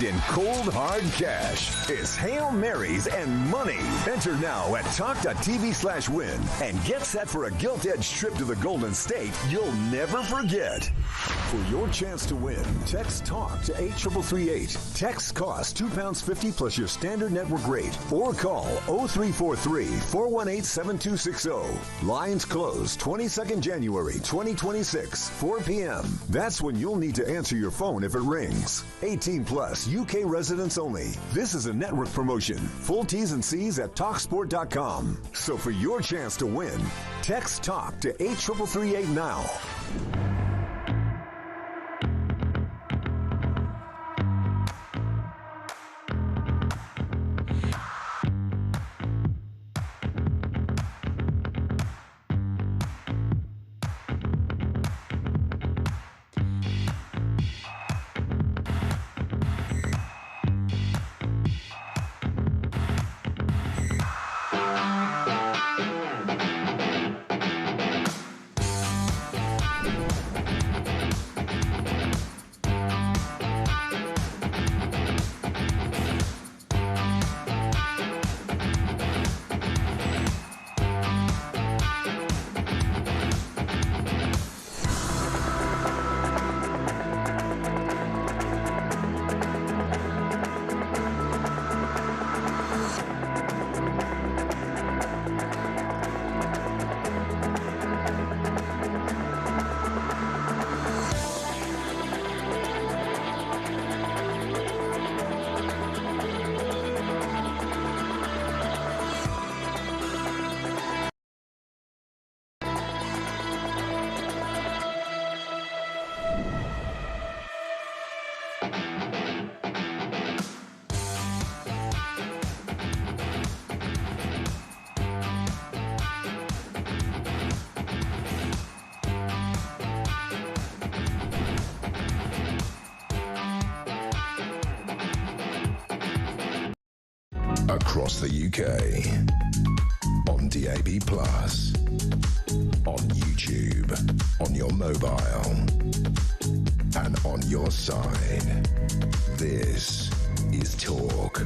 In cold, hard cash, it's Hail Marys and money. Enter now at talkTV/win and get set for a gilt-edged trip to the Golden State you'll never forget. For your chance to win, text TALK to 8338. Text costs £2.50 plus your standard network rate. Or call 0343-418-7260. Lines close 22nd January 2026, 4 p.m. That's when you'll need to answer your phone if it rings. 18 plus. UK residents only. This is a network promotion. Full T's and C's at TalkSport.com. So for your chance to win, text TALK to 8338 now. Across the UK, on DAB+, on YouTube, on your mobile, and on your side. This is Talk.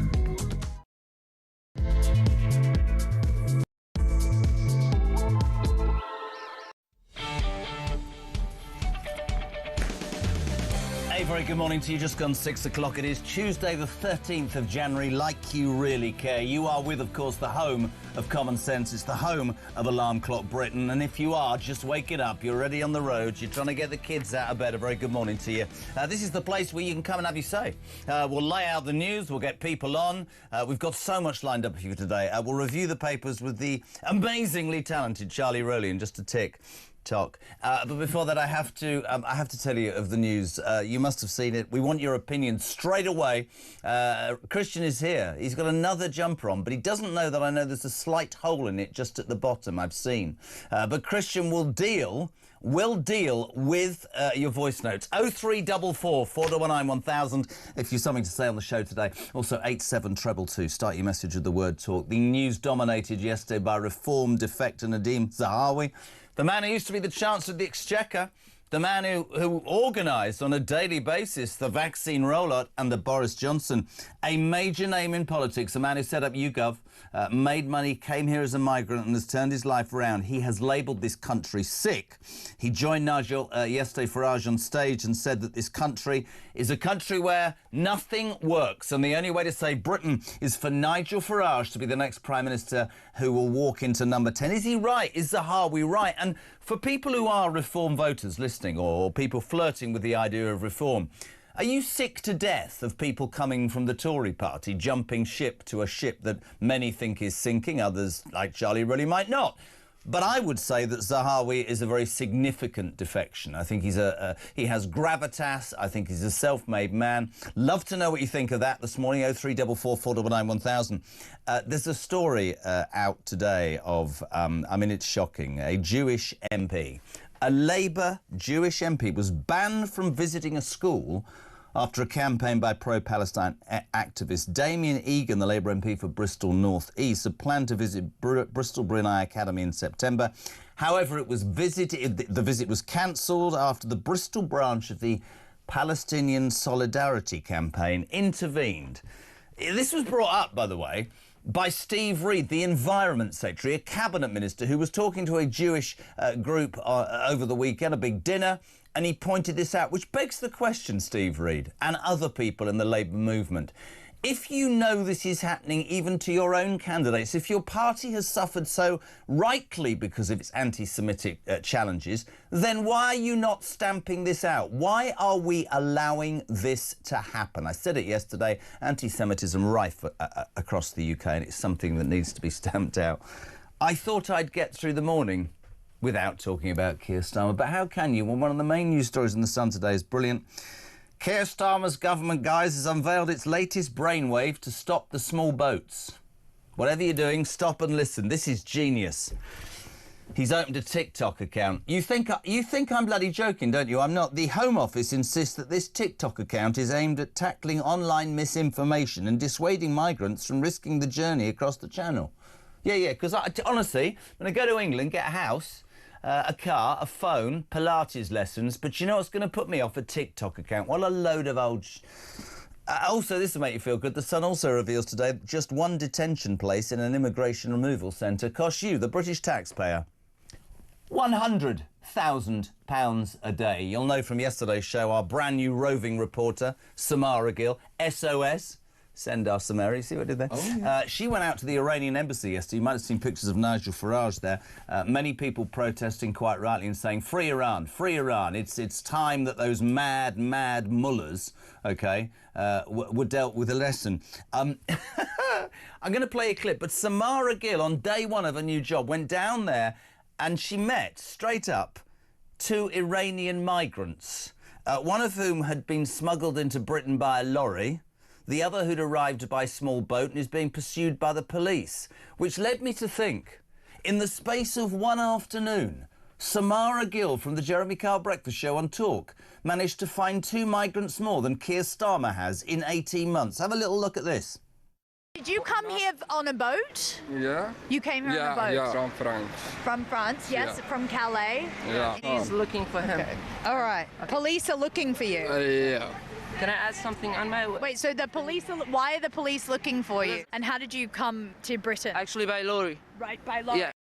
Very good morning to you. Just gone 6 o'clock. It is Tuesday the 13th of January. Like you really care. You are with, of course, the home of common sense. It's the home of Alarm Clock Britain. And if you are, just wake it up. You're already on the road. You're trying to get the kids out of bed. A very good morning to you. This is the place where you can come and have your say. We'll lay out the news. We'll get people on. We've got so much lined up for you today. We'll review the papers with the amazingly talented Charlie Rowley in just a tick. Talk. But before that, I have to tell you of the news. You must have seen it. We want your opinion straight away. Christian is here. He's got another jumper on, but he doesn't know that I know there's a slight hole in it just at the bottom. I've seen. But Christian will deal with your voice notes. 0344 419 1000 if you've something to say on the show today. Also 87222. Start your message with the word talk. The news dominated yesterday by Reform defector Nadeem Zahawi. The man who used to be the Chancellor of the Exchequer, the man who organised on a daily basis the vaccine rollout under Boris Johnson, a major name in politics, a man who set up YouGov, made money, came here as a migrant and has turned his life around. He has labelled this country sick. He joined Nigel yesterday Farage on stage and said that this country is a country where nothing works, and the only way to save Britain is for Nigel Farage to be the next Prime Minister who will walk into number 10. Is he right? Is Zahawi right? And for people who are Reform voters listening, or people flirting with the idea of reform, are you sick to death of people coming from the Tory party, jumping ship to a ship that many think is sinking, others, like Charlie, really might not? But I would say that Zahawi is a very significant defection. I think he has gravitas. I think he's a self-made man. Love to know what you think of that this morning. 0344 419 1000. There's a story out today of, I mean, it's shocking, a Jewish MP. A Labour Jewish MP was banned from visiting a school after a campaign by pro-Palestine activist Damien Egan, the Labour MP for Bristol North East, had planned to visit Bristol Brunei Academy in September. However, the visit was cancelled after the Bristol branch of the Palestinian Solidarity Campaign intervened. This was brought up, by the way, by Steve Reed, the Environment Secretary, a cabinet minister who was talking to a Jewish group over the weekend, a big dinner, and he pointed this out, which begs the question, Steve Reed, and other people in the Labour movement. If you know this is happening even to your own candidates, if your party has suffered so rightly because of its anti-Semitic challenges, then why are you not stamping this out? Why are we allowing this to happen? I said it yesterday, anti-Semitism rife across the UK, and it's something that needs to be stamped out. I thought I'd get through the morning without talking about Keir Starmer, but how can you? Well, one of the main news stories in The Sun today is brilliant. Keir Starmer's government, guys, has unveiled its latest brainwave to stop the small boats. Whatever you're doing, stop and listen. This is genius. He's opened a TikTok account. You think I'm bloody joking, don't you? I'm not. The Home Office insists that this TikTok account is aimed at tackling online misinformation and dissuading migrants from risking the journey across the channel. Yeah, because honestly, when I go to England, get a house, a car, a phone, Pilates lessons, but you know what's going to put me off? A TikTok account. What a load of old... Also, this will make you feel good. The Sun also reveals today just one detention place in an immigration removal centre costs you, the British taxpayer, £100,000 a day. You'll know from yesterday's show our brand new roving reporter, Samara Gill, SOS. Send our Samari, see what I did there? Oh, yeah. She went out to the Iranian embassy yesterday. You might have seen pictures of Nigel Farage there. Many people protesting quite rightly and saying, free Iran, free Iran. It's time that those mad mullahs, OK, were dealt with a lesson. I'm going to play a clip, but Samara Gill, on day one of her new job, went down there and she met, straight up, 2 Iranian migrants, one of whom had been smuggled into Britain by a lorry, the other who'd arrived by small boat and is being pursued by the police, which led me to think, in the space of one afternoon, Samara Gill from the Jeremy Kyle Breakfast Show on Talk managed to find 2 migrants more than Keir Starmer has in 18 months. Have a little look at this. Did you come here on a boat? Yeah. You came here on a boat? Yeah, from France. From France, yes, Yeah. From Calais? Yeah. He's looking for him. Okay. All right. Okay. Police are looking for you. Yeah. Can I ask something on my... Wait, so the police why are the police looking for you? And how did you come to Britain? Actually, by lorry. Right, by lorry. Yeah.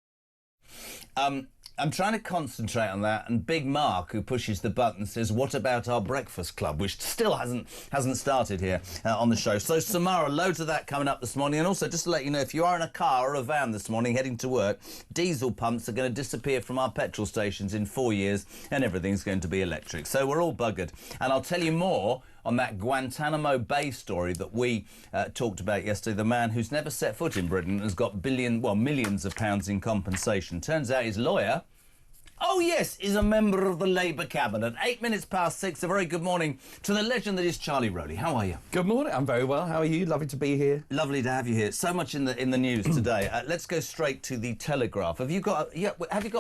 I'm trying to concentrate on that, and Big Mark, who pushes the button, says, what about our breakfast club, which still hasn't started here on the show. So, Samara, loads of that coming up this morning. And also, just to let you know, if you are in a car or a van this morning heading to work, diesel pumps are going to disappear from our petrol stations in 4 years, and everything's going to be electric. So we're all buggered. And I'll tell you more on that Guantanamo Bay story that we talked about yesterday, the man who's never set foot in Britain and has got millions of pounds in compensation. Turns out his lawyer, oh yes, is a member of the Labour cabinet. 8 minutes past 6, a very good morning to the legend that is Charlie Rowley. How are you? Good morning, I'm very well. How are you? Lovely to be here. Lovely to have you here. So much in the news today. Let's go straight to the Telegraph. Have you got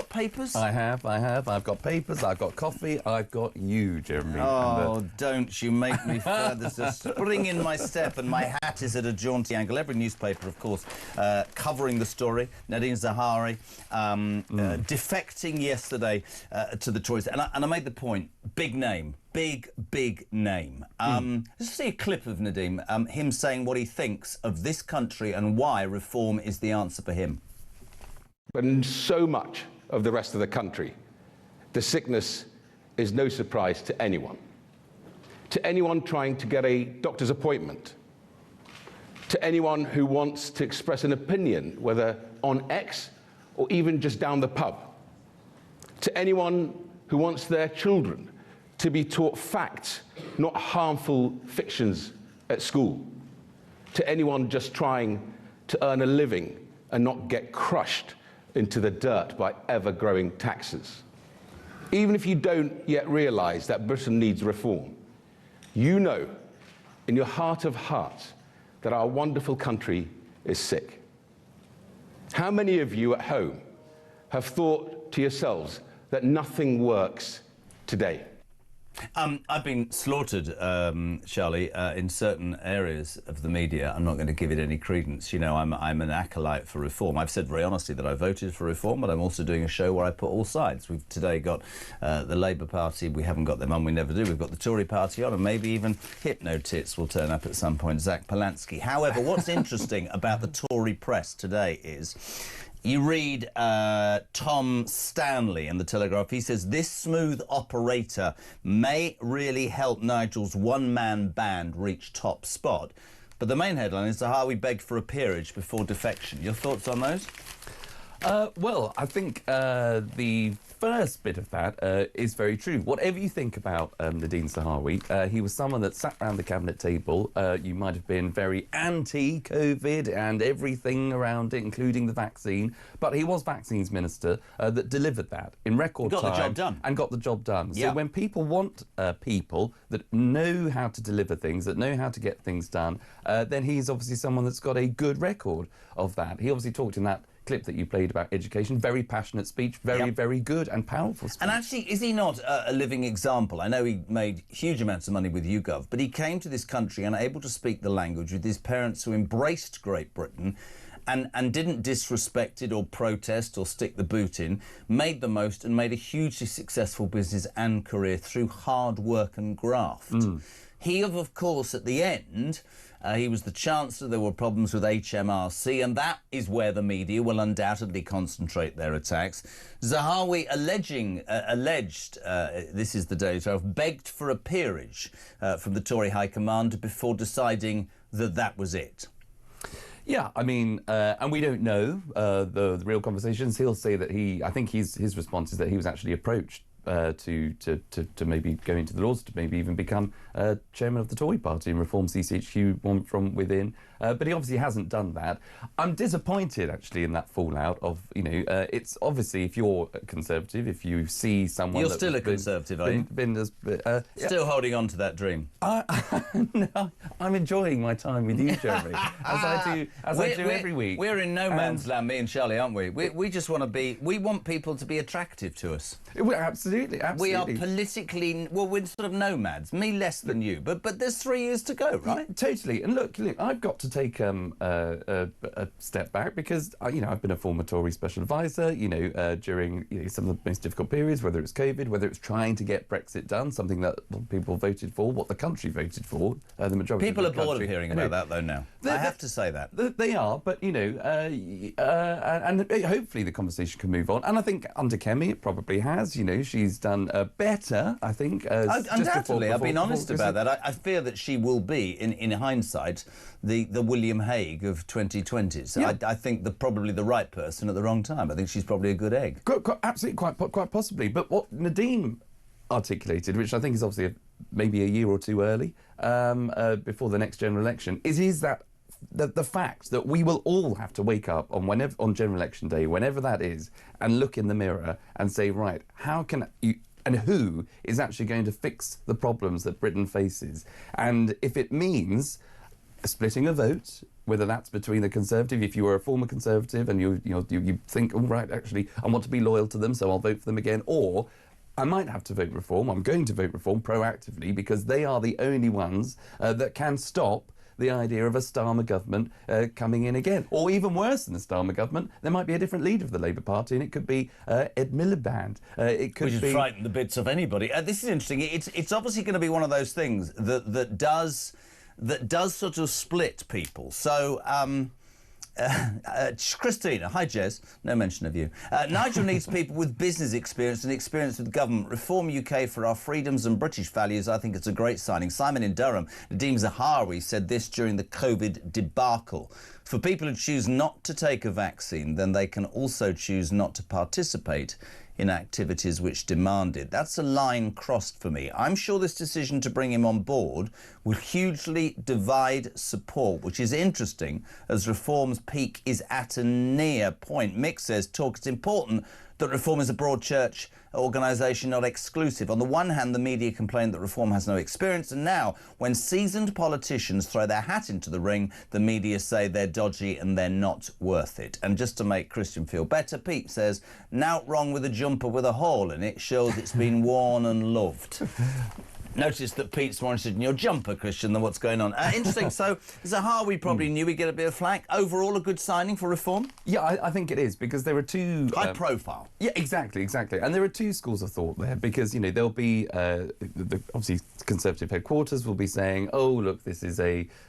papers? I have. I've got papers, I've got coffee, I've got you, Jeremy. Oh, don't you make me feel there's a spring in my step and my hat is at a jaunty angle. Every newspaper, of course, covering the story. Nadine Zahawi defecting yesterday to the Tories. And I made the point, big name. Big name. Let's see a clip of Nadeem, him saying what he thinks of this country and why reform is the answer for him. But in so much of the rest of the country, the sickness is no surprise to anyone. To anyone trying to get a doctor's appointment. To anyone who wants to express an opinion, whether on X or even just down the pub. To anyone who wants their children to be taught facts, not harmful fictions at school. To anyone just trying to earn a living and not get crushed into the dirt by ever-growing taxes. Even if you don't yet realise that Britain needs reform, you know in your heart of hearts that our wonderful country is sick. How many of you at home have thought to yourselves that nothing works today? I've been slaughtered, Charlie, in certain areas of the media. I'm not going to give it any credence. You know, I'm an acolyte for reform. I've said very honestly that I voted for reform, but I'm also doing a show where I put all sides. We've today got the Labour Party. We haven't got them on. We never do. We've got the Tory Party on, and maybe even Hypno-Tits will turn up at some point, Zach Polanski. However, what's interesting about the Tory press today is you read Tom Stanley in The Telegraph. He says, this smooth operator may really help Nigel's one-man band reach top spot. But the main headline is Zahawi begged for a peerage before defection. Your thoughts on those? Well, I think the first bit of that is very true. Whatever you think about Nadine Zahawi, he was someone that sat around the cabinet table. You might have been very anti-COVID and everything around it, including the vaccine, but he was vaccines minister that delivered that in record time. Got the job done. And got the job done. Yeah. So when people want people that know how to deliver things, that know how to get things done, then he's obviously someone that's got a good record of that. He obviously talked in that clip that you played about education, very passionate speech, very good and powerful speech. And actually, is he not a living example? I know he made huge amounts of money with YouGov, but he came to this country unable to speak the language with his parents who embraced Great Britain and didn't disrespect it or protest or stick the boot in, made the most and made a hugely successful business and career through hard work and graft. He, of course, at the end, he was the Chancellor. There were problems with HMRC, and that is where the media will undoubtedly concentrate their attacks. Zahawi alleged, this is the Daily Telegraph, begged for a peerage from the Tory High Command before deciding that that was it. Yeah, I mean, and we don't know the real conversations. He'll say that I think his response is that he was actually approached to maybe go into the Lords, to maybe even become chairman of the Tory party and reform CCHQ one from within. But he obviously hasn't done that. I'm disappointed, actually, in that fallout of, you know, it's obviously, if you're a Conservative, if you see someone... You're still a Conservative, are you? Still holding on to that dream? No, I'm enjoying my time with you, Jeremy, as I do every week. We're in no man's land, me and Charlie, aren't we? We just want to be... We want people to be attractive to us. Absolutely. We are politically... Well, we're sort of nomads. Me less than you, but there's 3 years to go, right? Yeah, totally. And look, I've got to take a step back because, you know, I've been a former Tory special advisor, during some of the most difficult periods, whether it's COVID, whether it's trying to get Brexit done, something that people voted for, what the country voted for, the majority People of the are bored country. of hearing about that, though, now. I have to say that. They are, but, and hopefully the conversation can move on. And I think under Kemi it probably has, she's done better, I think. Undoubtedly, I've been honest about that. I fear that she will be, in hindsight, the William Hague of 2020s. So yeah. I think probably the right person at the wrong time. I think she's probably a good egg. Absolutely, quite possibly. But what Nadine articulated, which I think is obviously maybe a year or two early, before the next general election, is that the fact that we will all have to wake up on general election day, whenever that is, and look in the mirror and say, right, how can you... and who is actually going to fix the problems that Britain faces? And if it means splitting a vote, whether that's between the Conservative, if you were a former Conservative and you think, all right, actually, I want to be loyal to them, so I'll vote for them again, or I might have to vote Reform. I'm going to vote Reform proactively because they are the only ones that can stop the idea of a Starmer government coming in again. Or even worse than the Starmer government, there might be a different leader of the Labour Party, and it could be Ed Miliband. It could Which would frighten the bits of anybody. This is interesting. It's obviously going to be one of those things that does sort of split people. So, Christina, hi Jez, no mention of you. Nigel needs people with business experience and experience with government. Reform UK for our freedoms and British values. I think it's a great signing. Simon in Durham, Nadeem Zahawi said this during the COVID debacle. For people who choose not to take a vaccine, then they can also choose not to participate in activities which demand it. That's a line crossed for me. I'm sure this decision to bring him on board will hugely divide support, which is interesting as Reform's peak is at a near point. Mick says, it's important that Reform is a broad church organisation, not exclusive. On the one hand, the media complain that Reform has no experience, and now, when seasoned politicians throw their hat into the ring, the media say they're dodgy and they're not worth it. And just to make Christian feel better, Pete says, "Nout wrong with a jumper with a hole in it, shows it's been worn and loved." Notice that Pete's more interested in your jumper, Christian, than what's going on. Interesting. So, Zaha, we probably knew we'd get a bit of flack. Overall, a good signing for Reform? Yeah, I think it is, because there are two... High profile. Yeah, exactly. And there are two schools of thought there, because, you know, there'll be... obviously, Conservative headquarters will be saying, oh, look, this is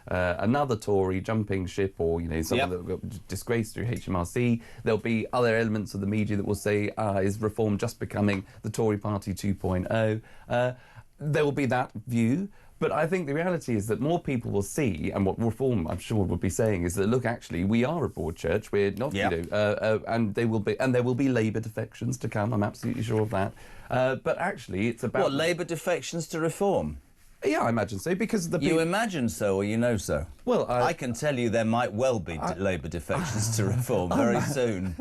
another Tory jumping ship, or, you know, someone that got disgraced through HMRC. There'll be other elements of the media that will say, is Reform just becoming the Tory Party 2.0? There will be that view, but I think the reality is that more people will see, and what Reform, I'm sure, would be saying is that, look, actually, we are a broad church. We're not, you know, and there will be Labour defections to come. I'm absolutely sure of that. But actually, it's about what, Labour defections to Reform? Yeah, I imagine so, because You imagine so, or you know so? Well, I can tell you there might well be Labour defections to Reform very soon.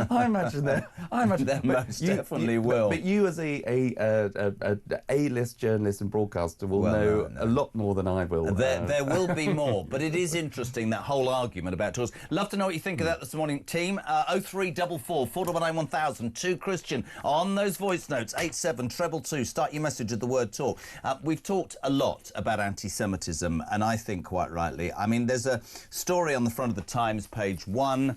I imagine there. There most definitely will. But you, as a A-list journalist and broadcaster, will know a lot more than I will. There will be more, but it is interesting, that whole argument about tours. Love to know what you think of that this morning, team. 0344 499 1000 to Christian on those voice notes. 87222. Start your message with the word talk. We've talked a lot about anti-Semitism, and I think quite rightly. I mean, there's a story on the front of the Times, page 1.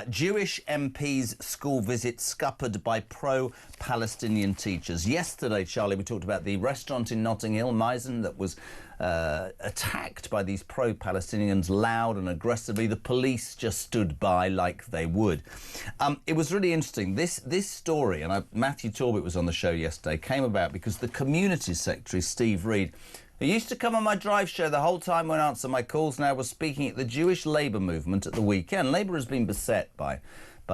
Jewish MP's school visit scuppered by pro-Palestinian teachers. Yesterday, Charlie, we talked about the restaurant in Notting Hill, Meissen, that was attacked by these pro-Palestinians loud and aggressively. The police just stood by like they would. It was really interesting. This story, and Matthew Torbett was on the show yesterday, came about because the Communities Secretary, Steve Reid, who used to come on my drive show the whole time when I answer my calls, now was speaking at the Jewish Labour movement at the weekend. Labour has been beset by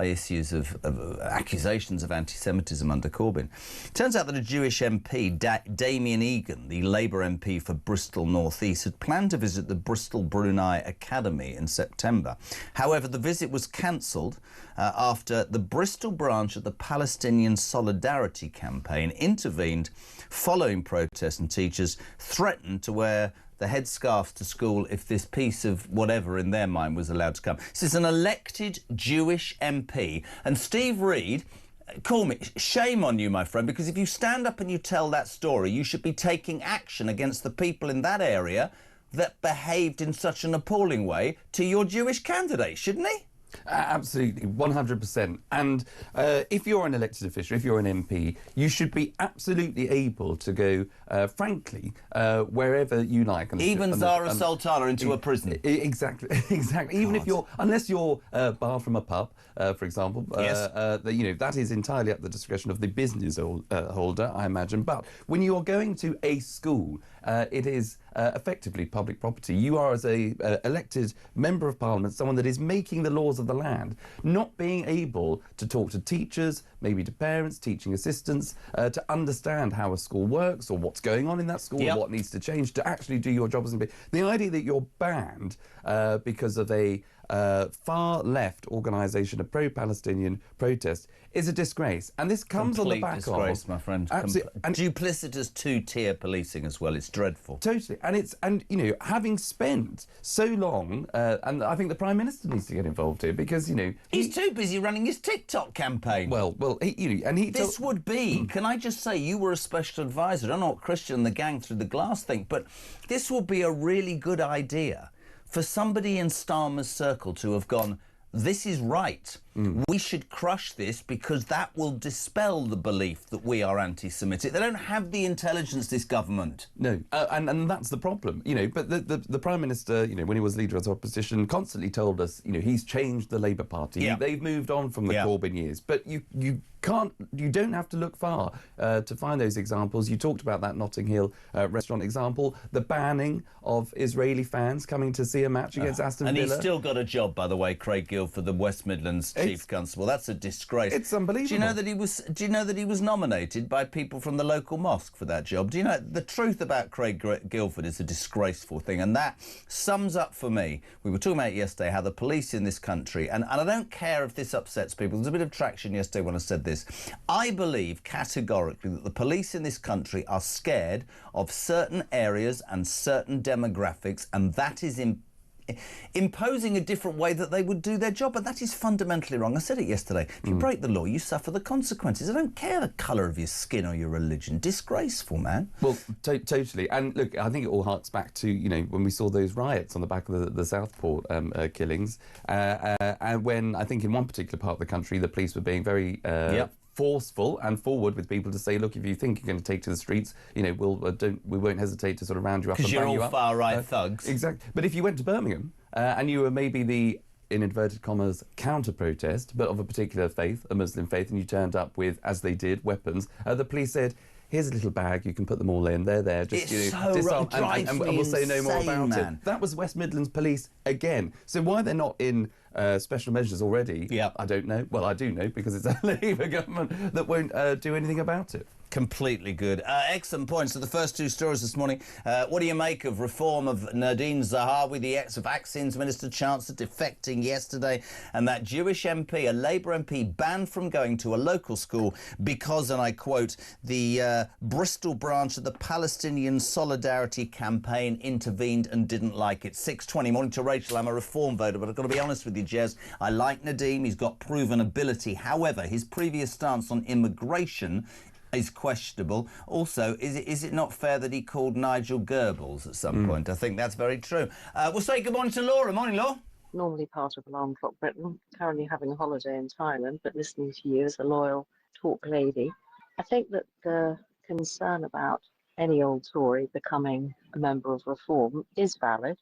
issues of accusations of anti-Semitism under Corbyn. It turns out that a Jewish MP, Damien Egan, the Labour MP for Bristol North East, had planned to visit the Bristol Brunei Academy in September. However, the visit was cancelled after the Bristol branch of the Palestinian Solidarity Campaign intervened following protests, and teachers threatened to wear the headscarf to school if this piece of whatever in their mind was allowed to come. This is an elected Jewish MP. And Steve Reid, call me, shame on you, my friend, because if you stand up and you tell that story, you should be taking action against the people in that area that behaved in such an appalling way to your Jewish candidate, shouldn't he? Absolutely, 100%. And if you're an elected official, if you're an MP, you should be absolutely able to go, frankly, wherever you like. Even Zara Sultana into a prison. Exactly. Even if you're, unless you're barred from a pub, for example, yes. You know, that is entirely at the discretion of the business holder, I imagine. But when you're going to a school, it is effectively public property. You are, as a elected member of Parliament, someone that is making the laws of the land, not being able to talk to teachers, maybe to parents, teaching assistants, to understand how a school works or what's going on in that school, or what needs to change to actually do your job as an MP. The idea that you're banned because of a far left organisation, a pro-Palestinian protest, is a disgrace. And this comes on the back disgrace, of... my friend. And duplicitous two-tier policing as well. It's dreadful. Totally. And you know, having spent so long, and I think the Prime Minister needs to get involved here, because, you know... He's too busy running his TikTok campaign. Well, This would be, can I just say, you were a special advisor. I don't know what Christian and the gang through the glass think, but this would be a really good idea for somebody in Starmer's circle to have gone, this is right. We should crush this, because that will dispel the belief that we are anti-Semitic. They don't have the intelligence, this government. No, and that's the problem, you know. But the Prime Minister, you know, when he was leader of the opposition, constantly told us, you know, he's changed the Labour Party. Yeah. They've moved on from the Corbyn years. But you don't have to look far to find those examples. You talked about that Notting Hill restaurant example, the banning of Israeli fans coming to see a match against Aston Villa. And he's still got a job, by the way, Craig Gill, for the West Midlands chief constable. That's a disgrace. It's unbelievable. Do you know that he was nominated by people from the local mosque for that job? Do you know the truth about Craig Guildford is a disgraceful thing, and that sums up for me. We were talking about yesterday how the police in this country, and I don't care if this upsets people. There's a bit of traction yesterday when I said this. I believe categorically that the police in this country are scared of certain areas and certain demographics, and that is imposing a different way that they would do their job, and that is fundamentally wrong. I said it yesterday. If you break the law, you suffer the consequences. I don't care the colour of your skin or your religion. Disgraceful, man. Well, totally. And look, I think it all harks back to, you know, when we saw those riots on the back of the Southport killings, and when I think in one particular part of the country the police were being very forceful and forward with people to say, look, if you think you're going to take to the streets, you know, we won't hesitate to sort of round you up and bang you up. Because you're all far-right thugs. Exactly. But if you went to Birmingham and you were maybe the, in inverted commas, counter-protest, but of a particular faith, a Muslim faith, and you turned up with, as they did, weapons, the police said, here's a little bag, you can put them all in, they're there, just, it's you know, so and we'll say no more about man. it. That was West Midlands Police again. So why they're not in special measures already, I don't know. Well, I do know, because it's a Labour government that won't do anything about it. Completely good. Excellent points. So the first two stories this morning. What do you make of reform of Nadine Zahawi, the ex-vaccines minister, Chancellor, defecting yesterday, and that Jewish MP, a Labour MP, banned from going to a local school because, and I quote, the Bristol branch of the Palestinian Solidarity Campaign intervened and didn't like it. 6:20. Morning to Rachel. I'm a reform voter, but I've got to be honest with you, Jez. I like Nadeem. He's got proven ability. However, his previous stance on immigration is questionable. Also, is it not fair that he called Nigel Goebbels at some point? I think that's very true. We'll say good morning to Laura. Morning, Laura. Normally part of Alarm Clock Britain, currently having a holiday in Thailand, but listening to you as a loyal talk lady. I think that the concern about any old Tory becoming a member of Reform is valid.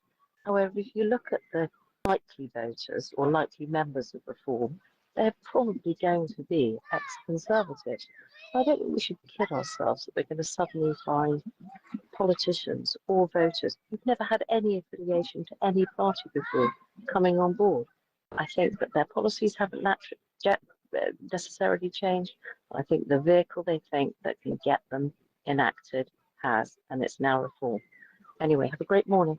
However, if you look at the likely voters or likely members of Reform, they're probably going to be ex-Conservatives. I don't think we should kid ourselves that we're going to suddenly find politicians or voters who've never had any affiliation to any party before coming on board. I think that their policies haven't necessarily changed. I think the vehicle they think that can get them enacted has, and it's now Reform. Anyway, have a great morning.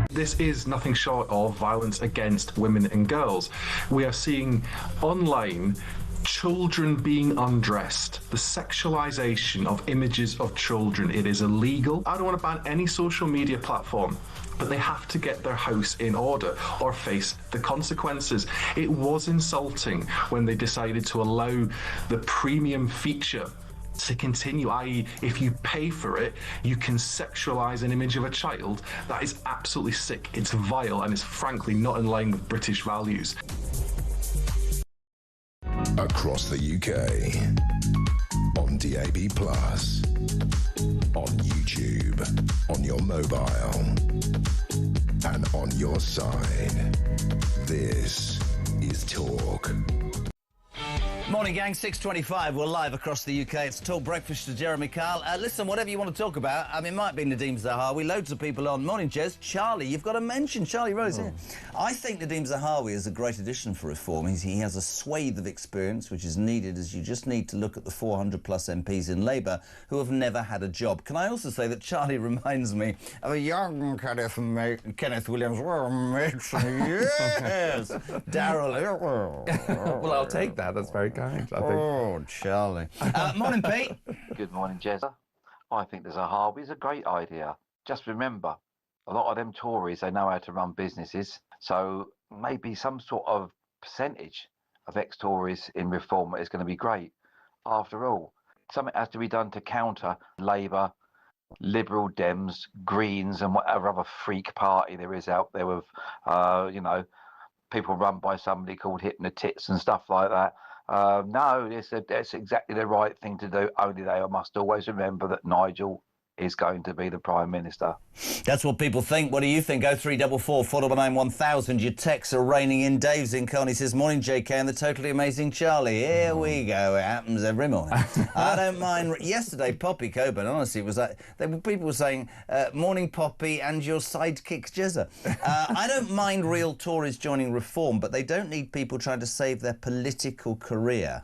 This is nothing short of violence against women and girls. We are seeing online children being undressed, the sexualization of images of children. It is illegal. I don't want to ban any social media platform, but they have to get their house in order or face the consequences. It was insulting when they decided to allow the premium feature to continue, i.e. if you pay for it, you can sexualise an image of a child. That is absolutely sick, it's vile, and it's frankly not in line with British values. Across the UK, on DAB+, on YouTube, on your mobile, your side. This is Talk. Morning, gang. 6:25. We're live across the UK. It's Talk Breakfast to Jeremy Kyle. Listen, whatever you want to talk about. I mean, it might be Nadeem Zahawi. Loads of people on. Morning, Jez. Charlie, you've got to mention Charlie Rose here. I think Nadeem Zahawi is a great addition for reform. He has a swathe of experience, which is needed, as you just need to look at the 400-plus MPs in Labour who have never had a job. Can I also say that Charlie reminds me of a young Kenneth Williams? Well, makes yes. Daryl. Well, I'll take that. That's very kind, I think. Oh, Charlie. Morning, Pete. Good morning, Jezza. I think the Zahawi is a great idea. Just remember, a lot of them Tories, they know how to run businesses. So maybe some sort of percentage of ex-Tories in reform is going to be great. After all, something has to be done to counter Labour, Liberal Dems, Greens and whatever other freak party there is out there with, people run by somebody called hypnotists and stuff like that. No, that's exactly the right thing to do. Only they must always remember that Nigel is going to be the Prime Minister. That's what people think. What do you think? 0344 499 1000. Your texts are raining in. Dave's in Carney says, morning, JK, and the totally amazing Charlie. Here we go. It happens every morning. I don't mind. Yesterday, Poppy Coburn, honestly, it was like, people were saying, morning, Poppy, and your sidekick, Jezza. I don't mind real Tories joining reform, but they don't need people trying to save their political career.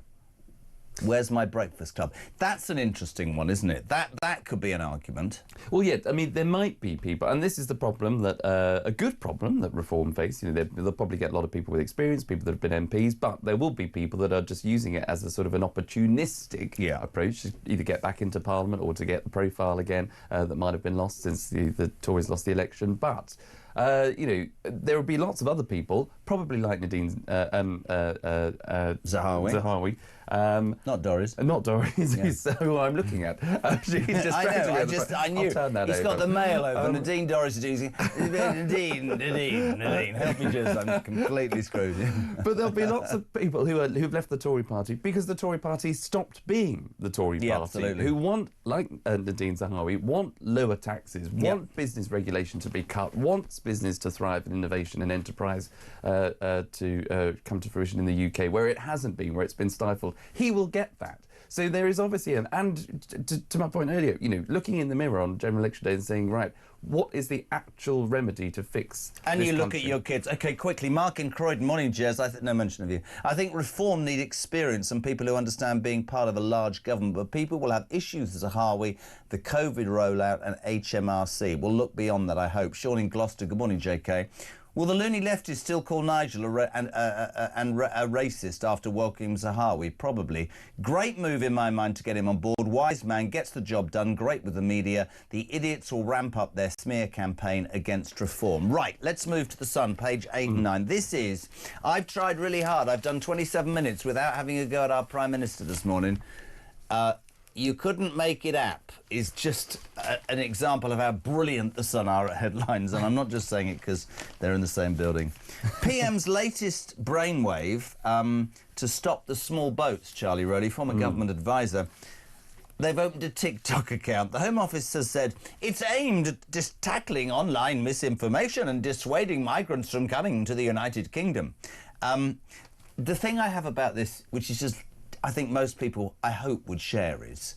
Where's my breakfast club? That's an interesting one, isn't it? That could be an argument. Well, yeah, I mean, there might be people, and this is the problem that, a good problem that reform face. You know, they'll probably get a lot of people with experience, people that have been MPs, but there will be people that are just using it as a sort of an opportunistic approach to either get back into Parliament or to get the profile again that might have been lost since the Tories lost the election. But there will be lots of other people, probably like Nadine Zahawi. Not Doris. Not Doris, who's who I'm looking at. I knew. He's got the mail over. Nadine Doris is using. Nadine, help me, Jez. I'm completely screwed. But there'll be lots of people who've left the Tory party because the Tory party stopped being the Tory party. Absolutely. Who want, like Nadine Zahawi, want lower taxes, want business regulation to be cut, wants business to thrive and innovation and enterprise to come to fruition in the UK, where it hasn't been, where it's been stifled. He will get that. So there is obviously to my point earlier, looking in the mirror on General Election Day and saying, right, what is the actual remedy to fix and this you look country? at your kids. OK, quickly, Mark in Croydon. Morning, Jez. No mention of you. I think reform need experience and people who understand being part of a large government, but people will have issues as Zahawi, the COVID rollout and HMRC. We'll look beyond that, I hope. Sean in Gloucester. Good morning, JK. Will the loony leftists still call Nigel a racist after welcoming Zahawi? Probably. Great move in my mind to get him on board. Wise man, gets the job done. Great with the media. The idiots will ramp up their smear campaign against reform. Right, let's move to the Sun, page 8 and 9. This is... I've tried really hard. I've done 27 minutes without having a go at our Prime Minister this morning. You couldn't make it up is just an example of how brilliant the Sun are at headlines, and I'm not just saying it because they're in the same building. PM's latest brainwave to stop the small boats, Charlie Rowley, former government advisor. They've opened a TikTok account. The Home Office has said it's aimed at just tackling online misinformation and dissuading migrants from coming to the United Kingdom. The thing I have about this, which is just... I think most people, I hope, would share is,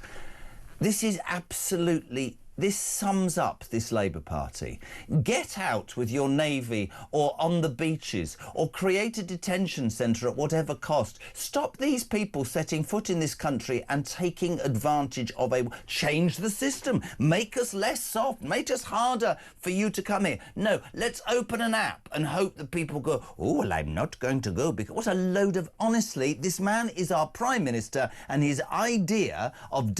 this sums up this Labour Party. Get out with your navy or on the beaches or create a detention centre at whatever cost. Stop these people setting foot in this country and taking advantage of change the system. Make us less soft. Make us harder for you to come here. No, let's open an app and hope that people go, oh, well, I'm not going to go because what a load of... Honestly, this man is our Prime Minister and his idea of...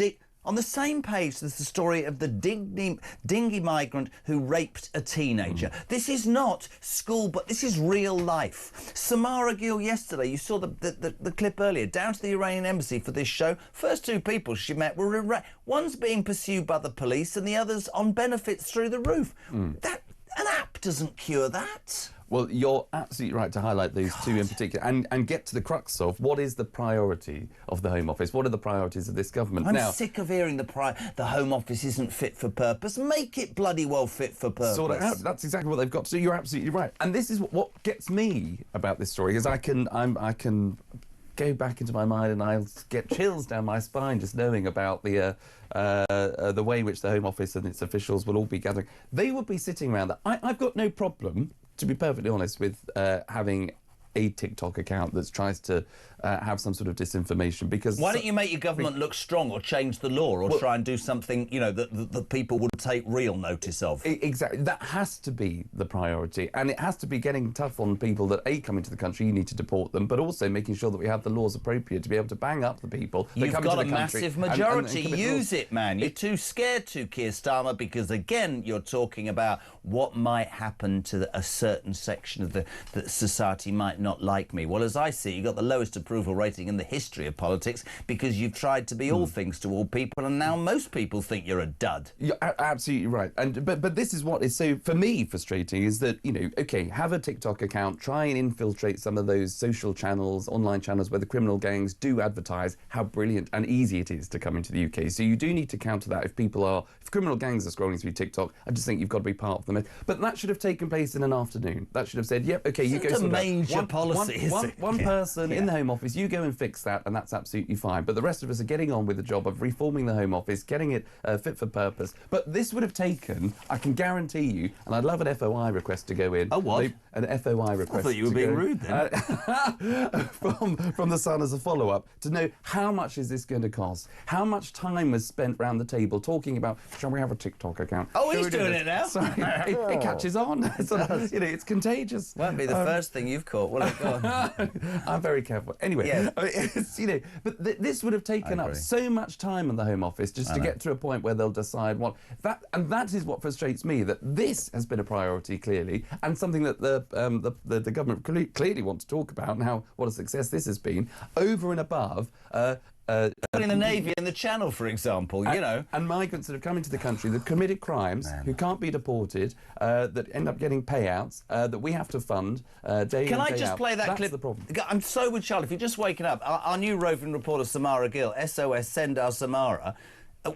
On the same page, there's the story of the dingy migrant who raped a teenager. This is not school, but this is real life. Samara Gill yesterday, you saw the clip earlier, down to the Iranian embassy for this show. First two people she met were one's being pursued by the police and the other's on benefits through the roof. An app doesn't cure that. Well, you're absolutely right to highlight those two in particular and get to the crux of what is the priority of the Home Office. What are the priorities of this government? I'm sick of hearing the Home Office isn't fit for purpose. Make it bloody well fit for purpose. Sort it out. That's exactly what they've got to do. You're absolutely right. And this is what gets me about this story, is I can go back into my mind and I'll get chills down my spine just knowing about the way in which the Home Office and its officials will all be gathering. They will be sitting around. I've got no problem, to be perfectly honest, with having a TikTok account that tries to have some sort of disinformation, because... Why don't you make your government look strong, or change the law, or try and do something, you know, that people would take real notice of? Exactly. That has to be the priority, and it has to be getting tough on people that, A, come into the country, you need to deport them, but also making sure that we have the laws appropriate to be able to bang up the people that come into the country. You've got a massive majority. Use it, man. You're too scared to, Keir Starmer, because, again, you're talking about what might happen to a certain section of the society might not like me. Well, as I see, you've got the lowest approval rating in the history of politics because you've tried to be all things to all people, and now most people think you're a dud. You're absolutely right. But this is what is so, for me, frustrating, is that, you know, OK, have a TikTok account, try and infiltrate some of those social channels, online channels where the criminal gangs do advertise how brilliant and easy it is to come into the UK. So you do need to counter that. If criminal gangs are scrolling through TikTok, I just think you've got to be part of them. But that should have taken place in an afternoon. That should have said, yep, OK, you go... It's a major policy, one person in the Home Office, you go and fix that, and that's absolutely fine. But the rest of us are getting on with the job of reforming the Home Office, getting it fit for purpose. But this would have taken, I can guarantee you, and I'd love an FOI request to go in. Oh, what? An FOI request. I thought you were being rude then. From the Sun as a follow-up, to know how much is this going to cost? How much time was spent round the table talking about, shall we have a TikTok account? Oh, he's doing it now. Sorry, it catches on. You know, it's contagious. Won't be the first thing you've caught, will it? Go on. I'm very careful. Anyway, yes. It's, you know, but this would have taken up so much time in the Home Office just to get to a point where they'll decide what and that is what frustrates me, that this has been a priority clearly, and something that the government clearly want to talk about, and what a success this has been, over and above. Putting the Navy in the Channel, for example, you know. And migrants that have come into the country that committed crimes, who can't be deported, that end up getting payouts, that we have to fund day in, day out. Can I just play that clip? That's the problem. I'm so with Charlie. If you're just waking up, our new roving reporter, Samara Gill, SOS, send our Samara.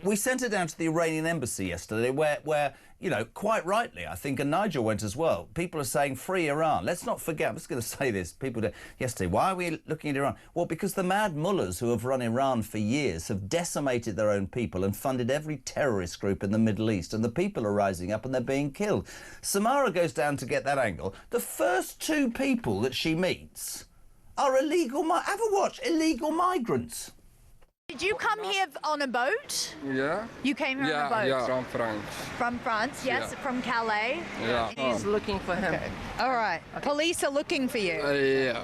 We sent her down to the Iranian embassy yesterday where, you know, quite rightly, I think, and Nigel went as well, people are saying free Iran. Let's not forget, I'm just going to say this, people did yesterday, why are we looking at Iran? Well, because the mad mullahs who have run Iran for years have decimated their own people and funded every terrorist group in the Middle East, and the people are rising up and they're being killed. Samara goes down to get that angle. The first two people that she meets are illegal migrants. Did you come here on a boat? Yeah. You came here on a boat? Yeah, from France. From France, yes, from Calais? Yeah. He's looking for him. Okay. All right. Police are looking for you? Yeah.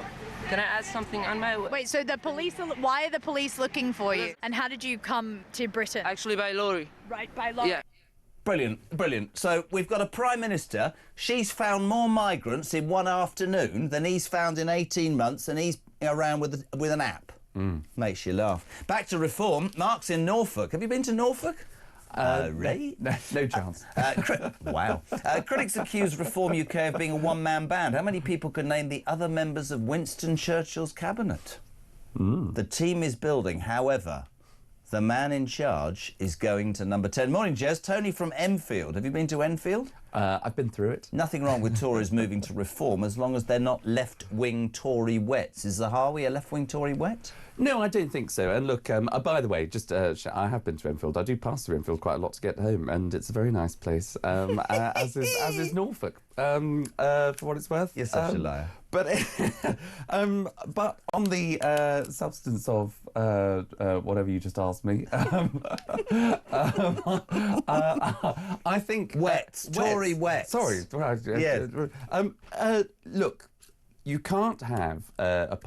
Can I add something on my... Wait, so the police why are the police looking for you? And how did you come to Britain? Actually, by lorry. Right, by lorry. Yeah. Brilliant, brilliant. So we've got a Prime Minister. She's found more migrants in one afternoon than he's found in 18 months, and he's around with an app. Makes you laugh. Back to reform. Mark's in Norfolk. Have you been to Norfolk? Ray? No chance. Wow. Critics accuse Reform UK of being a one-man band. How many people could name the other members of Winston Churchill's cabinet? The team is building. However, the man in charge is going to number 10. Morning, Jez. Tony from Enfield. Have you been to Enfield? I've been through it. Nothing wrong with Tories moving to reform as long as they're not left-wing Tory wets. Is Zahawi a left-wing Tory wet? No, I don't think so. And look, by the way, just I have been to Enfield. I do pass through Enfield quite a lot to get home, and it's a very nice place, as is Norfolk, for what it's worth. You're such a liar. But on the substance of whatever you just asked me, I think... Wet. Tory wet. Sorry. Yeah. Look, you can't have a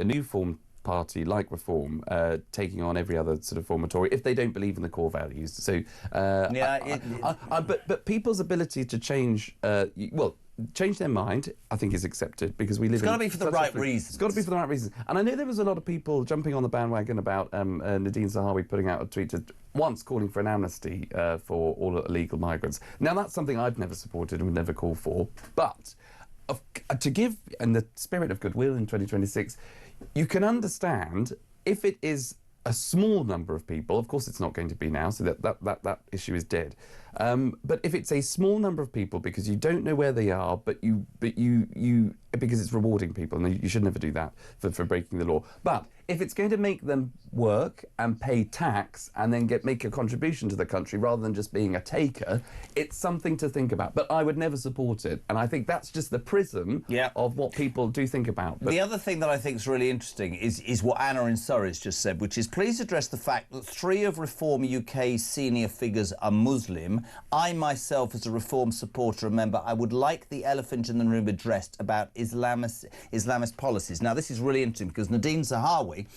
new formed party like Reform taking on every other sort of form of Tory if they don't believe in the core values. So, but people's ability to change, change their mind, I think, is accepted because we live. It's got to be for the right reasons. It's got to be for the right reasons. And I know there was a lot of people jumping on the bandwagon about Nadine Zahawi putting out a tweet once calling for an amnesty for all illegal migrants. Now that's something I've never supported and would never call for, but to give, in the spirit of goodwill in 2026, you can understand if it is a small number of people. Of course, it's not going to be now, so that issue is dead. But if it's a small number of people because you don't know where they are, but you because it's rewarding people, and you should never do that for breaking the law. But if it's going to make them work and pay tax and then make a contribution to the country rather than just being a taker, it's something to think about. But I would never support it, and I think that's just the prism of what people do think about. But the other thing that I think is really interesting is what Anna in Surrey's just said, which is please address the fact that 3 of Reform UK's senior figures are Muslim. I myself, as a Reform supporter, remember I would like the elephant in the room addressed about Islamist policies. Now, this is really interesting because Nadine Zahawi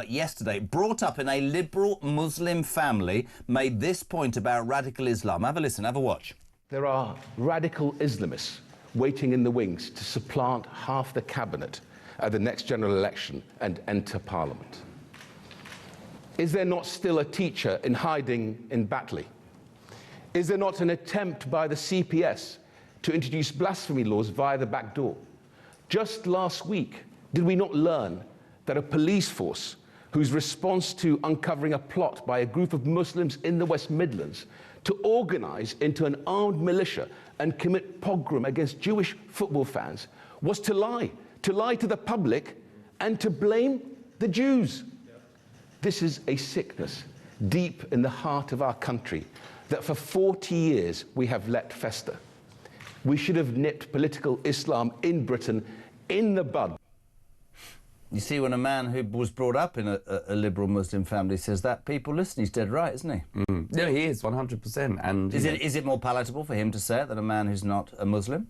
yesterday, brought up in a liberal Muslim family, made this point about radical Islam. Have a listen, have a watch. There are radical Islamists waiting in the wings to supplant half the cabinet at the next general election and enter Parliament. Is there not still a teacher in hiding in Batley? Is there not an attempt by the CPS to introduce blasphemy laws via the back door? Just last week, did we not learn that a police force whose response to uncovering a plot by a group of Muslims in the West Midlands to organise into an armed militia and commit pogrom against Jewish football fans was to lie to the public and to blame the Jews? This is a sickness deep in the heart of our country that for 40 years we have let fester. We should have nipped political Islam in Britain in the bud. You see, when a man who was brought up in a liberal Muslim family says that, people listen. He's dead right, isn't he? No, he is, 100%. And is it more palatable for him to say it than a man who's not a Muslim?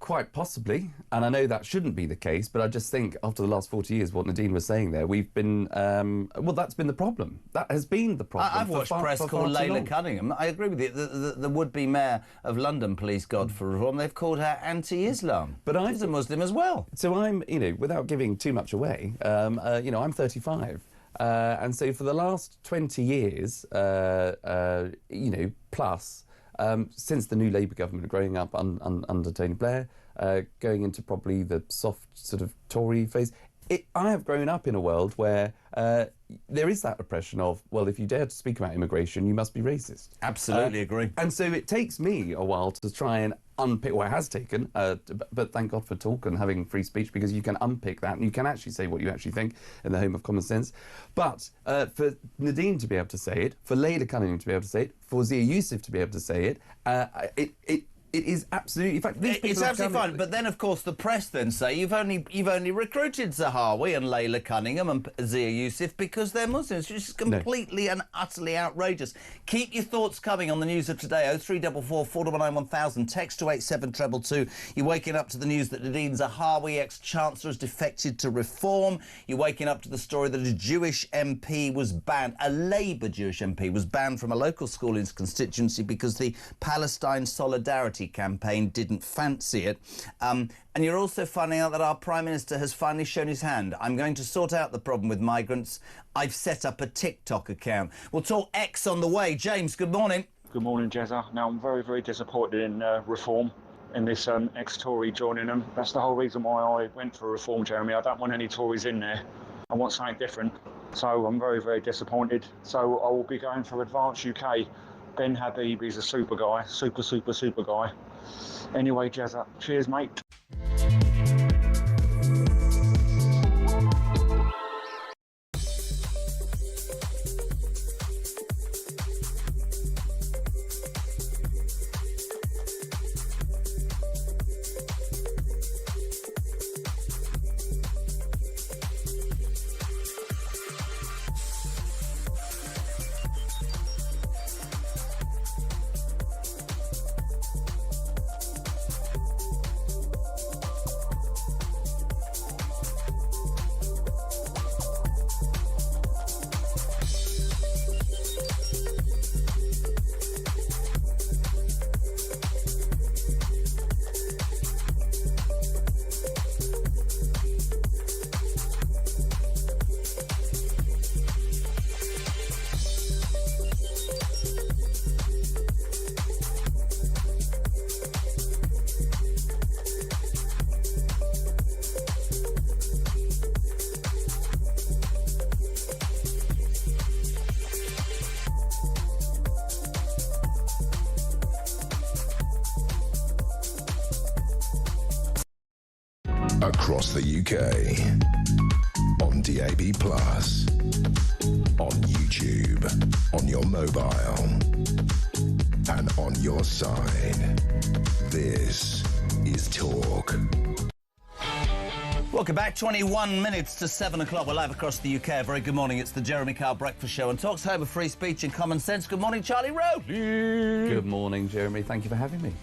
Quite possibly, and I know that shouldn't be the case, but I just think after the last 40 years, what Nadine was saying there, we've been, well, that's been the problem. That has been the problem. I've watched press call Layla Cunningham. I agree with you. The would-be mayor of London, please God for reform, they've called her anti-Islam. But she's a Muslim as well. So I'm, without giving too much away, I'm 35. And so for the last 20 years, plus, since the new Labour government, growing up under Tony Blair, going into probably the soft sort of Tory phase, I have grown up in a world where there is that oppression of, well, if you dare to speak about immigration, you must be racist. Absolutely agree. And so it takes me a while to try and unpick, well, it has taken, but thank God for talk and having free speech, because you can unpick that and you can actually say what you actually think in the home of common sense. But for Nadine to be able to say it, for Layla Cunningham to be able to say it, for Zia Youssef to be able to say it, it is absolutely, in fact, it's absolutely fine. But then, of course, the press then say you've only recruited Zahawi and Layla Cunningham and Zia Youssef because they're Muslims, which is completely and utterly outrageous. Keep your thoughts coming on the news of today. 0344 419 1000. Text to 87222. You're waking up to the news that Nadine Zahawi, ex-chancellor, has defected to Reform. You're waking up to the story that a Jewish MP was banned, a Labour Jewish MP was banned from a local school in his constituency because the Palestine Solidarity campaign didn't fancy it. And you're also finding out that our Prime Minister has finally shown his hand. I'm going to sort out the problem with migrants. I've set up a TikTok account. We'll talk X on the way. James, good morning. Good morning, Jezza. Now, I'm very, very disappointed in Reform, in this ex-Tory joining them. That's the whole reason why I went for Reform, Jeremy. I don't want any Tories in there. I want something different. So I'm very, very disappointed. So I will be going for Advance UK. Ben Habib is a super guy, super guy. Anyway, Jezza, cheers, mate. across the UK, on DAB+, on YouTube, on your mobile, and on your side. This is Talk. Welcome back. 21 minutes to 7 o'clock. We're live across the UK. A very good morning. It's the Jeremy Kyle Breakfast Show and Talk's home of free speech and common sense. Good morning, Charlie Rowe. Good morning, Jeremy. Thank you for having me.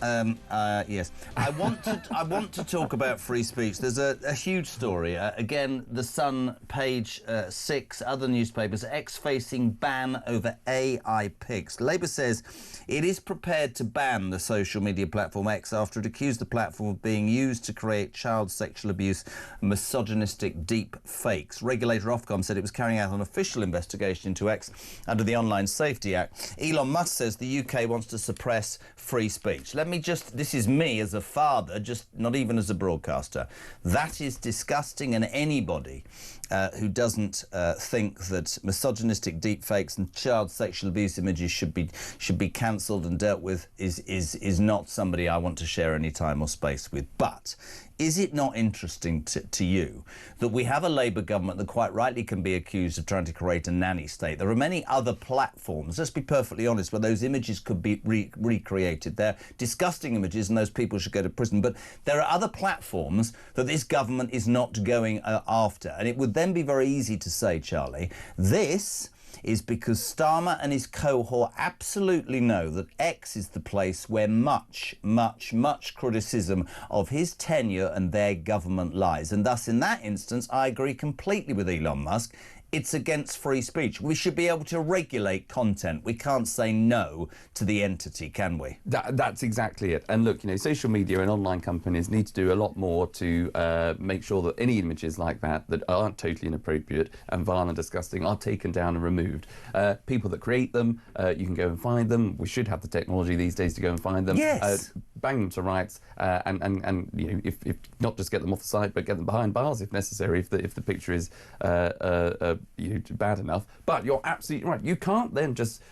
Yes. I want to talk about free speech. There's a huge story. Again, The Sun, page 6, other newspapers, X facing ban over AI pics. Labour says it is prepared to ban the social media platform X after it accused the platform of being used to create child sexual abuse, misogynistic deep fakes. Regulator Ofcom said it was carrying out an official investigation into X under the Online Safety Act. Elon Musk says the UK wants to suppress free speech. Let me just, this is me as a father, just not even as a broadcaster. That is disgusting, and anybody who doesn't think that misogynistic deep fakes and child sexual abuse images should be cancelled and dealt with is not somebody I want to share any time or space with. But is it not interesting to you that we have a Labour government that quite rightly can be accused of trying to create a nanny state? There are many other platforms, let's be perfectly honest, where those images could be recreated. They're disgusting images and those people should go to prison. But there are other platforms that this government is not going after. And it would then be very easy to say, Charlie, this is because Starmer and his cohort absolutely know that X is the place where much criticism of his tenure and their government lies. And thus, in that instance, I agree completely with Elon Musk. It's against free speech. We should be able to regulate content. We can't say no to the entity, can we? That's exactly it. And look, you know, social media and online companies need to do a lot more to make sure that any images like that aren't totally inappropriate and vile and disgusting are taken down and removed. People that create them, you can go and find them. We should have the technology these days to go and find them. Yes. Bang them to rights, and you know, if not just get them off the site, but get them behind bars if necessary, if the picture is bad enough. But you're absolutely right. You can't then just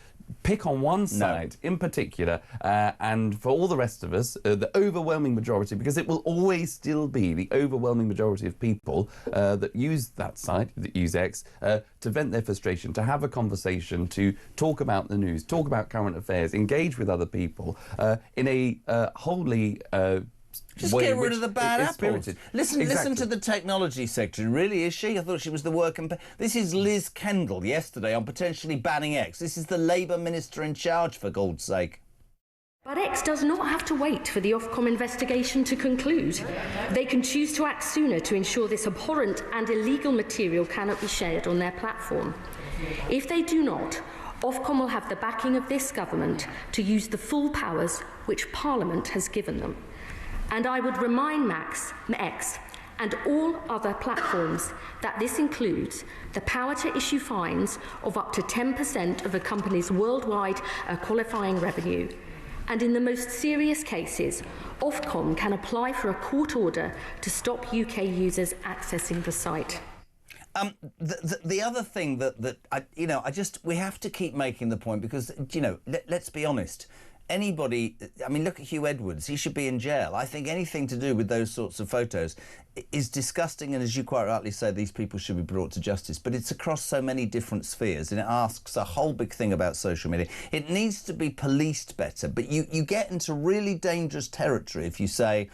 pick on one side in particular, and for all the rest of us, the overwhelming majority, because it will always still be the overwhelming majority of people that use that site, that use X, to vent their frustration, to have a conversation, to talk about the news, talk about current affairs, engage with other people in a wholly just get rid of the bad apples. Listen to the technology secretary. Really, is she? I thought she was the work and... This is Liz Kendall yesterday on potentially banning X. This is the Labour minister in charge, for God's sake. But X does not have to wait for the Ofcom investigation to conclude. They can choose to act sooner to ensure this abhorrent and illegal material cannot be shared on their platform. If they do not, Ofcom will have the backing of this government to use the full powers which Parliament has given them. And I would remind X and all other platforms that this includes the power to issue fines of up to 10% of a company's worldwide qualifying revenue. And in the most serious cases, Ofcom can apply for a court order to stop UK users accessing the site. The other thing we have to keep making the point because, let's be honest. Anybody, I mean, look at Hugh Edwards. He should be in jail. I think anything to do with those sorts of photos is disgusting, and as you quite rightly say, these people should be brought to justice. But it's across so many different spheres, and it asks a whole big thing about social media. It needs to be policed better, but you get into really dangerous territory if you say,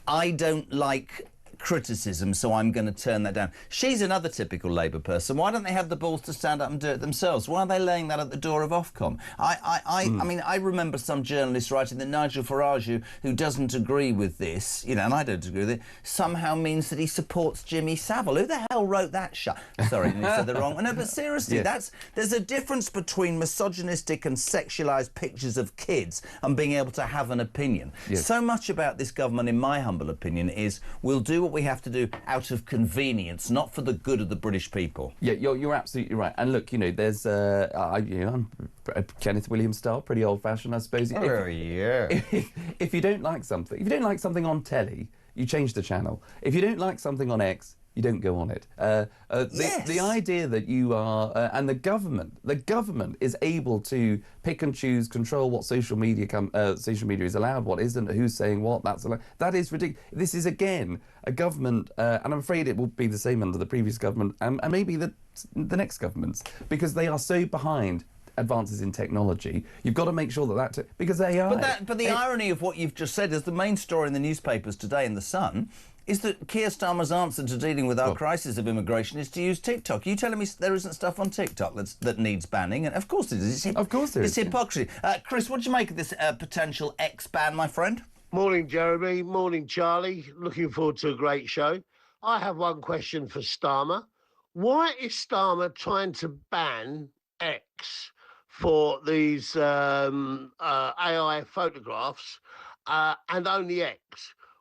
I don't like criticism, so I'm going to turn that down. She's another typical Labour person. Why don't they have the balls to stand up and do it themselves? Why are they laying that at the door of Ofcom? I mean, I remember some journalists writing that Nigel Farage, who doesn't agree with this, and I don't agree with it, somehow means that he supports Jimmy Savile. Who the hell wrote that Sorry, you said the wrong one. No, but seriously, there's a difference between misogynistic and sexualised pictures of kids and being able to have an opinion. Yes. So much about this government, in my humble opinion, is we'll do what we have to do out of convenience, not for the good of the British people. Yeah, you're absolutely right. And look, there's I'm Kenneth Williams style, pretty old-fashioned, I suppose. If you don't like something, on telly, you change the channel. If you don't like something on X, you don't go on it. The idea that you are, and the government is able to pick and choose, control what social media is allowed, what isn't, who's saying what, that's allowed. That is ridiculous. This is, again, a government, and I'm afraid it will be the same under the previous government, and maybe the next governments, because they are so behind advances in technology. You've got to make sure that because they are. But the irony of what you've just said is the main story in the newspapers today in The Sun is that Keir Starmer's answer to dealing with our crisis of immigration is to use TikTok. You telling me there isn't stuff on TikTok that needs banning? And of course it is. Of course there is. It's hypocrisy. Chris, what do you make of this potential X-ban, my friend? Morning, Jeremy. Morning, Charlie. Looking forward to a great show. I have one question for Starmer. Why is Starmer trying to ban X for these AI photographs and only X,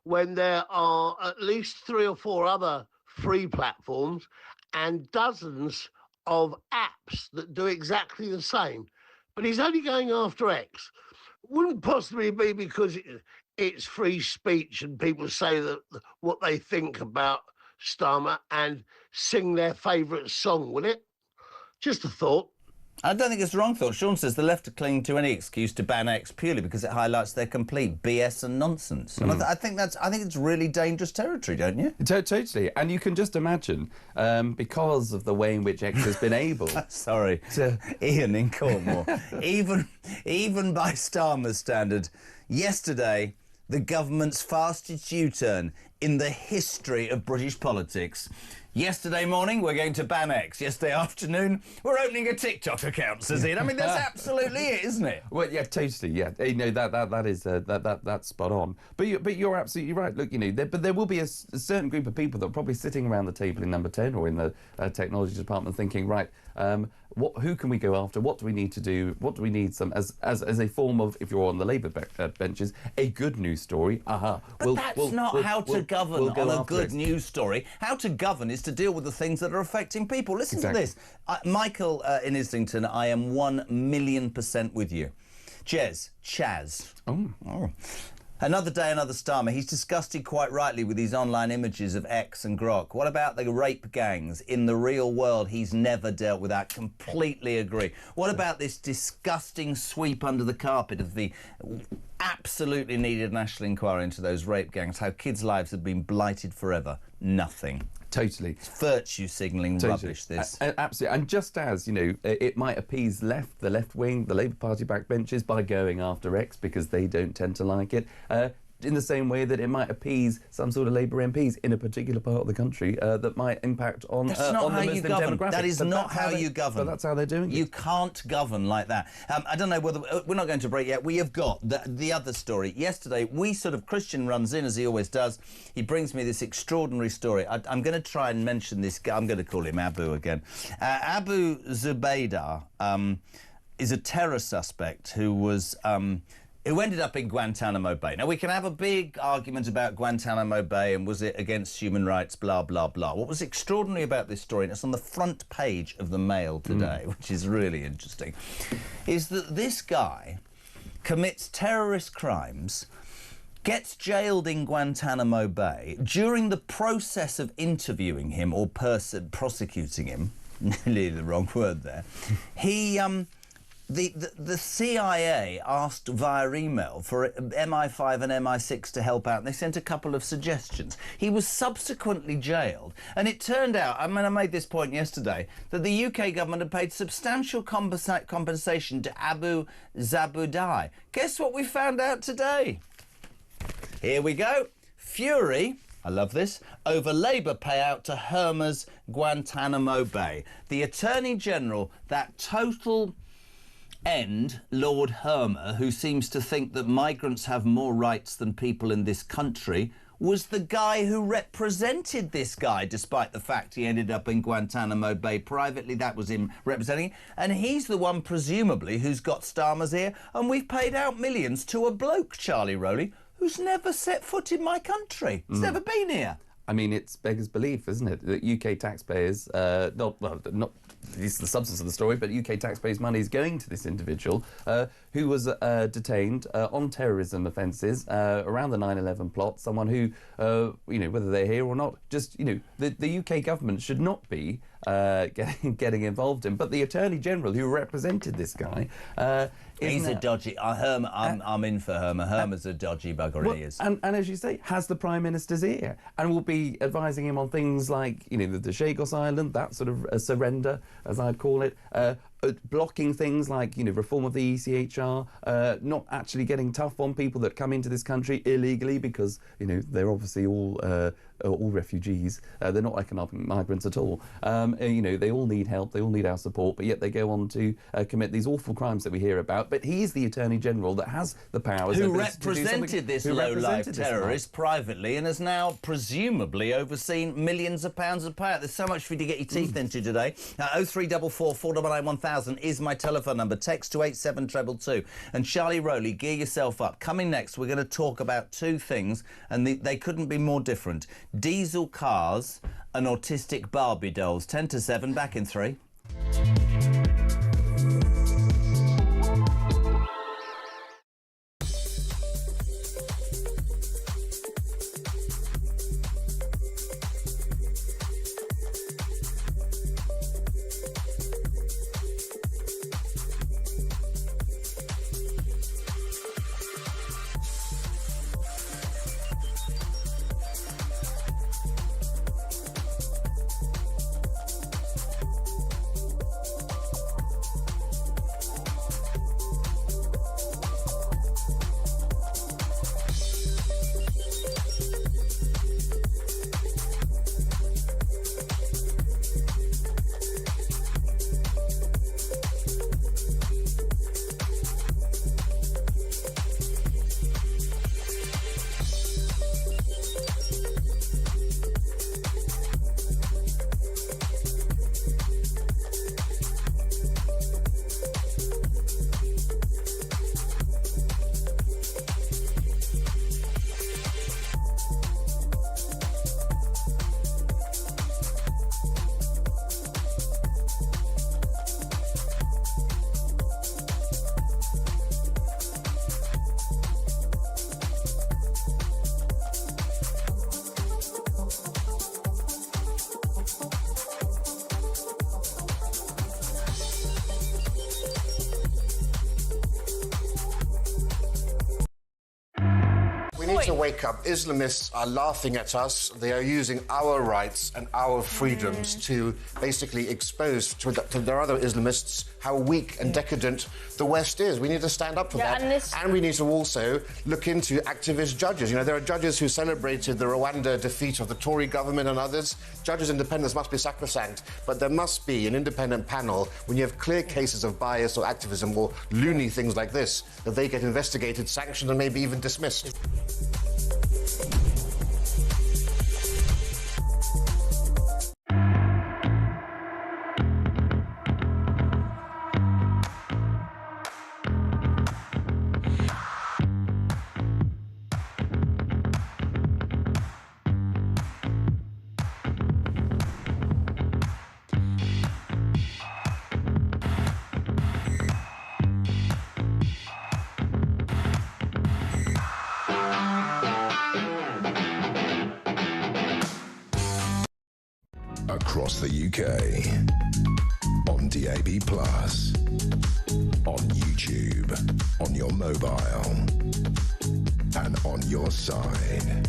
when there are at least 3 or 4 other free platforms and dozens of apps that do exactly the same? But he's only going after X. Wouldn't possibly be because it's free speech and people say that what they think about Starmer and sing their favourite song, would it? Just a thought. I don't think it's the wrong thought. Sean says the left are clinging to any excuse to ban X purely because it highlights their complete BS and nonsense. And I think it's really dangerous territory, don't you? Totally. And you can just imagine, because of the way in which X has been able... Sorry, Ian in Cornwall. even by Starmer's standard, yesterday, the government's fastest U-turn in the history of British politics. Yesterday morning, we're going to ban X. Yesterday afternoon, we're opening a TikTok account, says Ian. I mean, that's absolutely it, isn't it? Well, yeah, totally, yeah. You know, that's spot on. But you're absolutely right. Look, you know, but there will be a certain group of people that are probably sitting around the table in number 10 or in the technology department thinking, right, who can we go after? What do we need to do? What do we need as a form of, if you're on the Labour benches, a good news story? But that's not how to govern on a good news story. How to govern is to deal with the things that are affecting people. Listen to this. Michael in Islington, I am 1,000,000% with you. Chaz. Oh. Another day, another Starmer. He's disgusted quite rightly with these online images of X and Grok. What about the rape gangs in the real world? He's never dealt with that. Completely agree. What about this disgusting sweep under the carpet of the absolutely needed national inquiry into those rape gangs, how kids' lives have been blighted forever? Nothing. Totally. It's virtue signalling rubbish, this. Absolutely. And just as, you know, it might appease the left wing, the Labour Party backbenchers by going after X because they don't tend to like it, in the same way that it might appease some sort of Labour MPs in a particular part of the country that might impact on the Muslim demographic. That is not how you govern. But that's how they're doing it. You can't govern like that. I don't know whether... we're not going to break yet. We have got the other story. Yesterday, Christian runs in, as he always does. He brings me this extraordinary story. I'm going to try and mention this guy. I'm going to call him Abu again. Abu Zubaydah is a terror suspect who was... who ended up in Guantanamo Bay. Now, we can have a big argument about Guantanamo Bay and was it against human rights, blah, blah, blah. What was extraordinary about this story, and it's on the front page of the Mail today, which is really interesting, is that this guy commits terrorist crimes, gets jailed in Guantanamo Bay. During the process of interviewing him or prosecuting him, nearly the wrong word there, he... The CIA asked via email for MI5 and MI6 to help out, and they sent a couple of suggestions. He was subsequently jailed, and it turned out, I made this point yesterday, that the UK government had paid substantial compensation to Abu Zubaydah. Guess what we found out today? Here we go. Fury... I love this. Over Labour payout to Hermes Guantanamo Bay. The Attorney General, that total... Lord Hermer, who seems to think that migrants have more rights than people in this country, was the guy who represented this guy, despite the fact he ended up in Guantanamo Bay privately. That was him representing him. And he's the one, presumably, who's got Starmer's ear. And we've paid out millions to a bloke, Charlie Rowley, who's never set foot in my country. He's never been here. I mean, it's beggars belief, isn't it? That UK taxpayers, not it's the substance of the story, but UK taxpayers' money is going to this individual who was detained on terrorism offences around the 9/11 plot. Someone who, whether they're here or not, just the UK government should not be getting involved in. But the Attorney General who represented this guy, he's a dodgy. I'm in for Herman. Herman's a dodgy bugger. Well, he is. And as you say, has the Prime Minister's ear, and will be advising him on things like the Chagos Island, that sort of surrender, as I'd call it. Blocking things like reform of the ECHR, not actually getting tough on people that come into this country illegally, because they're obviously all refugees. They're not economic migrants at all. They all need help. They all need our support. But yet they go on to commit these awful crimes that we hear about. But he's the Attorney General that has the powers. Who represented this low-life terrorist privately and has now presumably overseen millions of pounds of payout. There's so much for you to get your teeth into today. 0344 499 1000 is my telephone number. Text to 87222. And Charlie Rowley, gear yourself up. Coming next, we're going to talk about two things, and they couldn't be more different. Diesel cars and autistic Barbie dolls. 10 to 7, back in 3. To wake up. Islamists are laughing at us. They are using our rights and our freedoms to basically expose to their other Islamists how weak and decadent the West is. We need to stand up for that. And we need to also look into activist judges. There are judges who celebrated the Rwanda defeat of the Tory government and others. Judges' independence must be sacrosanct, but there must be an independent panel when you have clear cases of bias or activism or loony things like this, that they get investigated, sanctioned and maybe even dismissed. Across the UK, on DAB+, on YouTube, on your mobile, and on your side.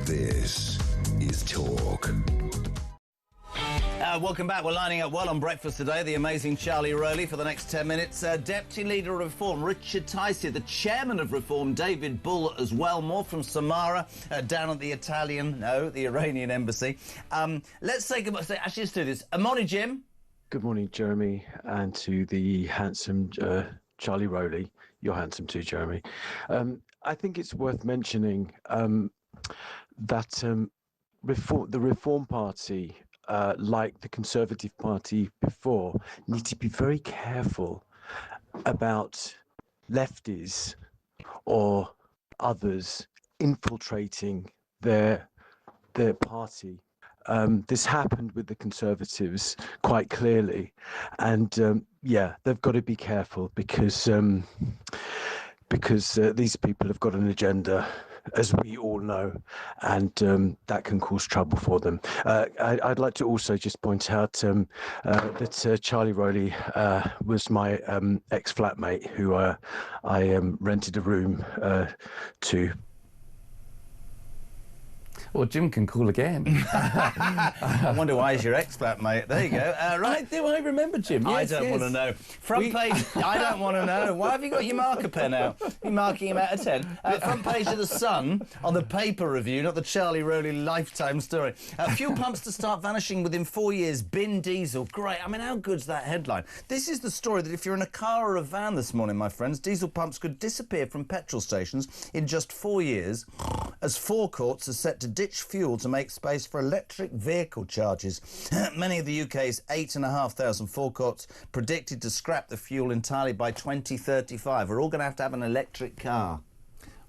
This is Talk. Welcome back. We're lining up well on breakfast today. The amazing Charlie Rowley for the next 10 minutes. Deputy Leader of Reform, Richard Ticey. The Chairman of Reform, David Bull, as well. More from Samara down at the the Iranian embassy. Let's say goodbye. Actually, let's do this. Morning, Jim. Good morning, Jeremy, and to the handsome Charlie Rowley. You're handsome too, Jeremy. I think it's worth mentioning that the Reform Party, like the Conservative Party before, need to be very careful about lefties or others infiltrating their party. This happened with the Conservatives quite clearly, and yeah, they've got to be careful because these people have got an agenda, as we all know, and that can cause trouble for them. I'd like to also just point out that Charlie Rowley was my ex-flatmate who I rented a room to. Well, Jim can call again. I wonder why he's your ex-flatmate. There you go. Right. I remember Jim. Yes, I don't want to know. Front page. I don't want to know. Why have you got your marker pen out? You're marking him out of 10. Front page of the Sun on the paper review, not the Charlie Rowley lifetime story. Fuel pumps to start vanishing within 4 years. Bin diesel. Great. I mean, how good's that headline? This is the story that if you're in a car or a van this morning, my friends, diesel pumps could disappear from petrol stations in just 4 years, as forecourts are set to ditch fuel to make space for electric vehicle charges. Many of the UK's 8,500 forecourts predicted to scrap the fuel entirely by 2035. We're all going to have an electric car.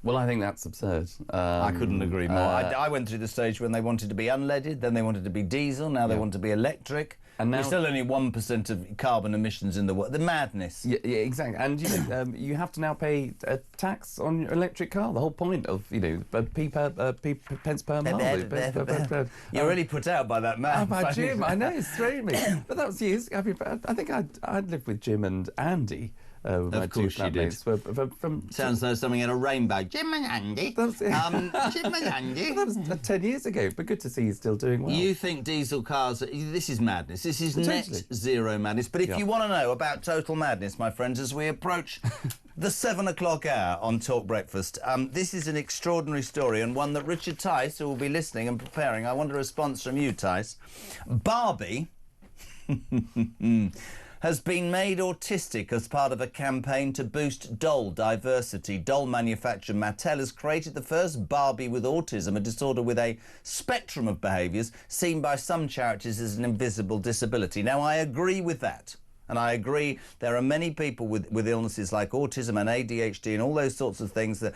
Well, I think that's absurd. I couldn't agree more. I went through the stage when they wanted to be unleaded, then they wanted to be diesel, now they want to be electric. And now, there's still only 1% of carbon emissions in the world. The madness. Yeah, exactly. And, you know, you have to now pay a tax on your electric car. The whole point of, you know, pence per mile. You're really put out by that man. Oh, by Jim, I know, it's thrown me. But that was years. I mean, I think I'd lived with Jim and Andy. Of course you did. Sounds though something in a rainbow. Jim and Andy. Jim and Andy. That was 10 years ago, but good to see you still doing well. You think diesel cars... This is madness. This is net zero madness. But if you want to know about total madness, my friends, as we approach the 7 o'clock hour on Talk Breakfast, this is an extraordinary story and one that Richard Tice, who will be listening and preparing, I want a response from you, Tice. Barbie... has been made autistic as part of a campaign to boost doll diversity. Doll manufacturer Mattel has created the first Barbie with autism, a disorder with a spectrum of behaviours seen by some charities as an invisible disability. Now, I agree with that. And I agree there are many people with illnesses like autism and ADHD and all those sorts of things that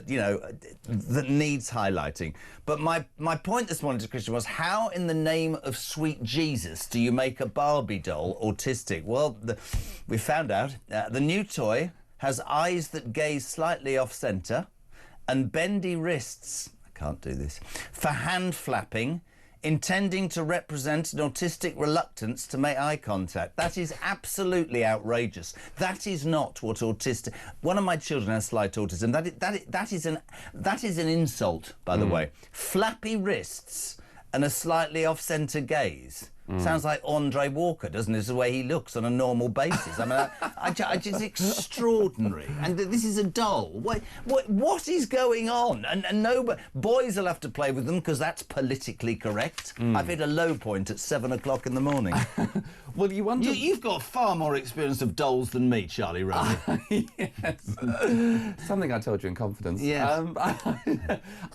you know, that needs highlighting. But my point this morning to Christian was, how in the name of sweet Jesus do you make a Barbie doll autistic? Well, we found out the new toy has eyes that gaze slightly off-centre and bendy wrists, I can't do this, for hand flapping, intending to represent an autistic reluctance to make eye contact. That is absolutely outrageous. That is not what autistic... One of my children has slight autism. That is an insult, by the way. Flappy wrists and a slightly off-centre gaze. Sounds like Andre Walker, doesn't it? It's the way he looks on a normal basis. I mean, it's extraordinary. And this is a doll. What is going on? And no, boys will have to play with them because that's politically correct. I've hit a low point at 7 o'clock in the morning. Well, you wonder... You've got far more experience of dolls than me, Charlie Rowley. Yes. Something I told you in confidence. Yes.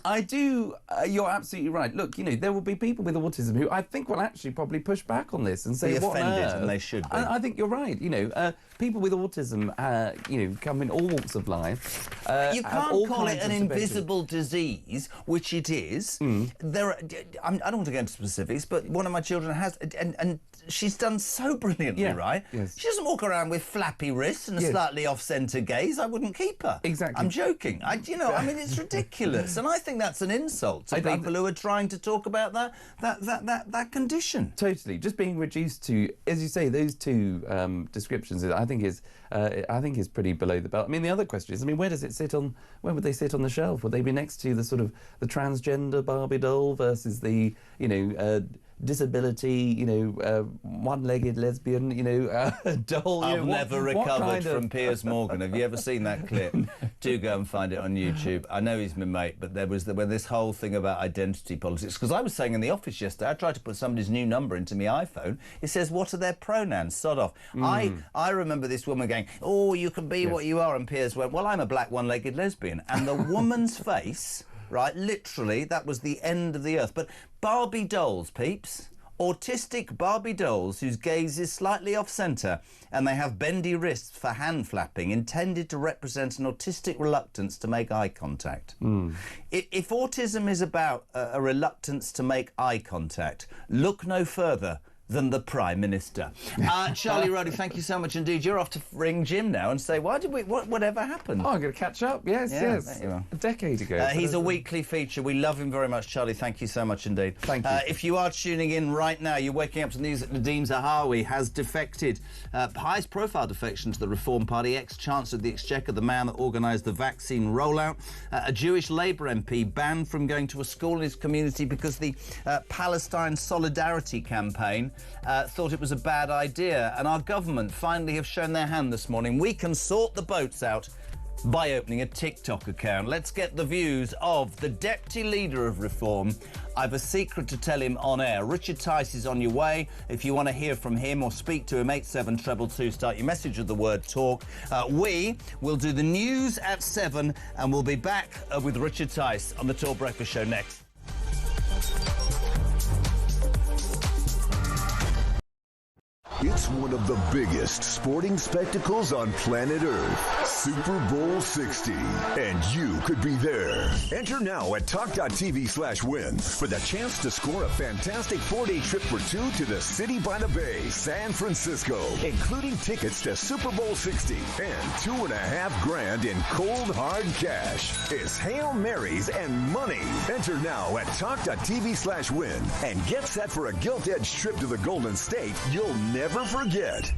I do... you're absolutely right. Look, you know, there will be people with autism who I think will actually probably push back on this and say, be what offended, on earth? And they should be. I think you're right. You know, people with autism, you know, come in all walks of life. You can't call it an invisible disease, which it is. There are, I don't want to go into specifics, but one of my children has, and she's done so brilliantly, right? Yes. She doesn't walk around with flappy wrists and a slightly off-centre gaze. I wouldn't keep her. Exactly. I'm joking. You know, I mean, it's ridiculous, and I think that's an insult to people who are trying to talk about that condition. Totally. Just being reduced to, as you say, those two descriptions, I think is pretty below the belt. I mean, the other question is, I mean, where would they sit on the shelf? Would they be next to the sort of the transgender Barbie doll versus the, you know, disability, you know, one-legged lesbian, you know, doll? I've never recovered from Piers Morgan. Have you ever seen that clip? Do go and find it on YouTube. I know he's my mate, but there was when this whole thing about identity politics, because I was saying in the office yesterday, I tried to put somebody's new number into my iPhone. It says, what are their pronouns? Sod off. I remember this woman going, oh, you can be what you are, and Piers went, well, I'm a black one-legged lesbian. And the woman's face... Right, literally, that was the end of the earth. But Barbie dolls, peeps. Autistic Barbie dolls whose gaze is slightly off-centre and they have bendy wrists for hand flapping, intended to represent an autistic reluctance to make eye contact. If autism is about a reluctance to make eye contact, look no further than the Prime Minister. Charlie Rowley, thank you so much indeed. You're off to ring Jim now and say, whatever happened? Oh, I'm going to catch up. Yes. A decade ago. He's a weekly feature. We love him very much, Charlie. Thank you so much indeed. Thank you. If you are tuning in right now, you're waking up to the news that Nadeem Zahawi has defected. Highest profile defection to the Reform Party, ex-Chancellor of the Exchequer, the man that organised the vaccine rollout. A Jewish Labour MP banned from going to a school in his community because the Palestine Solidarity campaign thought it was a bad idea. And our government finally have shown their hand this morning. We can sort the boats out by opening a TikTok account. Let's get the views of the Deputy Leader of Reform. I've a secret to tell him on air. Richard Tice is on your way. If you want to hear from him or speak to him, 87222, start your message with the word talk. We will do the news at 7 and we'll be back with Richard Tice on the Talk Breakfast Show next. It's one of the biggest sporting spectacles on planet Earth, Super Bowl 60, and you could be there. Enter now at talk.tv/win for the chance to score a fantastic 4-day trip for two to the City by the Bay, San Francisco, including tickets to Super Bowl 60 and $2.5 grand in cold hard cash. It's Hail Marys and money. Enter now at talk.tv/win and get set for a gilt-edged trip to the Golden State you'll never forget.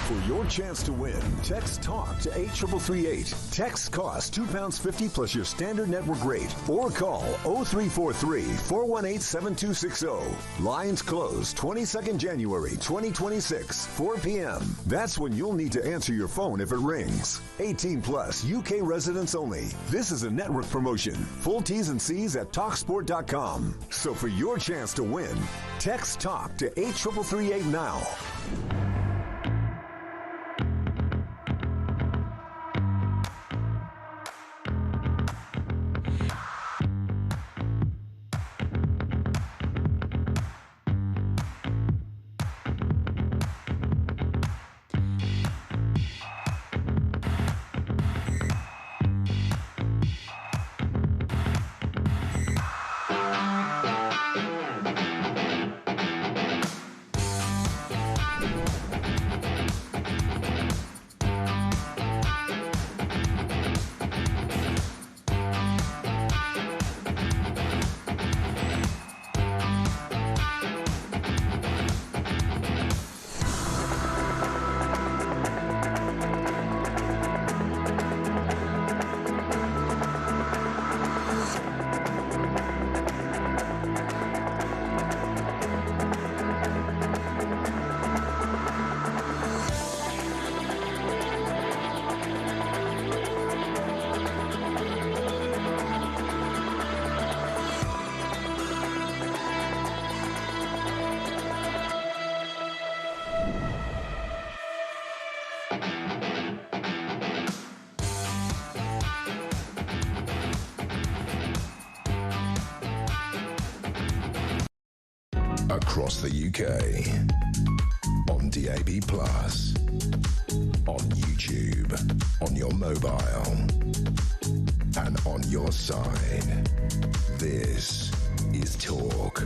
For your chance to win, text TALK to 83338. Text costs £2.50 plus your standard network rate. Or call 0343-418-7260. Lines close 22nd January 2026, 4 p.m. That's when you'll need to answer your phone if it rings. 18 plus, UK residents only. This is a network promotion. Full T's and C's at TalkSport.com. So for your chance to win, text TALK to 83338 now. Across the UK, on DAB+, on YouTube, on your mobile, and on your side. This is Talk.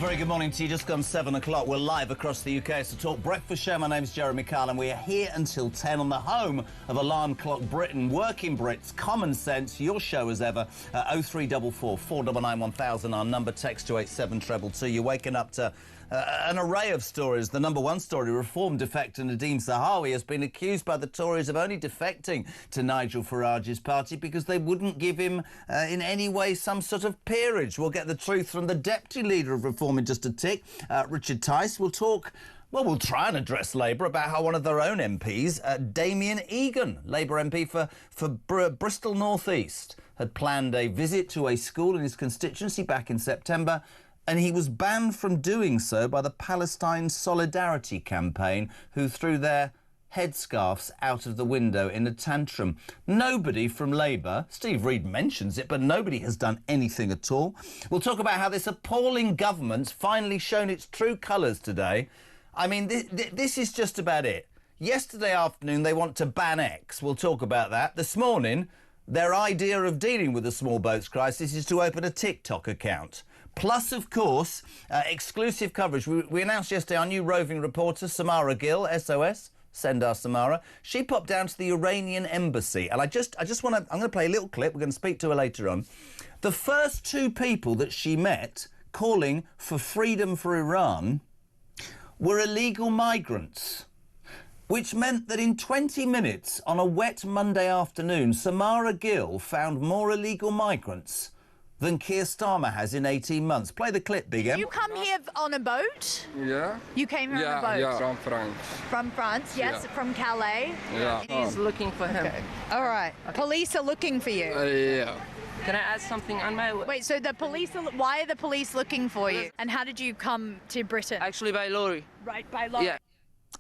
Very good morning to you. Just gone 7 o'clock. We're live across the UK. It's the Talk Breakfast Show. My name's Jeremy Kyle and we are here until 10 on the home of Alarm Clock Britain. Working Brits, common sense, your show as ever. 0344 499 1000, our number. Text to 87222. You're waking up to an array of stories. The number one story, Reform defector Nadeem Zahawi has been accused by the Tories of only defecting to Nigel Farage's party because they wouldn't give him in any way some sort of peerage. We'll get the truth from the Deputy Leader of Reform in just a tick. Richard Tice will talk. Well, we'll try and address Labour about how one of their own MPs, Damien Egan, Labour MP for Bristol North East, had planned a visit to a school in his constituency back in September, and he was banned from doing so by the Palestine Solidarity campaign, who threw their headscarves out of the window in a tantrum. Nobody from Labour, Steve Reid mentions it, but nobody has done anything at all. We'll talk about how this appalling government's finally shown its true colours today. I mean, this is just about it. Yesterday afternoon, they want to ban X. We'll talk about that. This morning, their idea of dealing with the small boats crisis is to open a TikTok account. Plus, of course, exclusive coverage. We announced yesterday our new roving reporter, Samara Gill, SOS. Send our Samara. She popped down to the Iranian embassy. And I just want to... I'm going to play a little clip. We're going to speak to her later on. The first two people that she met calling for freedom for Iran were illegal migrants, which meant that in 20 minutes on a wet Monday afternoon, Samara Gill found more illegal migrants than Keir Starmer has in 18 months. Play the clip, Big M. Did you come here on a boat? Yeah. You came here on a boat? Yeah, from France. From France, yes, Yeah. from Calais? Yeah. He's looking for him. Okay. All right. Police are looking for you? Yeah. Can I add something on my... Wait, so the police are... Why are the police looking for you? And how did you come to Britain? Actually, by lorry. Right, by lorry? Yeah.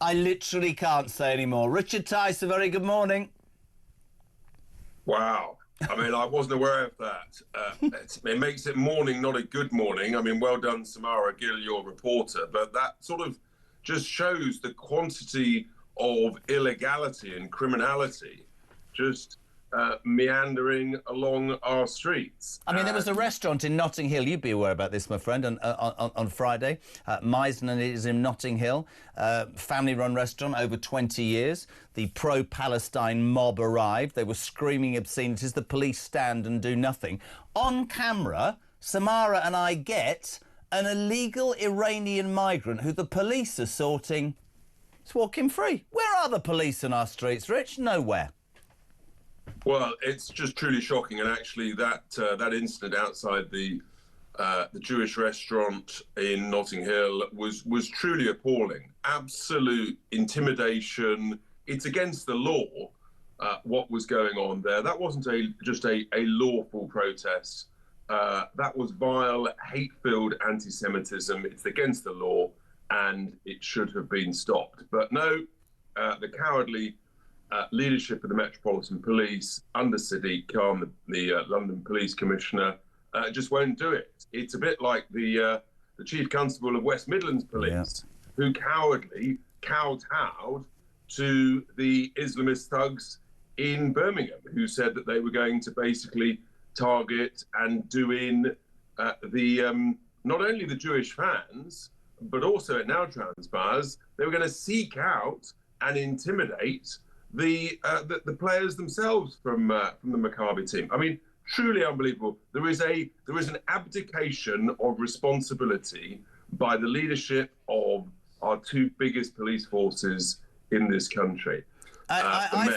I literally can't say any more. Richard Tice, a very good morning. Wow. I mean, I wasn't aware of that. It makes it morning, not a good morning. I mean, well done, Samara Gill, your reporter. But that sort of just shows the quantity of illegality and criminality just meandering along our streets. I mean, there was a restaurant in Notting Hill. You'd be aware about this, my friend, on Friday. Meisner is in Notting Hill. Family-run restaurant, over 20 years. The pro-Palestine mob arrived. They were screaming obscenities. The police stand and do nothing. On camera, Samara and I get an illegal Iranian migrant who the police are sorting. It's walking free. Where are the police in our streets, Rich? Nowhere. Well, it's just truly shocking, and actually, that incident outside the Jewish restaurant in Notting Hill was truly appalling. Absolute intimidation. It's against the law. What was going on there? That wasn't just a lawful protest. That was vile, hate-filled anti-Semitism. It's against the law, and it should have been stopped. But no, the cowardly leadership of the Metropolitan Police under Sadiq Khan, the London Police Commissioner, just won't do it. It's a bit like the Chief Constable of West Midlands Police, who cowardly kowtowed to the Islamist thugs in Birmingham, who said that they were going to basically target and do in not only the Jewish fans, but also it now transpires, they were going to seek out and intimidate the players themselves from the Maccabi team. I mean, truly unbelievable. There is an abdication of responsibility by the leadership of our two biggest police forces in this country. I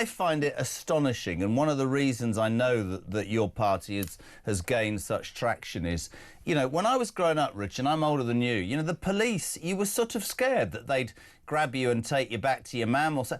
find it astonishing, and one of the reasons I know that your party has gained such traction is, you know, when I was growing up, Rich, and I'm older than you, the police, you were sort of scared that they'd grab you and take you back to your mum or so.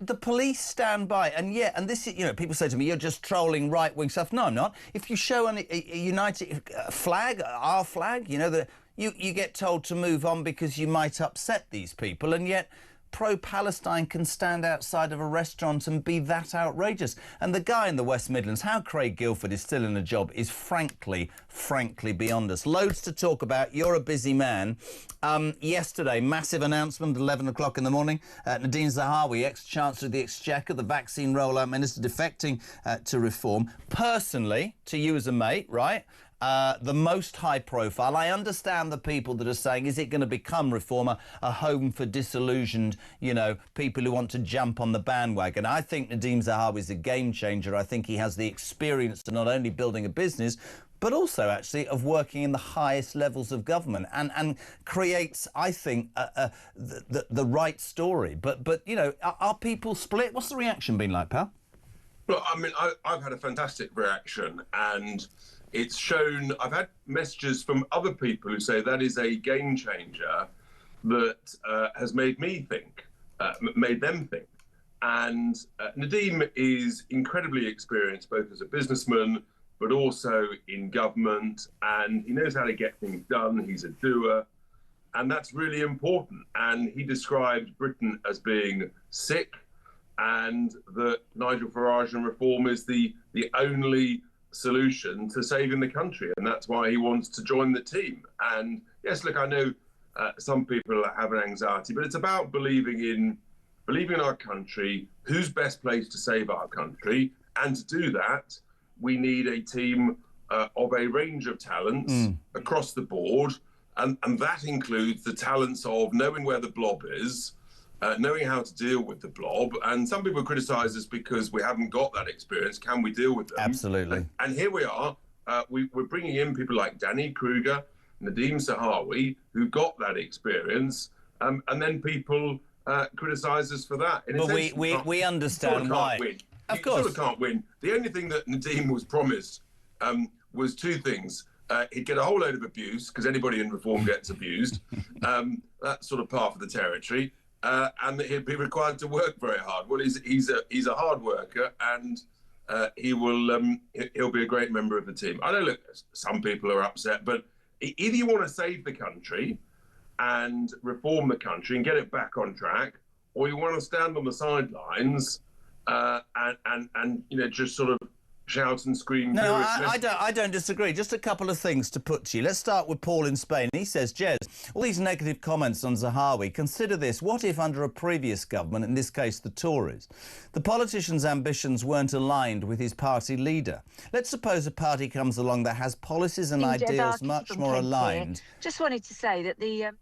The police stand by, and this is, people say to me, you're just trolling right-wing stuff. No, I'm not. If you show a united flag, our flag, you get told to move on because you might upset these people, and yet pro-Palestine can stand outside of a restaurant and be that outrageous. And the guy in the West Midlands, how Craig Guilford is still in a job is frankly beyond us. Loads to talk about. You're a busy man. Yesterday, massive announcement at 11 o'clock in the morning. Nadine Zahawi, ex-Chancellor of the Exchequer, the vaccine rollout minister, defecting to reform. Personally, to you as a mate, right? The most high profile. I understand the people that are saying, is it going to become Reform a home for disillusioned, people who want to jump on the bandwagon? I think Nadeem Zahawi is a game changer. I think he has the experience to not only building a business, but also actually of working in the highest levels of government and creates, I think, the right story. But are people split? What's the reaction been like, pal? Well, I mean, I've had a fantastic reaction, and it's shown, I've had messages from other people who say that is a game changer that has made me think, made them think. And Nadeem is incredibly experienced, both as a businessman, but also in government, and he knows how to get things done. He's a doer, and that's really important. And he described Britain as being sick, and that Nigel Farage and Reform is the only solution to saving the country, and that's why he wants to join the team. And yes, look, I know Some people are having anxiety, but it's about believing in our country, who's best placed to save our country. And to do that, we need a team of a range of talents across the board. And that includes the talents of knowing where the blob is, knowing how to deal with the blob. And some people criticise us because we haven't got that experience. Can we deal with them? Absolutely. And here we are. We're bringing in people like Danny Kruger, Nadeem Sahawi, who got that experience. And then people criticise us for that. But we understand why. Of course. You sort of can't win. The only thing that Nadeem was promised was two things. He'd get a whole load of abuse, because anybody in reform gets abused. That's sort of part of the territory. And that he'd be required to work very hard. Well, he's a hard worker, and he'll be a great member of the team. I know, look, some people are upset, but either you want to save the country and reform the country and get it back on track, or you want to stand on the sidelines and just sort of shout and scream. No, I don't disagree. Just a couple of things to put to you. Let's start with Paul in Spain. He says, Jez, all these negative comments on Zahawi, consider this. What if under a previous government, in this case the Tories, the politician's ambitions weren't aligned with his party leader? Let's suppose a party comes along that has policies and ideals much more aligned. Just wanted to say that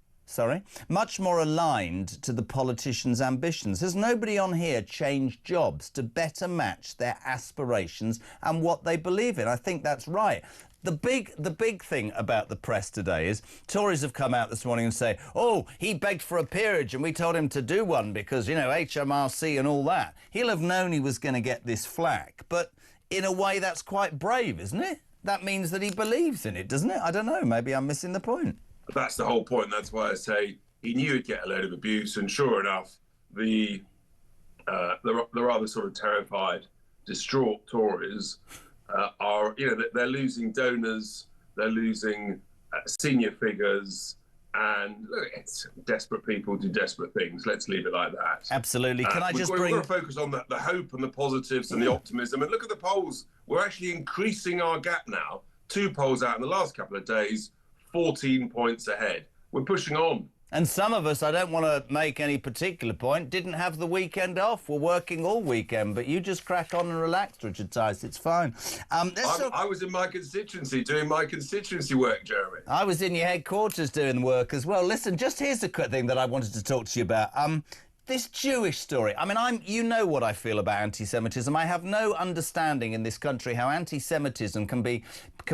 much more aligned to the politician's ambitions. Has nobody on here changed jobs to better match their aspirations and what they believe in? I think that's right. The big thing about the press today is Tories have come out this morning and say, oh, he begged for a peerage and we told him to do one because, HMRC and all that. He'll have known he was going to get this flack. But in a way, that's quite brave, isn't it? That means that he believes in it, doesn't it? I don't know. Maybe I'm missing the point. That's the whole point. That's why I say he knew he'd get a load of abuse. And sure enough, the rather sort of terrified, distraught Tories are, they're losing donors, they're losing senior figures. And look, it's desperate people do desperate things. Let's leave it like that. Absolutely. Can I just We've got to focus on the hope and the positives and the optimism. And look at the polls. We're actually increasing our gap now. 2 polls out in the last couple of days. 14 points ahead. We're pushing on. And some of us, I don't want to make any particular point, didn't have the weekend off. We're working all weekend, but you just crack on and relax, Richard Tice. It's fine. I was in my constituency doing my constituency work, Jeremy. I was in your headquarters doing work as well. Listen, just here's a quick thing that I wanted to talk to you about. This Jewish story. I mean, you know what I feel about anti-Semitism. I have no understanding in this country how anti-Semitism can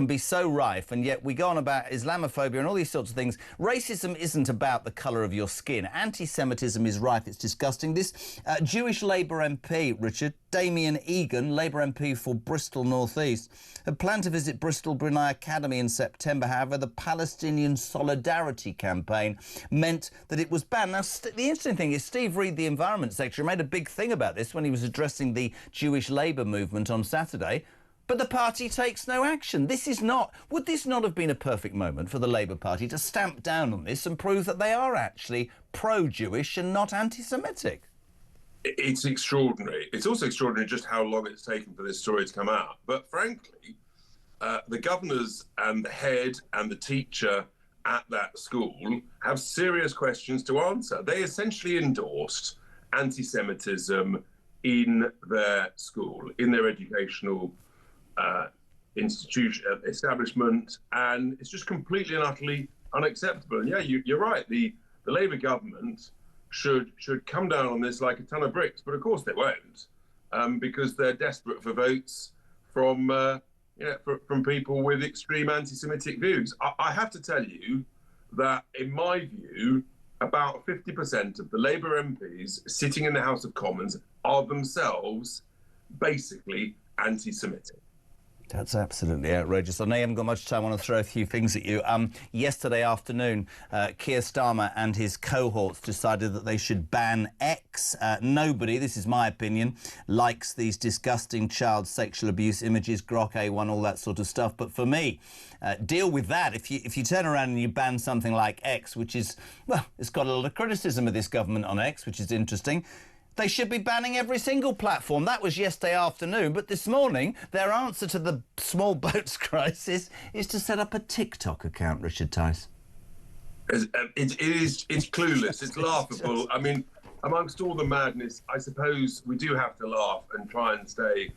be so rife, and yet we go on about Islamophobia and all these sorts of things. Racism isn't about the colour of your skin. Anti-Semitism is rife. It's disgusting. This Jewish Labour MP, Richard, Damien Egan, Labour MP for Bristol North East, had planned to visit Bristol Brunei Academy in September. However, the Palestinian Solidarity Campaign meant that it was banned. Now, the interesting thing is Steve Reed, the Environment Secretary, made a big thing about this when he was addressing the Jewish Labour movement on Saturday. But the party takes no action. Would this not have been a perfect moment for the Labour Party to stamp down on this and prove that they are actually pro-Jewish and not anti-Semitic? It's extraordinary. It's also extraordinary just how long it's taken for this story to come out. But frankly, the governors and the head and the teacher at that school have serious questions to answer. They essentially endorsed anti-Semitism in their school, in their educational establishment, and it's just completely and utterly unacceptable. And yeah, you're right. The Labour government should come down on this like a ton of bricks, but of course they won't, because they're desperate for votes from people with extreme anti-Semitic views. I have to tell you that, in my view, about 50% of the Labour MPs sitting in the House of Commons are themselves basically anti-Semitic. That's absolutely outrageous. I know you haven't got much time. I want to throw a few things at you. Yesterday afternoon, Keir Starmer and his cohorts decided that they should ban X. Nobody, this is my opinion, likes these disgusting child sexual abuse images, Grok A1, all that sort of stuff. But for me, deal with that. If you turn around and you ban something like X, which is, well, it's got a lot of criticism of this government on X, which is interesting. They should be banning every single platform. That was yesterday afternoon. But this morning, their answer to the small boats crisis is to set up a TikTok account, Richard Tice. It's clueless. It's laughable. I mean, amongst all the madness, I suppose we do have to laugh and try and stay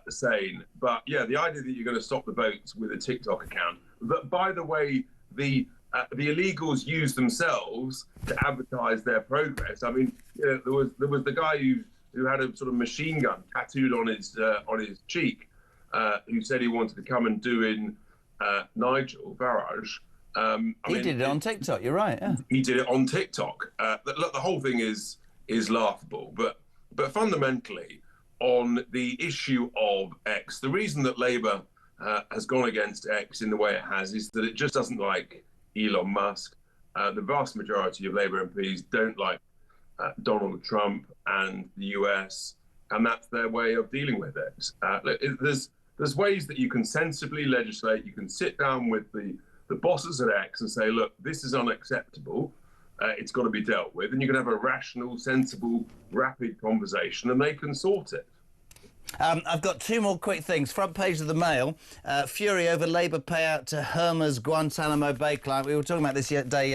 sane. But yeah, the idea that you're going to stop the boats with a TikTok account, that by the way, the illegals use themselves to advertise their progress. I mean, you know, there was the guy who had a sort of machine gun tattooed on his cheek, who said he wanted to come and do in Nigel Farage. He did it on TikTok. You're right. Yeah. He did it on TikTok. Look, the whole thing is laughable, but fundamentally, on the issue of X, the reason that Labour has gone against X in the way it has is that it just doesn't like Elon Musk. The vast majority of Labour MPs don't like Donald Trump and the US, and that's their way of dealing with it. There's ways that you can sensibly legislate. You can sit down with the bosses at X and say, look, this is unacceptable. It's got to be dealt with. And you can have a rational, sensible, rapid conversation and they can sort it. I've got two more quick things. Front page of the Mail, fury over Labour payout to Herma's Guantanamo Bay client. We were talking about this yesterday.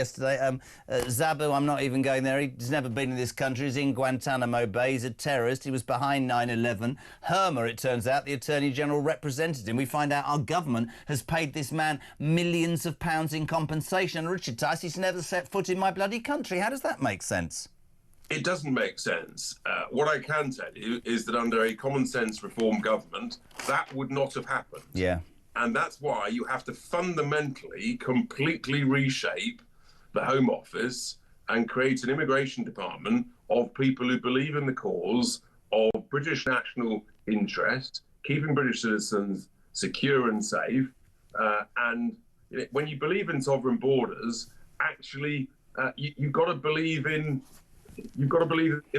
Zabu, I'm not even going there. He's never been in this country. He's in Guantanamo Bay. He's a terrorist. He was behind 9/11. Herma, it turns out, the Attorney General represented him. We find out our government has paid this man millions of pounds in compensation. And Richard Tice, he's never set foot in my bloody country. How does that make sense? It doesn't make sense. What I can tell you is that under a common sense reform government, that would not have happened. Yeah. And that's why you have to fundamentally, completely reshape the Home Office and create an immigration department of people who believe in the cause of British national interest, keeping British citizens secure and safe. And when you believe in sovereign borders, actually, you've got to believe in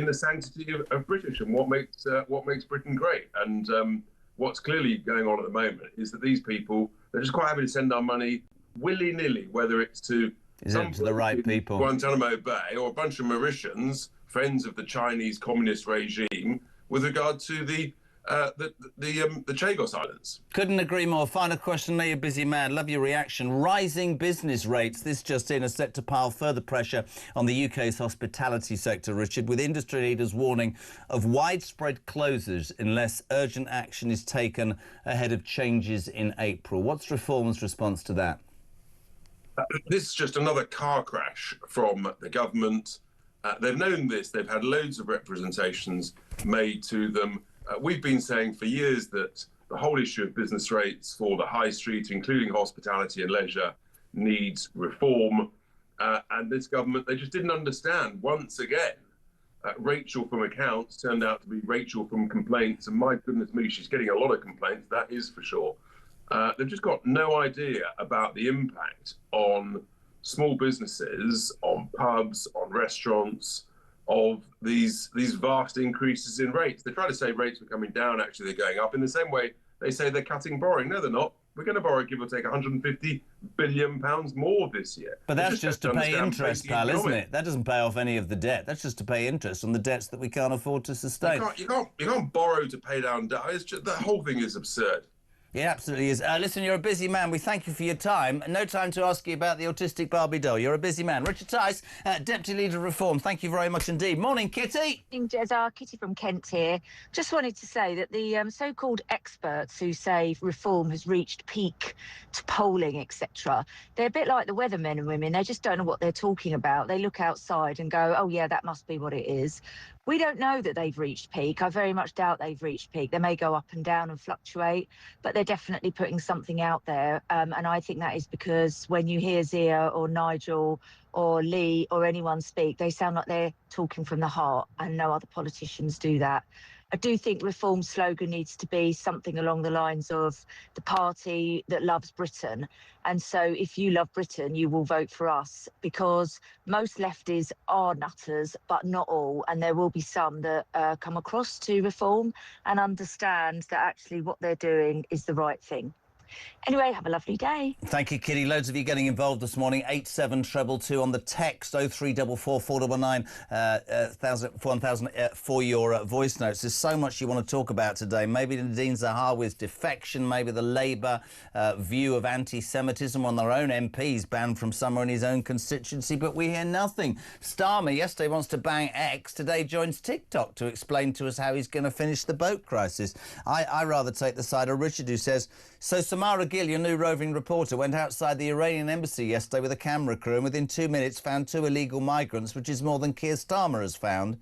the sanctity of British and what makes Britain great. And what's clearly going on at the moment is that these people, they're just quite happy to send our money willy-nilly, whether it's to the right people, Guantanamo Bay, or a bunch of Mauritians, friends of the Chinese communist regime, with regard to the Chagos Islands. Couldn't agree more. Final question, Lee, a busy man. Love your reaction. Rising business rates, this just in, are set to pile further pressure on the UK's hospitality sector, Richard, with industry leaders warning of widespread closures unless urgent action is taken ahead of changes in April. What's Reform's response to that? This is just another car crash from the government. They've known this. They've had loads of representations made to them. We've been saying for years that the whole issue of business rates for the high street, including hospitality and leisure, needs reform. And this government, they just didn't understand. Once again, Rachel from accounts turned out to be Rachel from complaints. And my goodness me, she's getting a lot of complaints, that is for sure. They've just got no idea about the impact on small businesses, on pubs, on restaurants, of these vast increases in rates. They try to say rates were coming down, actually they're going up. In the same way, they say they're cutting borrowing. No, they're not. We're going to borrow, give or take, £150 billion more this year. But that's just to pay interest, pal, isn't it? That doesn't pay off any of the debt. That's just to pay interest on the debts that we can't afford to sustain. You can't borrow to pay down debt. The whole thing is absurd. It absolutely is. Listen, you're a busy man. We thank you for your time. No time to ask you about the autistic Barbie doll. You're a busy man. Richard Tice, Deputy Leader of Reform, thank you very much indeed. Morning, Kitty. Kitty from Kent here. Just wanted to say that the so-called experts who say reform has reached peak to polling, etc., they're a bit like the weathermen and women. They just don't know what they're talking about. They look outside and go, oh, yeah, that must be what it is. We don't know that they've reached peak. I very much doubt they've reached peak. They may go up and down and fluctuate, but they're definitely putting something out there. And I think that is because when you hear Zia or Nigel or Lee or anyone speak, they sound like they're talking from the heart, and no other politicians do that. I do think reform slogan needs to be something along the lines of the party that loves Britain. And so if you love Britain, you will vote for us, because most lefties are nutters, but not all. And there will be some that come across to reform and understand that actually what they're doing is the right thing. Anyway, have a lovely day. Thank you, Kitty. Loads of you getting involved this morning. 87222 on the text, 0344 499 1000 for your voice notes. There's so much you want to talk about today. Maybe Nadine Zahawi's defection, maybe the Labour view of anti-Semitism on their own MPs banned from somewhere in his own constituency, but we hear nothing. Starmer yesterday wants to bang X, today joins TikTok to explain to us how he's going to finish the boat crisis. I rather take the side of Richard, who says, so Samara Gill, your new roving reporter, went outside the Iranian embassy yesterday with a camera crew and within 2 minutes found 2 illegal migrants, which is more than Keir Starmer has found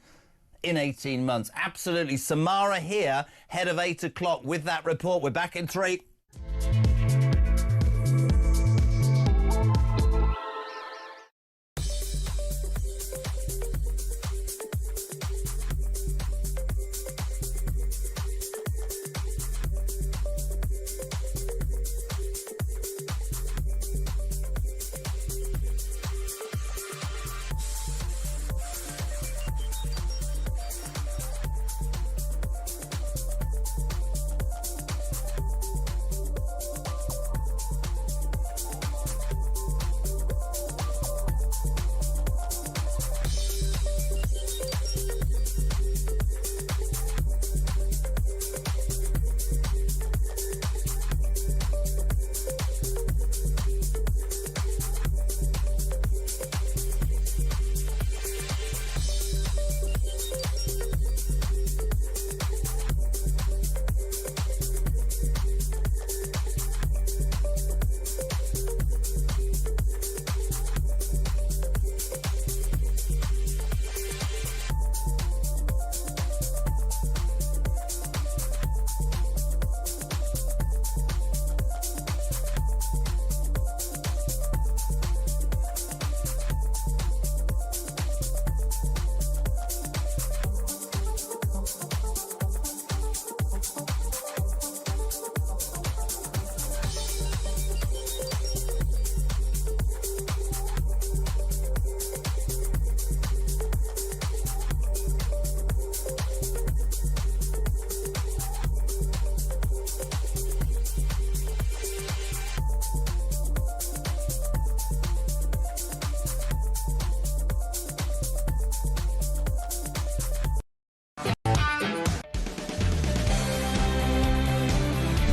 in 18 months. Absolutely. Samara here, head of 8 o'clock with that report. We're back in 3.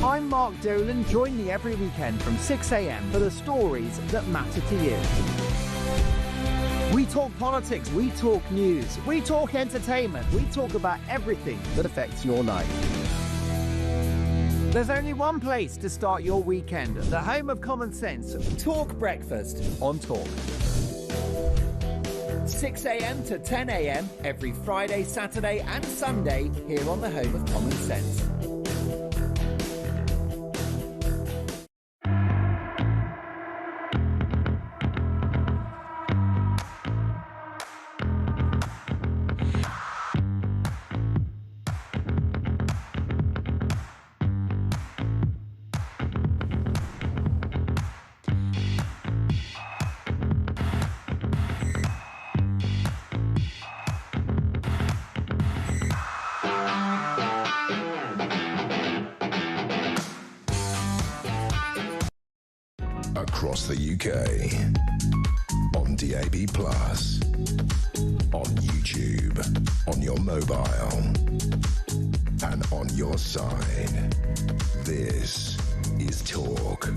I'm Mark Dolan. Join me every weekend from 6 a.m. for the stories that matter to you. We talk politics, we talk news, we talk entertainment, we talk about everything that affects your life. There's only one place to start your weekend, the home of common sense. Talk Breakfast on Talk. 6 a.m. to 10 a.m. every Friday, Saturday and Sunday here on the home of common sense. Across the UK, on DAB+, on YouTube, on your mobile, and on your side. This is Talk.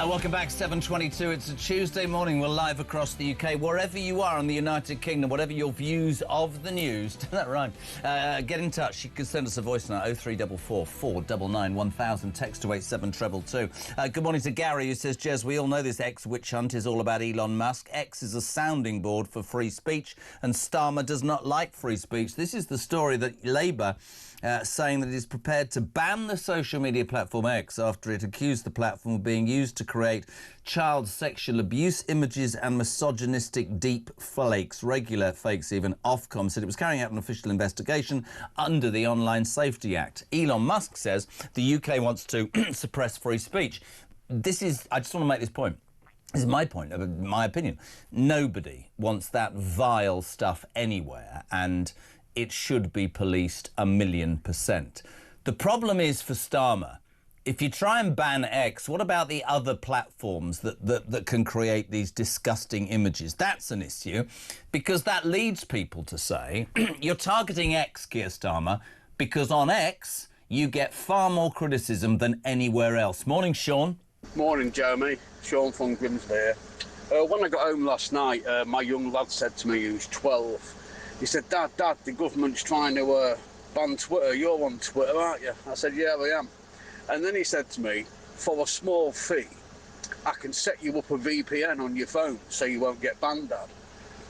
Welcome back, 7:22. It's a Tuesday morning. We're live across the UK. Wherever you are in the United Kingdom, whatever your views of the news, doesn't that rhyme? Get in touch. You can send us a voice note, 0344 499 1000, text to 87222. Good morning to Gary, who says, Jez, we all know this X witch hunt is all about Elon Musk. X is a sounding board for free speech, and Starmer does not like free speech. This is the story that Labour saying that it is prepared to ban the social media platform X after it accused the platform of being used to create child sexual abuse images and misogynistic deep fakes, regular fakes even. Ofcom said it was carrying out an official investigation under the Online Safety Act. Elon Musk says the UK wants to suppress free speech. I just want to make this point. This is my point, my opinion. Nobody wants that vile stuff anywhere, and it should be policed 1,000,000%. The problem is for Starmer, if you try and ban X, what about the other platforms that can create these disgusting images? That's an issue, because that leads people to say, you're targeting X, Keir Starmer, because on X, you get far more criticism than anywhere else. Morning, Sean. Morning, Jeremy. Sean from Grimsby here. When I got home last night, my young lad said to me, who's 12, he said, Dad, the government's trying to ban Twitter. You're on Twitter, aren't you? I said, yeah, I am. And then he said to me, for a small fee, I can set you up a VPN on your phone so you won't get banned, Dad.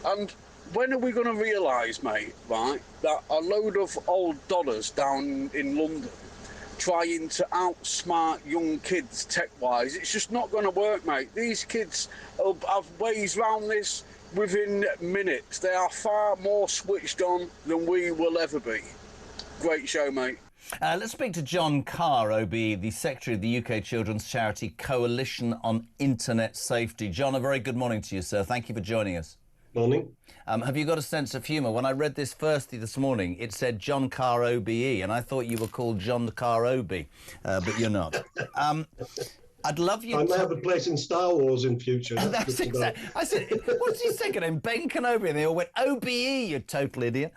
And when are we going to realise, mate, right, that a load of old dollars down in London trying to outsmart young kids tech-wise, it's just not going to work, mate. These kids have ways round this within minutes. They are far more switched on than we will ever be. Great show, mate. Let's speak to John Carr, OBE, the Secretary of the UK Children's Charity Coalition on Internet Safety. John, a very good morning to you, sir. Thank you for joining us. Morning. Have you got a sense of humour? When I read this firstly this morning, it said John Carr OBE, and I thought you were called John Carr Obi, but you're not. I'd love you. I may have a place in Star Wars in future. That's exactly. I said, what's his second name? Ben Kenobi, and they all went OBE. You total idiot.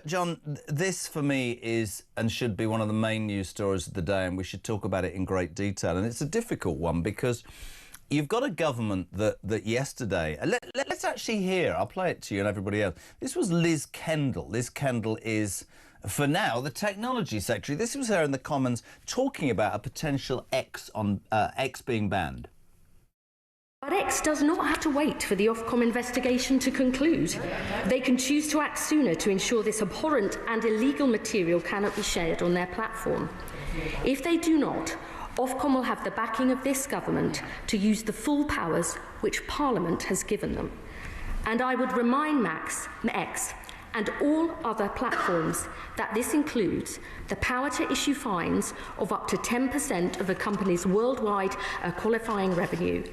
John, this for me is and should be one of the main news stories of the day, and we should talk about it in great detail. And it's a difficult one because you've got a government that yesterday... Let's actually hear, I'll play it to you and everybody else. This was Liz Kendall. Liz Kendall is, for now, the Technology Secretary. This was her in the Commons talking about a potential X being banned. But X does not have to wait for the Ofcom investigation to conclude. They can choose to act sooner to ensure this abhorrent and illegal material cannot be shared on their platform. If they do not, Ofcom will have the backing of this government to use the full powers which Parliament has given them. And I would remind X and all other platforms that this includes the power to issue fines of up to 10% of a company's worldwide qualifying revenue.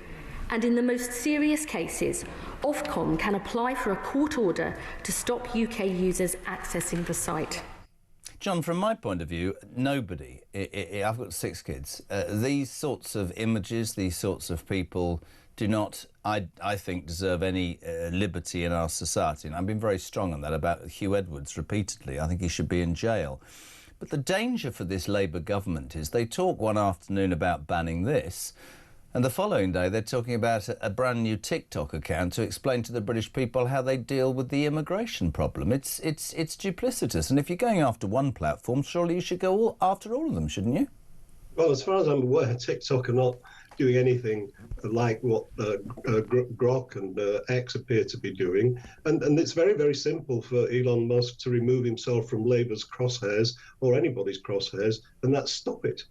And in the most serious cases, Ofcom can apply for a court order to stop UK users accessing the site. John, from my point of view, nobody, I've got 6 kids, these sorts of images, these sorts of people do not, I think, deserve any liberty in our society. And I've been very strong on that about Hugh Edwards repeatedly. I think he should be in jail. But the danger for this Labour government is they talk one afternoon about banning this, and the following day they're talking about a brand new TikTok account to explain to the British people how they deal with the immigration problem. It's duplicitous. And if you're going after one platform, surely you should go after all of them, shouldn't you? Well, as far as I'm aware, TikTok are not doing anything like what Grok and X appear to be doing. And it's very, very simple for Elon Musk to remove himself from Labour's crosshairs or anybody's crosshairs, and that's stop it.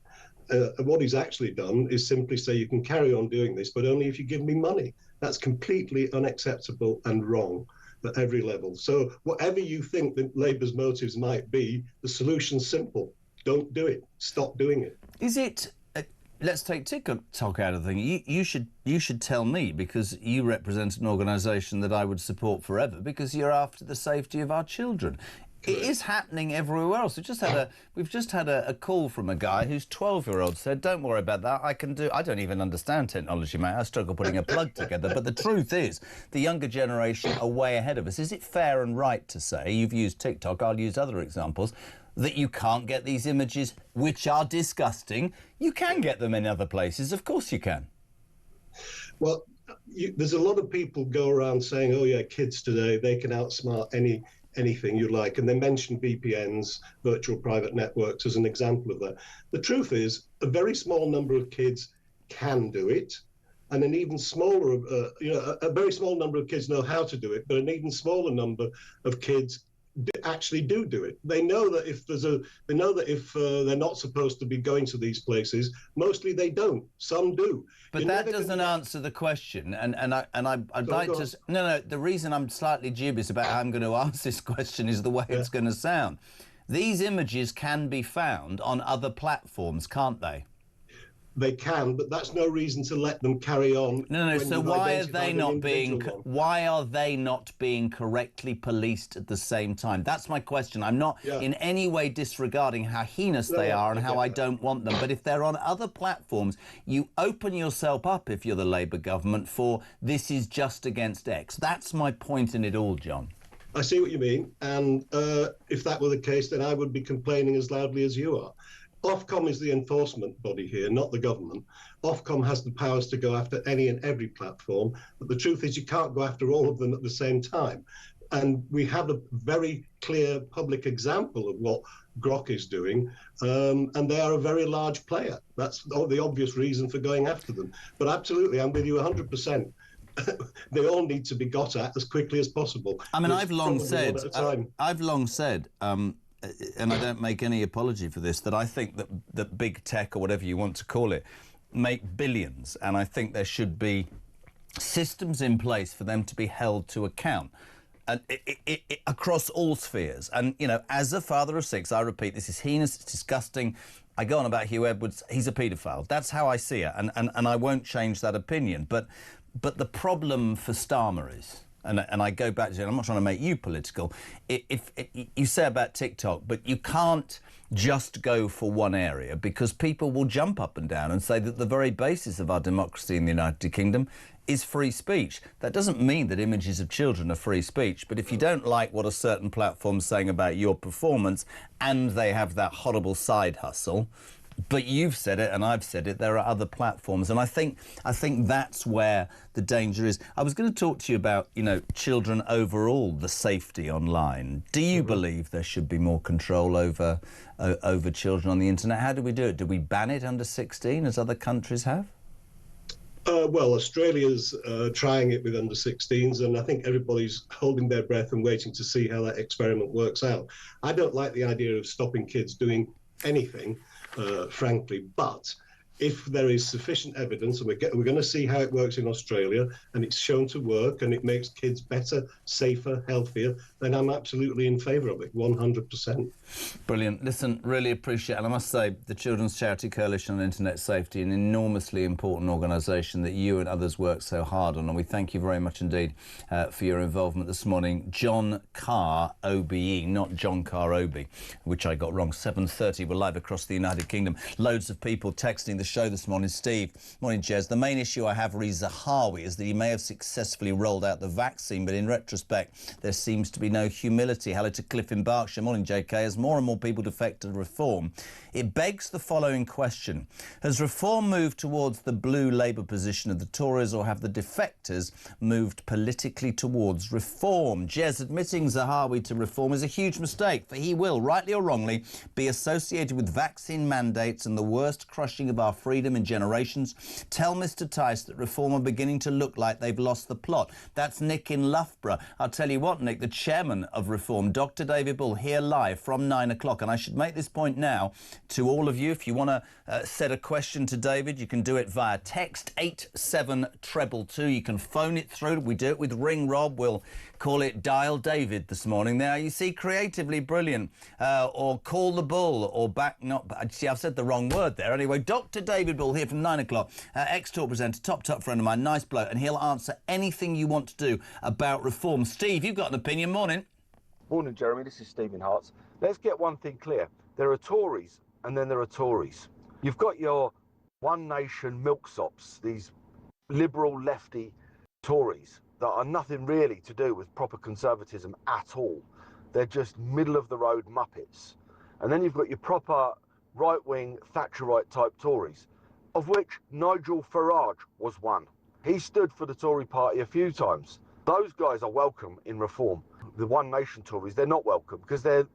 What he's actually done is simply say you can carry on doing this, but only if you give me money. That's completely unacceptable and wrong at every level. So whatever you think that Labour's motives might be, the solution's simple. Don't do it. Stop doing it. Is it... let's take TikTok out of the thing. You should tell me, because you represent an organisation that I would support forever, because you're after the safety of our children. It is happening everywhere else. We've just had a call from a guy whose 12-year-old said, don't worry about that, I don't even understand technology, mate. I struggle putting a plug together. But the truth is, the younger generation are way ahead of us. Is it fair and right to say, you've used TikTok, I'll use other examples, that you can't get these images, which are disgusting? You can get them in other places. Of course you can. Well, there's a lot of people go around saying, oh, yeah, kids today, they can outsmart anything you like, and they mention VPNs, virtual private networks, as an example of that. The truth is, a very small number of kids can do it, and an even smaller, a very small number of kids know how to do it, but an even smaller number of kids actually do it. They know that if they're not supposed to be going to these places, mostly they don't. Some do. But that doesn't answer the question. And I'd like to. No. The reason I'm slightly dubious about how I'm going to ask this question is the way it's going to sound. These images can be found on other platforms, can't they? they can, but that's no reason to let them carry on. No. So why are they not being? One. Why are they not being correctly policed at the same time? That's my question. I'm not in any way disregarding how heinous they are and how I don't want them. But if they're on other platforms, you open yourself up, if you're the Labour government, for this is just against X. That's my point in it all, John. I see what you mean, and if that were the case, then I would be complaining as loudly as you are. Ofcom is the enforcement body here, not the government. Ofcom has the powers to go after any and every platform, but the truth is you can't go after all of them at the same time. And we have a very clear public example of what Grok is doing, and they are a very large player. That's the obvious reason for going after them. But absolutely, I'm with you 100%. They all need to be got at as quickly as possible. I mean, I've long said, and I don't make any apology for this, that I think that big tech, or whatever you want to call it, make billions, and I think there should be systems in place for them to be held to account. And across all spheres. And, you know, as a father of 6, I repeat, this is heinous, it's disgusting. I go on about Hugh Edwards, he's a paedophile. That's how I see it, and I won't change that opinion. But the problem for Starmer is, and I go back to it, I'm not trying to make you political, if you say about TikTok, but you can't just go for one area, because people will jump up and down and say that the very basis of our democracy in the United Kingdom is free speech. That doesn't mean that images of children are free speech, but if you don't like what a certain platform's saying about your performance, and they have that horrible side hustle, but you've said it and I've said it, there are other platforms, and I think that's where the danger is. I was going to talk to you about, you know, children overall, the safety online. Do you believe there should be more control over children on the internet? How do we do it? Do we ban it under 16 as other countries have? Well, Australia's trying it with under 16s, and I think everybody's holding their breath and waiting to see how that experiment works out. I don't like the idea of stopping kids doing anything, frankly, but if there is sufficient evidence, and we're going to see how it works in Australia, and it's shown to work, and it makes kids better, safer, healthier, then I'm absolutely in favour of it, 100%. Brilliant. Listen, really appreciate it. And I must say, the Children's Charity Coalition on Internet Safety, an enormously important organisation that you and others work so hard on, and we thank you very much indeed for your involvement this morning. John Carr, OBE, not John Carr Obi, which I got wrong. 7:30, we're live across the United Kingdom. Loads of people texting the show this morning. Steve, morning Jez. The main issue I have re Zahawi is that he may have successfully rolled out the vaccine, but in retrospect there seems to be no humility. Hello to Cliff in Berkshire. Morning JK. As more and more people defect to reform, it begs the following question: has reform moved towards the blue Labour position of the Tories, or have the defectors moved politically towards reform? Jez, admitting Zahawi to reform is a huge mistake, for he will, rightly or wrongly, be associated with vaccine mandates and the worst crushing of our freedom in generations. Tell Mr Tice that reform are beginning to look like they've lost the plot. That's Nick in Loughborough. I'll tell you what, Nick, the chairman of Reform, Dr David Bull, here live from 9 o'clock. And I should make this point now to all of you. If you want to set a question to David, you can do it via text 87222. You can phone it through. We do it with Ring Rob. We'll call it Dial David this morning. Now, you see, creatively brilliant. Or Call the Bull, or back not... See, I've said the wrong word there. Anyway, Dr David Bull here from 9 o'clock, ex-talk presenter, top friend of mine, nice bloke, and he'll answer anything you want to do about reform. Steve, you've got an opinion. Morning. Morning, Jeremy. This is Stephen Hartz. Let's get one thing clear. There are Tories and then there are Tories. You've got your One Nation milksops, these liberal lefty Tories that are nothing really to do with proper conservatism at all. They're just middle-of-the-road muppets. And then you've got your proper right-wing Thatcherite type Tories, of which Nigel Farage was one. He stood for the Tory party a few times. Those guys are welcome in reform. The One Nation Tories, they're not welcome, because they're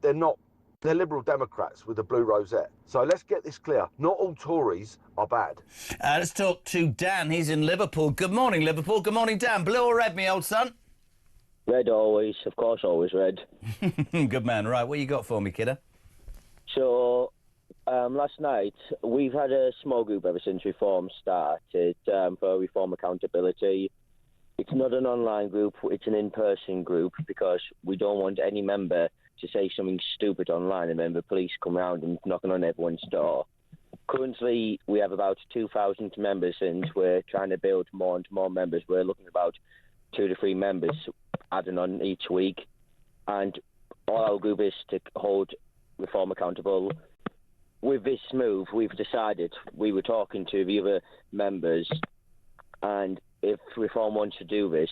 Liberal Democrats with a blue rosette. So let's get this clear. Not all Tories are bad. Let's talk to Dan. He's in Liverpool. Good morning, Liverpool. Good morning, Dan. Blue or red, me old son? Red always. Of course, always red. Good man. Right, what you got for me, kiddo? So, last night, we've had a small group ever since Reform started for Reform Accountability. It's not an online group, it's an in-person group, because we don't want any member to say something stupid online and then the police come around and knocking on everyone's door. Currently, we have about 2,000 members, and we're trying to build more and more members. We're looking at about 2 to 3 members adding on each week. And all our group is to hold Reform accountable. With this move, we've decided, we were talking to the other members, and if Reform wants to do this,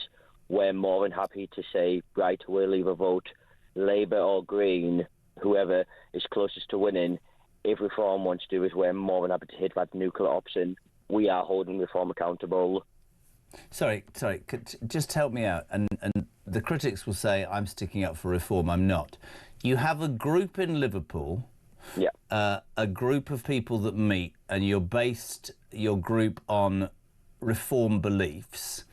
we're more than happy to say, right, we'll either vote Labour or Green, whoever is closest to winning. If Reform wants to do this, we're more than happy to hit that nuclear option. We are holding Reform accountable. Sorry, just help me out. And the critics will say, I'm sticking up for Reform. I'm not. You have a group in Liverpool, a group of people that meet, and you're based your group on Reform beliefs.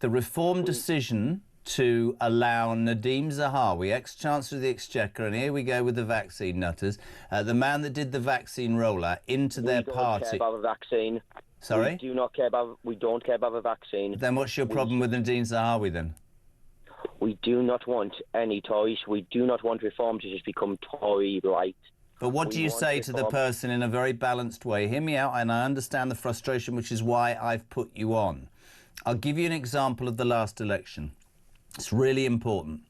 The Reform decision to allow Nadeem Zahawi, ex-Chancellor of the Exchequer, and here we go with the vaccine nutters, the man that did the vaccine rollout, into their party. We don't care about the vaccine. Sorry? We don't care about the vaccine. Then what's your problem with Nadeem Zahawi then? We do not want any Tories. We do not want Reform to just become Tory-light. But what do you say to the person in a very balanced way? Hear me out, and I understand the frustration, which is why I've put you on. I'll give you an example of the last election. It's really important.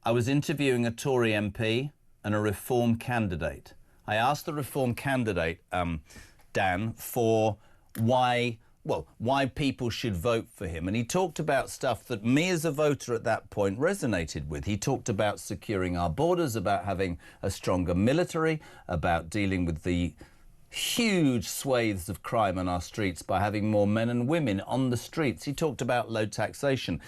I was interviewing a Tory MP and a Reform candidate. I asked the Reform candidate, Dan, for why people should vote for him. And he talked about stuff that me as a voter at that point resonated with. He talked about securing our borders, about having a stronger military, about dealing with the huge swathes of crime on our streets by having more men and women on the streets. He talked about low taxation.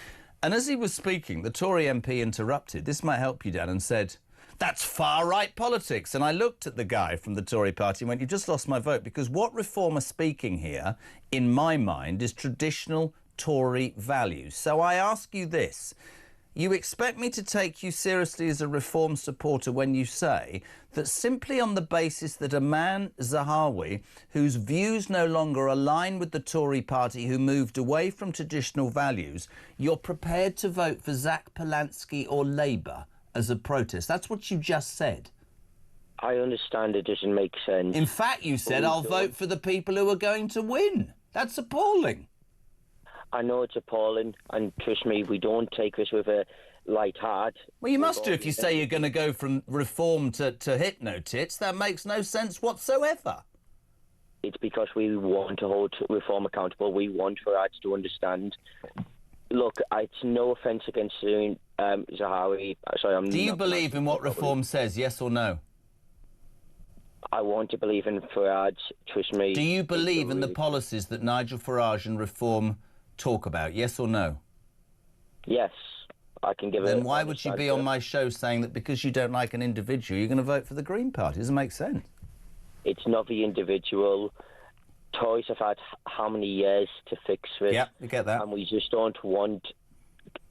And as he was speaking, the Tory MP interrupted. This might help you, Dan, and said, "That's far-right politics." And I looked at the guy from the Tory party and went, "You just lost my vote," because what Reform are speaking here, in my mind, is traditional Tory values. So I ask you this. You expect me to take you seriously as a Reform supporter when you say that simply on the basis that a man, Zahawi, whose views no longer align with the Tory party, who moved away from traditional values, you're prepared to vote for Zach Polanski or Labour as a protest? That's what you just said. I understand it doesn't make sense. In fact, you said, I'll vote for the people who are going to win. That's appalling. I know it's appalling, and trust me, we don't take this with a light heart. Well, you must do if you say you're going to go from Reform to hypno-tits. That makes no sense whatsoever. It's because we want to hold Reform accountable. We want for us to understand. Look, it's no offence against Zahawi. Sorry, Do you believe in what Reform says, yes or no? I want to believe in Farage, trust me. Do you believe in the policies that Nigel Farage and Reform talk about, yes or no? Yes, I can give it. Then why would you be on my show saying that because you don't like an individual, you're going to vote for the Green Party? It doesn't make sense. It's not the individual. Tories have had how many years to fix this? Yeah, we get that. And we just don't want...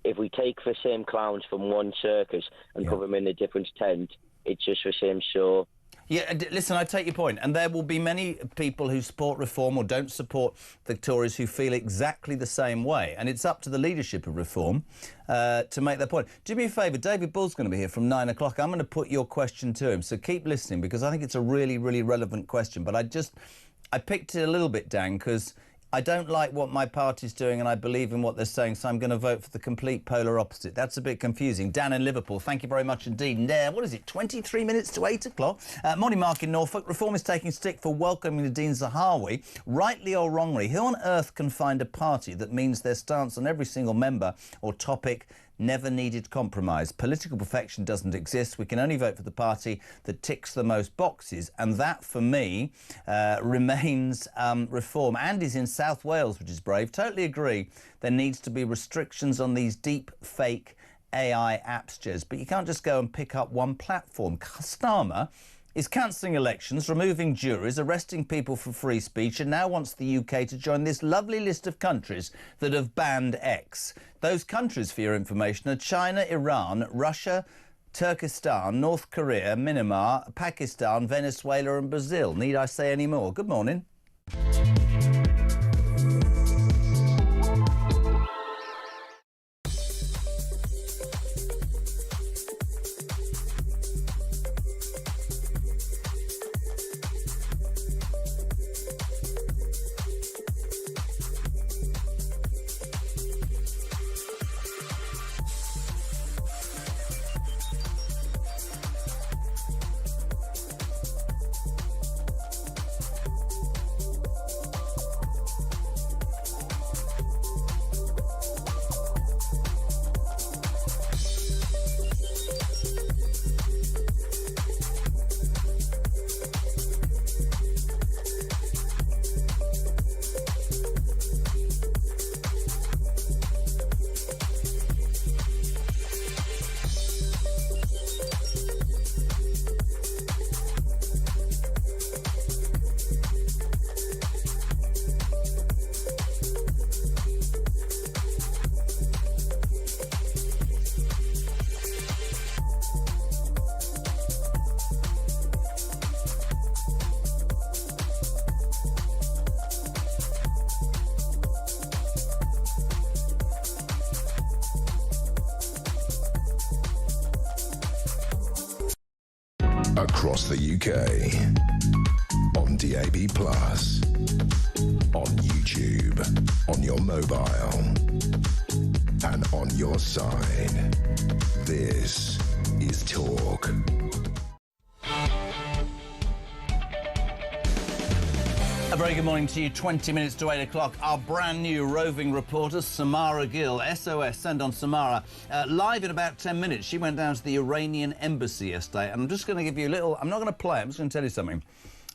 If we take the same clowns from one circus and put them in a different tent, it's just the same show. Yeah, listen, I take your point, and there will be many people who support Reform or don't support the Tories who feel exactly the same way, and it's up to the leadership of Reform to make their point. Do me a favour, David Bull's going to be here from 9 o'clock. I'm going to put your question to him, so keep listening, because I think it's a really, really relevant question. But I picked it a little bit, Dan, because I don't like what my party's doing and I believe in what they're saying, so I'm going to vote for the complete polar opposite. That's a bit confusing. Dan in Liverpool, thank you very much indeed. What is it, 23 minutes to 8 o'clock? Morning, Mark in Norfolk. Reform is taking stick for welcoming Nadeem Zahawi. Rightly or wrongly, who on earth can find a party that means their stance on every single member or topic never needed compromise? Political perfection doesn't exist. We can only vote for the party that ticks the most boxes, and that, for me, remains Reform. Andy's in South Wales, which is brave. Totally agree. There needs to be restrictions on these deep fake AI apps, Jez, but you can't just go and pick up one platform. Starmer is cancelling elections, removing juries, arresting people for free speech, and now wants the UK to join this lovely list of countries that have banned X. Those countries, for your information, are China, Iran, Russia, Turkestan, North Korea, Myanmar, Pakistan, Venezuela and Brazil. Need I say any more? Good morning. Across the UK. On DAB+. On YouTube. On your mobile. And on your side. This is Talk. A very good morning to you. 20 minutes to 8 o'clock. Our brand new roving reporter, Samara Gill, SOS, send on Samara. Live in about 10 minutes. She went down to the Iranian embassy yesterday. And I'm just going to give you a little... I'm not going to play it. I'm just going to tell you something.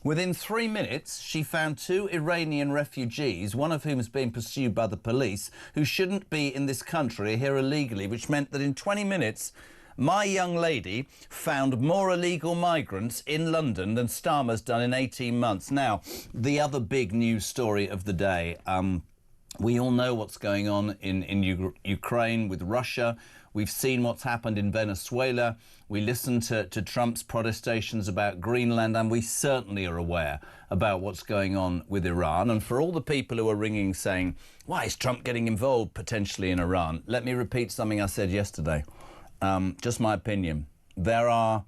Within 3 minutes, she found 2 Iranian refugees, one of whom is being pursued by the police, who shouldn't be in this country here illegally, which meant that in 20 minutes... my young lady found more illegal migrants in London than Starmer's done in 18 months. Now, the other big news story of the day, we all know what's going on in Ukraine with Russia. We've seen what's happened in Venezuela. We listened to Trump's protestations about Greenland, and we certainly are aware about what's going on with Iran. And for all the people who are ringing saying, why is Trump getting involved potentially in Iran? Let me repeat something I said yesterday. Just my opinion. There are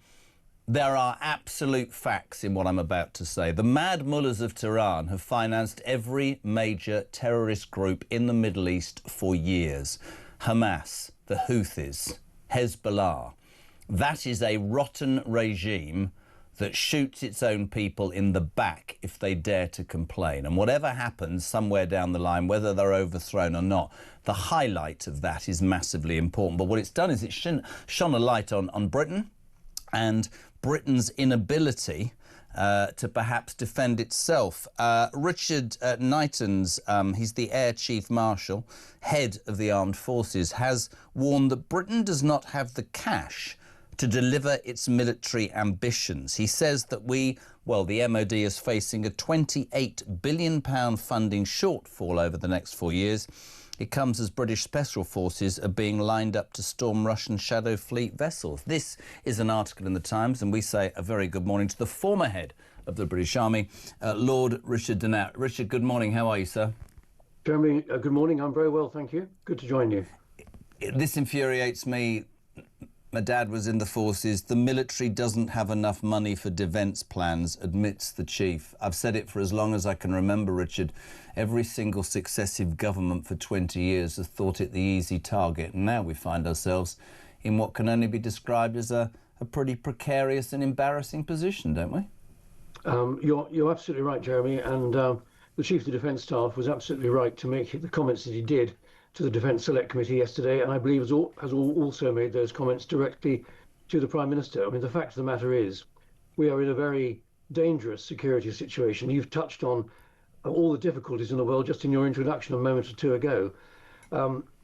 absolute facts in what I'm about to say. The mad mullahs of Tehran have financed every major terrorist group in the Middle East for years. Hamas, the Houthis, Hezbollah. That is a rotten regime that shoots its own people in the back if they dare to complain. And whatever happens somewhere down the line, whether they're overthrown or not, the highlight of that is massively important. But what it's done is it's shone a light on Britain and Britain's inability to perhaps defend itself. Richard Knighton's, he's the Air Chief Marshal, head of the armed forces, has warned that Britain does not have the cash to deliver its military ambitions. He says that the MOD is facing a £28 billion funding shortfall over the next 4 years. It comes as British special forces are being lined up to storm Russian Shadow Fleet vessels. This is an article in the Times, and we say a very good morning to the former head of the British Army, Lord Richard Donat. Richard, good morning. How are you, sir? Jeremy, good morning. I'm very well, thank you. Good to join you. This infuriates me. My dad was in the forces. The military doesn't have enough money for defence plans, admits the chief. I've said it for as long as I can remember, Richard. Every single successive government for 20 years has thought it the easy target. And now we find ourselves in what can only be described as a pretty precarious and embarrassing position, don't we? You're absolutely right, Jeremy. And the Chief of the Defence Staff was absolutely right to make the comments that he did to the Defence Select Committee yesterday, and I believe has also made those comments directly to the Prime Minister. I mean, the fact of the matter is, we are in a very dangerous security situation. You've touched on all the difficulties in the world just in your introduction a moment or two ago.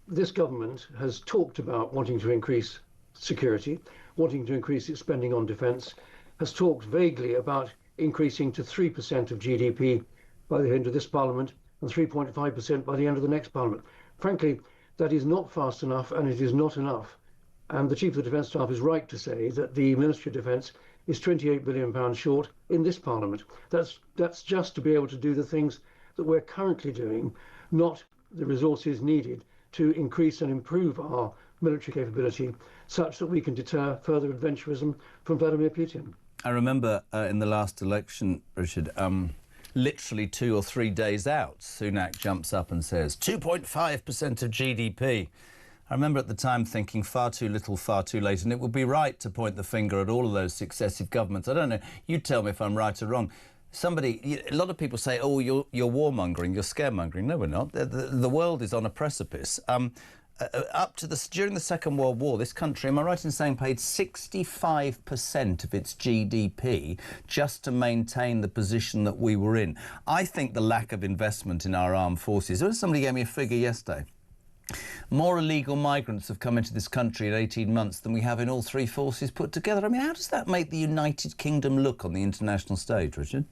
This government has talked about wanting to increase security, wanting to increase its spending on defence, has talked vaguely about increasing to 3% of GDP by the end of this Parliament and 3.5% by the end of the next Parliament. Frankly, that is not fast enough, and it is not enough. And the Chief of the Defence Staff is right to say that the Ministry of Defence is £28 billion short in this Parliament. That's just to be able to do the things that we're currently doing, not the resources needed to increase and improve our military capability such that we can deter further adventurism from Vladimir Putin. I remember in the last election, Richard, literally 2 or 3 days out, Sunak jumps up and says 2.5% of GDP. I remember at the time thinking far too little, far too late, and it would be right to point the finger at all of those successive governments. I don't know, you tell me if I'm right or wrong. A lot of people say, oh, you're warmongering, you're scaremongering. No, we're not. The world is on a precipice. During the Second World War, this country, am I right in saying, paid 65% of its GDP just to maintain the position that we were in? I think the lack of investment in our armed forces. Somebody gave me a figure yesterday. More illegal migrants have come into this country in 18 months than we have in all 3 forces put together. I mean, how does that make the United Kingdom look on the international stage, Richard?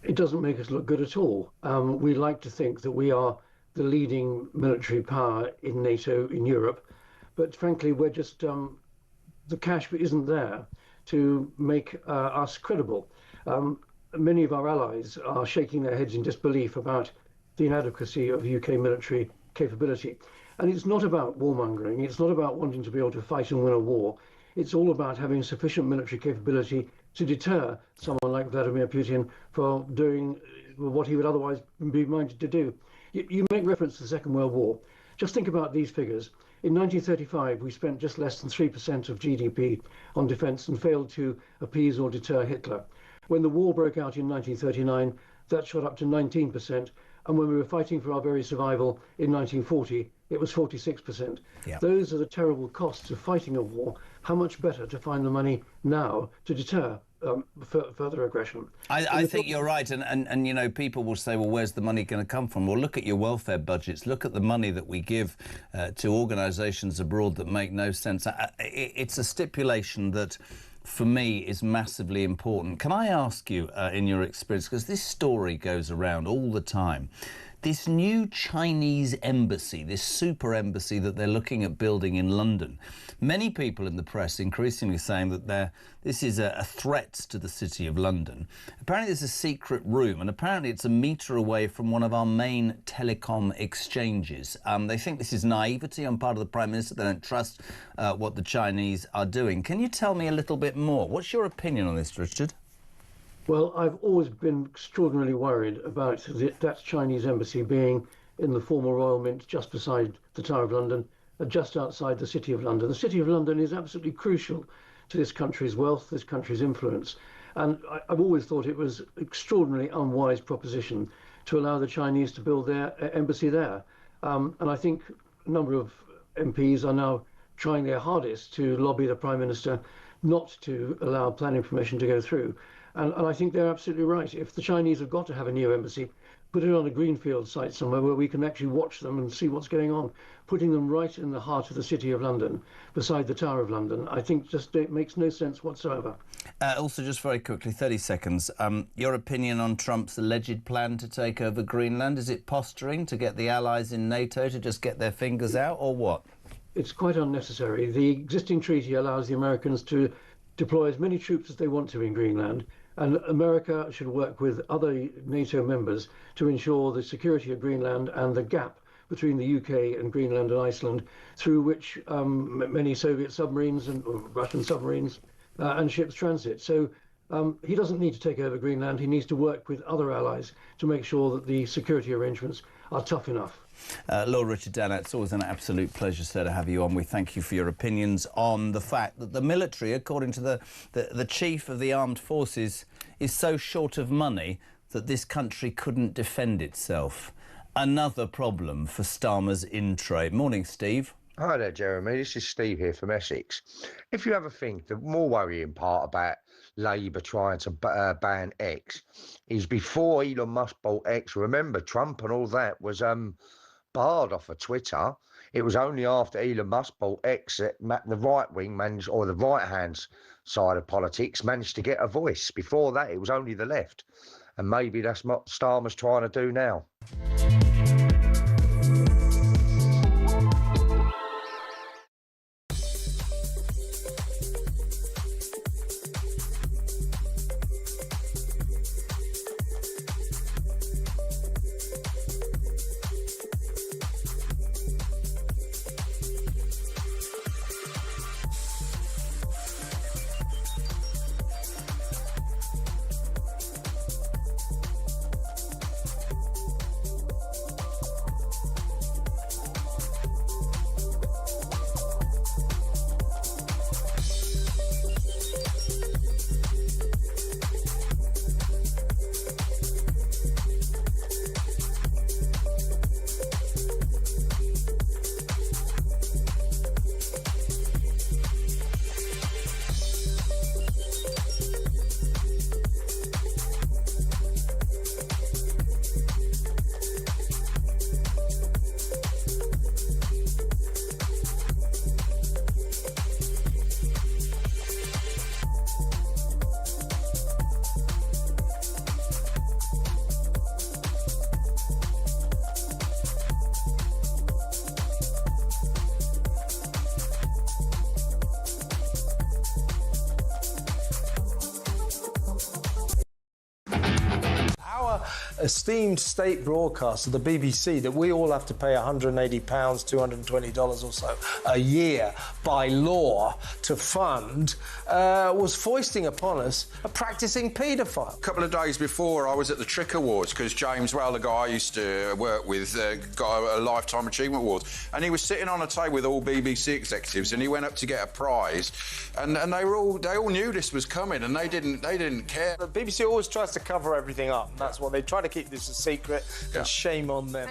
It doesn't make us look good at all. We like to think that we are the leading military power in NATO in Europe, but frankly we're just the cash isn't there to make us credible. Many of our allies are shaking their heads in disbelief about the inadequacy of UK military capability, and it's not about warmongering, it's not about wanting to be able to fight and win a war. It's all about having sufficient military capability to deter someone like Vladimir Putin from doing what he would otherwise be minded to do. You make reference to the Second World War. Just think about these figures. In 1935, we spent just less than 3% of GDP on defence and failed to appease or deter Hitler. When the war broke out in 1939, that shot up to 19%. And when we were fighting for our very survival in 1940, it was 46%. Yeah. Those are the terrible costs of fighting a war. How much better to find the money now to deter further aggression? I think you're right, and you know, people will say, well, where's the money going to come from? Well, look at your welfare budgets. Look at the money that we give to organisations abroad that make no sense. It's a stipulation that, for me, is massively important. Can I ask you, in your experience, because this story goes around all the time, this new Chinese embassy, this super embassy that they're looking at building in London, many people in the press increasingly saying that this is a threat to the City of London. Apparently there's a secret room, and apparently it's a metre away from one of our main telecom exchanges. They think this is naivety on part of the Prime Minister. They don't trust what the Chinese are doing. Can you tell me a little bit more? What's your opinion on this, Richard? Well, I've always been extraordinarily worried about that Chinese embassy being in the former Royal Mint just beside the Tower of London, just outside the City of London. The City of London is absolutely crucial to this country's wealth, this country's influence. And I've always thought it was an extraordinarily unwise proposition to allow the Chinese to build their embassy there. And I think a number of MPs are now trying their hardest to lobby the Prime Minister not to allow planning permission to go through. And I think they're absolutely right. If the Chinese have got to have a new embassy, put it on a greenfield site somewhere where we can actually watch them and see what's going on. Putting them right in the heart of the City of London, beside the Tower of London, I think just it makes no sense whatsoever. Also, just very quickly, 30 seconds, your opinion on Trump's alleged plan to take over Greenland. Is it posturing to get the allies in NATO to just get their fingers out, or what? It's quite unnecessary. The existing treaty allows the Americans to deploy as many troops as they want to in Greenland. And America should work with other NATO members to ensure the security of Greenland and the gap between the UK and Greenland and Iceland, through which many Soviet submarines and Russian submarines and ships transit. So he doesn't need to take over Greenland. He needs to work with other allies to make sure that the security arrangements are tough enough. Lord Richard Dannett, it's always an absolute pleasure, sir, to have you on. We thank you for your opinions on the fact that the military, according to the chief of the armed forces, is so short of money that this country couldn't defend itself. Another problem for Starmer's in-trade. Morning, Steve. Hi there, Jeremy. This is Steve here from Essex. If you ever think the more worrying part about Labour trying to ban X is before Elon Musk bought X. Remember, Trump and all that was barred off of Twitter. It was only after Elon Musk bought X that the right wing managed, or the right hand side of politics managed to get a voice. Before that, it was only the left. And maybe that's what Starmer's trying to do now. esteemed state broadcaster, the BBC, that we all have to pay £180, $220 or so a year by law to fund, was foisting upon us a practising paedophile. A couple of days before, I was at the Trick Awards because James Well, the guy I used to work with, got a Lifetime Achievement Award, and he was sitting on a table with all BBC executives, and he went up to get a prize, and they all knew this was coming, and they didn't care. The BBC always tries to cover everything up. That's what they try to keep this a secret, and shame on them.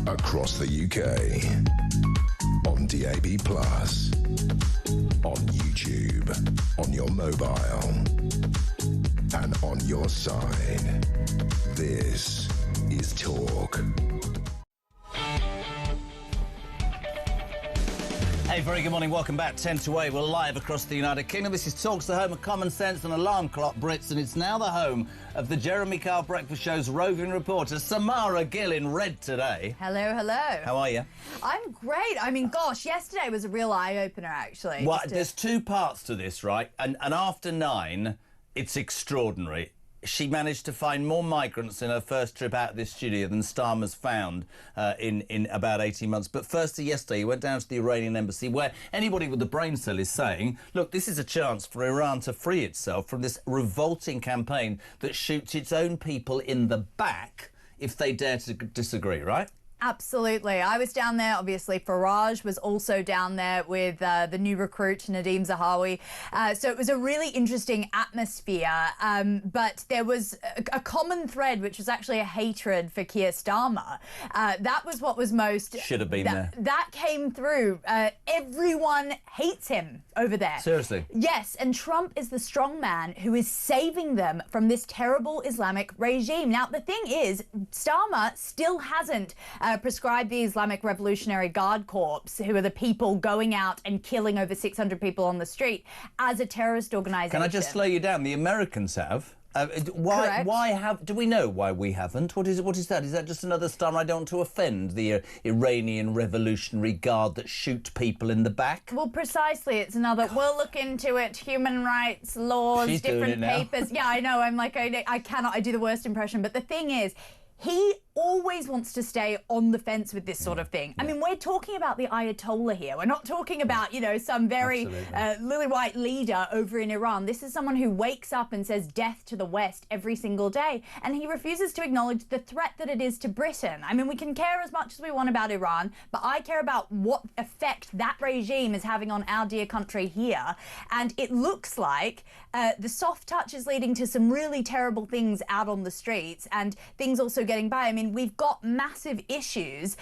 Across the UK, on DAB+, on YouTube, on your mobile, and on your side. This is Talk. Hey, very good morning. Welcome back. 10 to 8. We're live across the United Kingdom. This is Talk's the home of common sense and alarm clock Brits, and it's now the home of the Jeremy Kyle Breakfast Show's roving reporter, Samara Gill, in red today. Hello, hello. How are you? I'm great. I mean, gosh, yesterday was a real eye-opener, actually. Well, there's two parts to this, right? And after 9, it's extraordinary. She managed to find more migrants in her first trip out of this studio than Starmer's found in about 18 months. But firstly, yesterday, he went down to the Iranian embassy, where anybody with a brain cell is saying, look, this is a chance for Iran to free itself from this revolting campaign that shoots its own people in the back if they dare to disagree, right? Absolutely. I was down there, obviously. Farage was also down there with the new recruit, Nadeem Zahawi. So it was a really interesting atmosphere. But there was a common thread, which was actually a hatred for Keir Starmer. That was what was most... Should have been there. That came through. Everyone hates him over there. Seriously? Yes, and Trump is the strong man who is saving them from this terrible Islamic regime. Now, the thing is, Starmer still hasn't prescribed the Islamic Revolutionary Guard Corps, who are the people going out and killing over 600 people on the street, as a terrorist organisation. Can I just slow you down? The Americans have. Do we know why we haven't? What is that? Is that just another star? I don't want to offend the Iranian Revolutionary Guard that shoot people in the back. Well, precisely. It's another. We'll look into it. Human rights laws, She's different doing it now. papers. Yeah, I know. I'm like, I cannot. I do the worst impression. But the thing is, he always wants to stay on the fence with this sort of thing. I mean, we're talking about the Ayatollah here. We're not talking about, you know, some very lily white leader over in Iran. This is someone who wakes up and says death to the West every single day, and he refuses to acknowledge the threat that it is to Britain. I mean, we can care as much as we want about Iran, but I care about what effect that regime is having on our dear country here. And it looks like the soft touch is leading to some really terrible things out on the streets, and things also getting by. I mean, we've got massive issues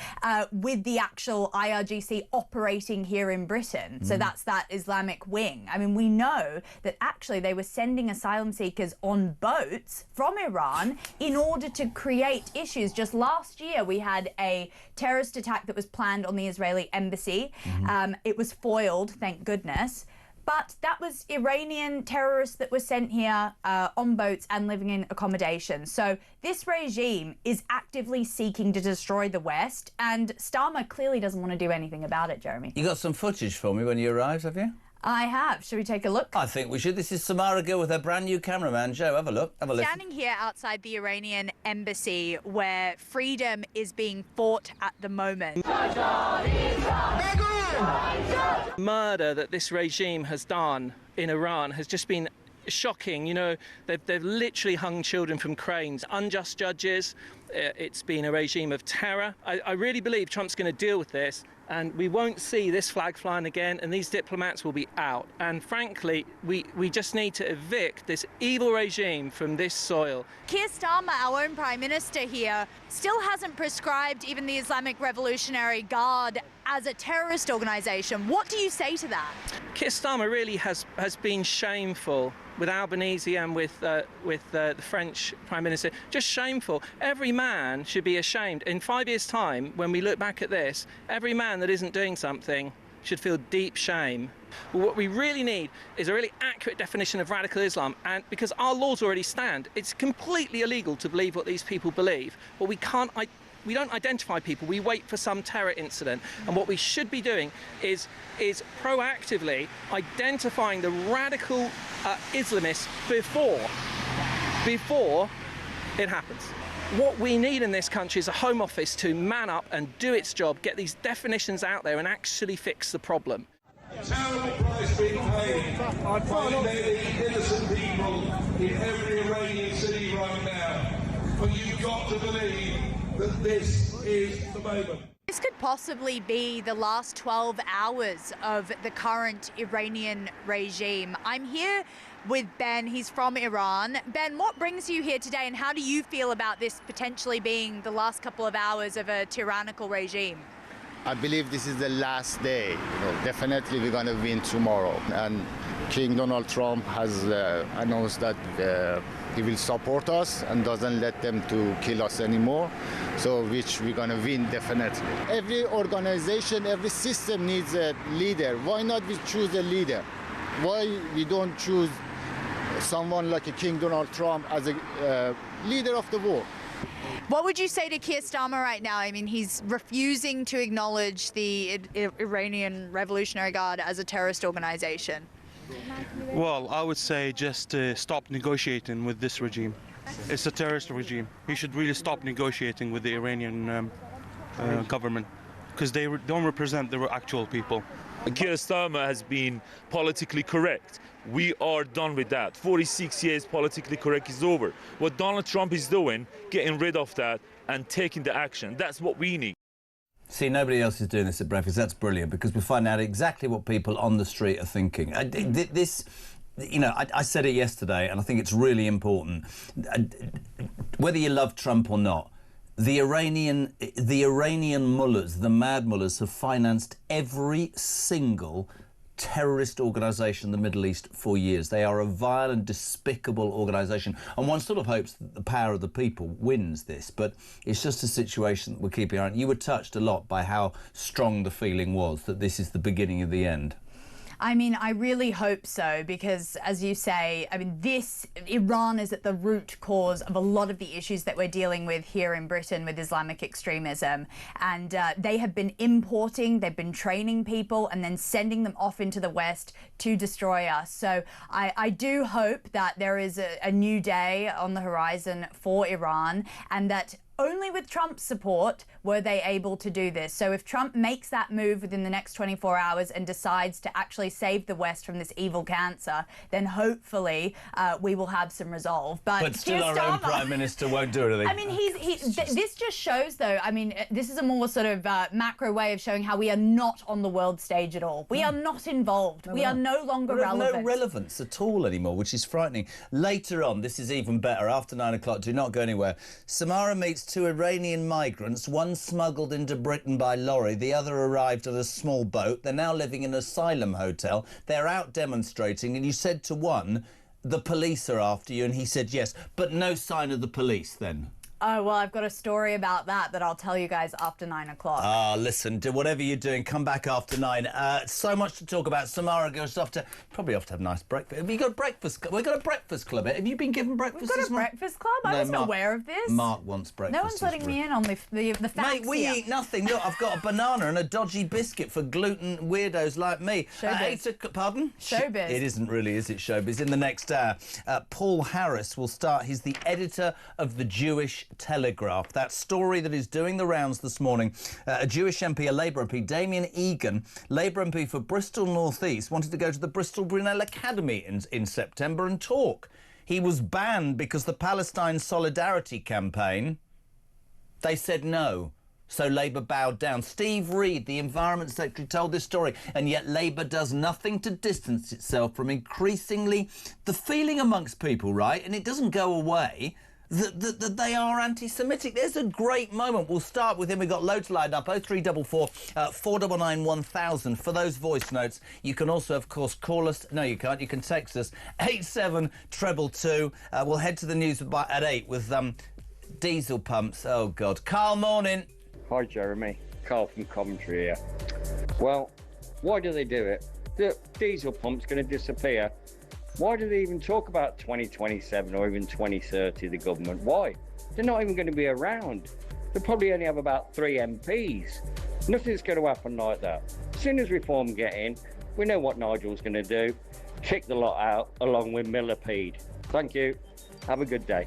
with the actual IRGC operating here in Britain. So that's that Islamic wing. I mean, we know that actually they were sending asylum seekers on boats from Iran in order to create issues. Just last year, we had a terrorist attack that was planned on the Israeli embassy. It was foiled, thank goodness. But that was Iranian terrorists that were sent here on boats and living in accommodation. So this regime is actively seeking to destroy the West, and Starmer clearly doesn't want to do anything about it, Jeremy. You got some footage for me when you arrived, have you? I have. Should we take a look? I think we should. This is Samara Gill with her brand new cameraman, Joe. Have a look. Have a listen. Standing here outside the Iranian embassy where freedom is being fought at the moment. Murder that this regime has done in Iran has just been shocking. You know, they've literally hung children from cranes, unjust judges. It's been a regime of terror. I really believe Trump's going to deal with this, and we won't see this flag flying again, and these diplomats will be out. And frankly, we just need to evict this evil regime from this soil. Keir Starmer, our own Prime Minister here, still hasn't prescribed even the Islamic Revolutionary Guard as a terrorist organisation. What do you say to that? Keir Starmer really has been shameful with Albanese and with the French Prime Minister. Just shameful. Every man should be ashamed. In 5 years' time, when we look back at this, every man that isn't doing something should feel deep shame. What we really need is a really accurate definition of radical Islam, and because our laws already stand, it's completely illegal to believe what these people believe. But we don't identify people, we wait for some terror incident. And what we should be doing is proactively identifying the radical Islamists before it happens. What we need in this country is a Home Office to man up and do its job, get these definitions out there and actually fix the problem. Terrible price being paid by many innocent people in every Iranian city right now. But you've got to believe that this is the moment. This could possibly be the last 12 hours of the current Iranian regime. I'm here with Ben. He's from Iran. Ben, what brings you here today, and how do you feel about this potentially being the last couple of hours of a tyrannical regime? I believe this is the last day. Definitely we're going to win tomorrow. And King Donald Trump has announced that he will support us and doesn't let them to kill us anymore. So which we're going to win definitely. Every organization, every system needs a leader. Why not we choose a leader? Why we don't choose someone like a King Donald Trump as a leader of the world? What would you say to Keir Starmer right now? I mean, he's refusing to acknowledge the Iranian Revolutionary Guard as a terrorist organization. Well, I would say just stop negotiating with this regime. It's a terrorist regime. He should really stop negotiating with the Iranian government, because they don't represent the actual people. Keir Starmer has been politically correct. We are done with that. 46 years politically correct is over. What Donald Trump is doing, getting rid of that and taking the action, that's what we need. See, nobody else is doing this at breakfast. That's brilliant, because we find out exactly what people on the street are thinking. This, you know, I said it yesterday, and I think it's really important. Whether you love Trump or not, the Iranian mullahs, the mad mullahs, have financed every single terrorist organisation in the Middle East for years. They are a vile and despicable organisation, and one sort of hopes that the power of the people wins this, but it's just a situation that we're keeping on. You were touched a lot by how strong the feeling was that this is the beginning of the end. I mean, I really hope so, because, as you say, I mean, Iran is at the root cause of a lot of the issues that we're dealing with here in Britain with Islamic extremism. And they have been importing, they've been training people and then sending them off into the West to destroy us. So I do hope that there is a new day on the horizon for Iran, and that only with Trump's support were they able to do this. So if Trump makes that move within the next 24 hours and decides to actually save the West from this evil cancer, then hopefully we will have some resolve. But still our own Prime Minister won't do anything. I mean, this just shows, though, I mean, this is a more sort of macro way of showing how we are not on the world stage at all. We are not involved. We are no longer relevant. No relevance at all anymore, which is frightening. Later on, this is even better, after 9 o'clock, do not go anywhere. Samara meets 2 Iranian migrants, one smuggled into Britain by lorry, the other arrived on a small boat. They're now living in an asylum hotel. They're out demonstrating, and you said to one, the police are after you, and he said yes, but no sign of the police then. Oh, well, I've got a story about that I'll tell you guys after 9 o'clock. Listen, do whatever you're doing, come back after 9. So much to talk about. Samara goes off to, probably off to have a nice breakfast. Have you got a breakfast club? We've got a breakfast club. Have you been given breakfast? We've got a breakfast club? I wasn't aware of this. Mark wants breakfast. No one's letting me in on the facts. Mate, we eat nothing. Look, I've got a banana and a dodgy biscuit for gluten weirdos like me. Showbiz. Pardon? Showbiz. It isn't really, is it, showbiz? In the next hour, Paul Harris will start. He's the editor of the Jewish Telegraph. That story that is doing the rounds this morning. A Jewish MP, a Labour MP, Damien Egan, Labour MP for Bristol North East, wanted to go to the Bristol Brunel Academy in September and talk. He was banned because the Palestine Solidarity Campaign, they said no. So Labour bowed down. Steve Reed, the Environment Secretary, told this story, and yet Labour does nothing to distance itself from increasingly the feeling amongst people, right? And it doesn't go away, that they are anti-Semitic. There's a great moment. We'll start with him. We've got loads lined up. 0344 499 1000 for those voice notes. You can also, of course, call us. No, you can't. You can text us 87222. We'll head to the news at 8 with diesel pumps. Oh, God. Carl, morning. Hi, Jeremy. Carl from Coventry here. Well, why do they do it? The diesel pump's going to disappear. Why do they even talk about 2027 or even 2030, the government? Why? They're not even going to be around. They'll probably only have about 3 MPs. Nothing's going to happen like that. As soon as Reform get in, we know what Nigel's going to do. Kick the lot out along with Millipede. Thank you. Have a good day.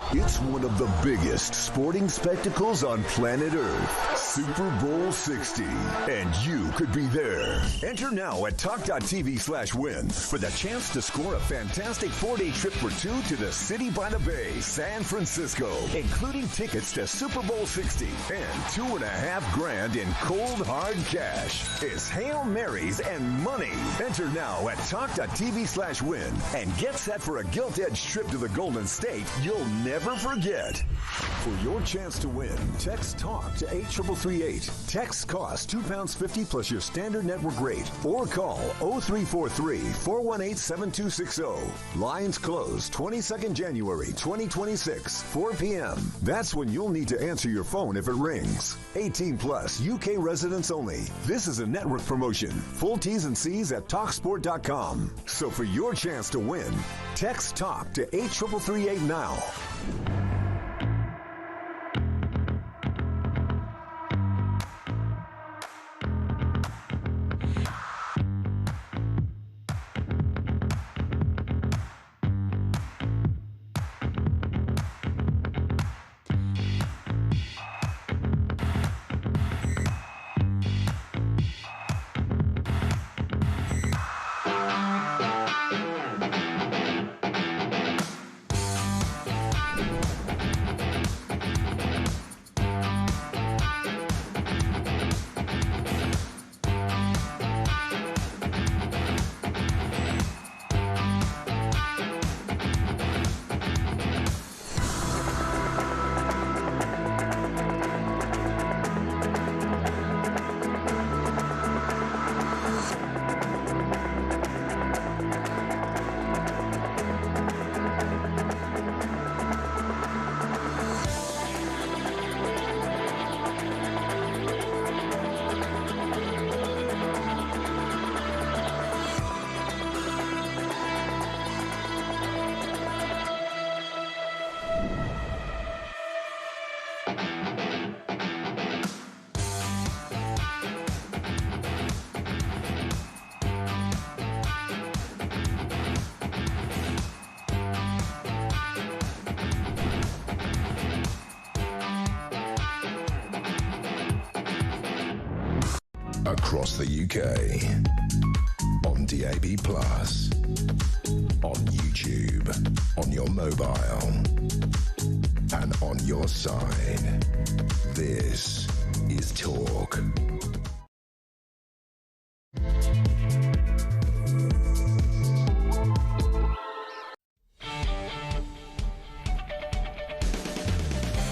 It's one of the biggest sporting spectacles on planet Earth, Super Bowl 60, and you could be there. Enter now at talk.tv/win for the chance to score a fantastic 4-day trip for 2 to the City by the Bay, San Francisco, including tickets to Super Bowl 60 and $2.5 grand in cold hard cash. It's Hail Marys and money. Enter now at talk.tv/win and get set for a gilt-edged trip to the Golden State you'll never forget. For your chance to win, text TALK to 83338. Texts cost £2.50 plus your standard network rate. Or call 0343-418-7260. Lines close 22nd January 2026, 4 p.m. That's when you'll need to answer your phone if it rings. 18 plus, UK residents only. This is a network promotion. Full T's and C's at TalkSport.com. So for your chance to win, text TALK to 83338 now. Across the UK, on DAB+, on YouTube, on your mobile, and on your side. This is Talk.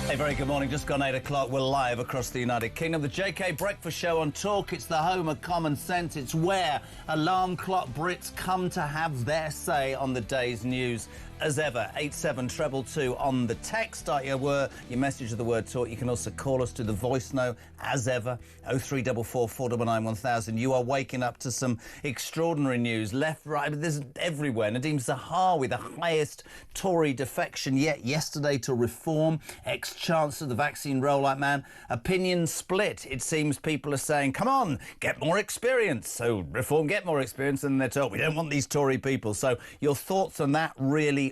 A very good morning. Just gone 8 o'clock. We're live across the United Kingdom. The JK Breakfast Show on Talk. It's the home of common sense. It's where alarm clock Brits come to have their say on the day's news. As ever, 87222 on the text. Start your message of the word Talk. You can also call us to the voice note, as ever, 0344 499 1000. You are waking up to some extraordinary news. Left, right, there's everywhere. Nadeem Zahawi, the highest Tory defection yet yesterday to Reform. Ex-Chancellor, the vaccine rollout man. Opinion split. It seems people are saying, come on, get more experience. So Reform get more experience, and they're told, we don't want these Tory people. So your thoughts on that really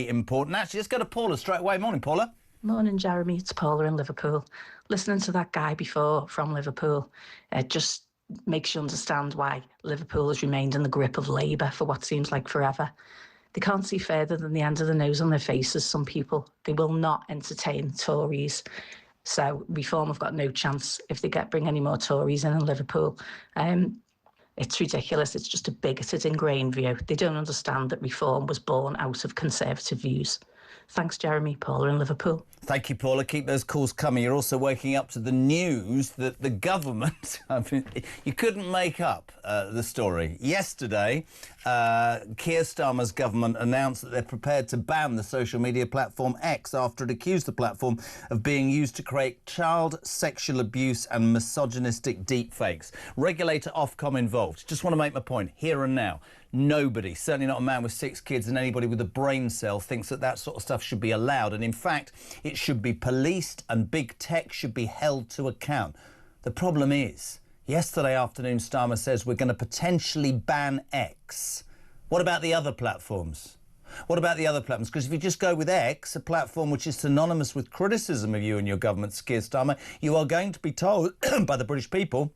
important. Actually, let's go to Paula straight away. Morning, Paula. Morning, Jeremy. It's Paula in Liverpool. Listening to that guy before from Liverpool just makes you understand why Liverpool has remained in the grip of Labour for what seems like forever. They can't see further than the end of the nose on their faces, some people. They will not entertain Tories. So Reform have got no chance if they bring any more Tories in Liverpool. It's ridiculous. It's just a bigoted, ingrained view. They don't understand that Reform was born out of Conservative views. Thanks, Jeremy. Paula in Liverpool. Thank you, Paula. Keep those calls coming. You're also waking up to the news that the government... I mean, you couldn't make up the story. Yesterday, Keir Starmer's government announced that they're prepared to ban the social media platform X after it accused the platform of being used to create child sexual abuse and misogynistic deepfakes. Regulator Ofcom involved. Just want to make my point here and now. Nobody, certainly not a man with 6 kids and anybody with a brain cell, thinks that that sort of stuff should be allowed. And in fact, it should be policed and big tech should be held to account. The problem is, yesterday afternoon, Starmer says we're going to potentially ban X. What about the other platforms? What about the other platforms? Because if you just go with X, a platform which is synonymous with criticism of you and your government, Keir Starmer, you are going to be told by the British people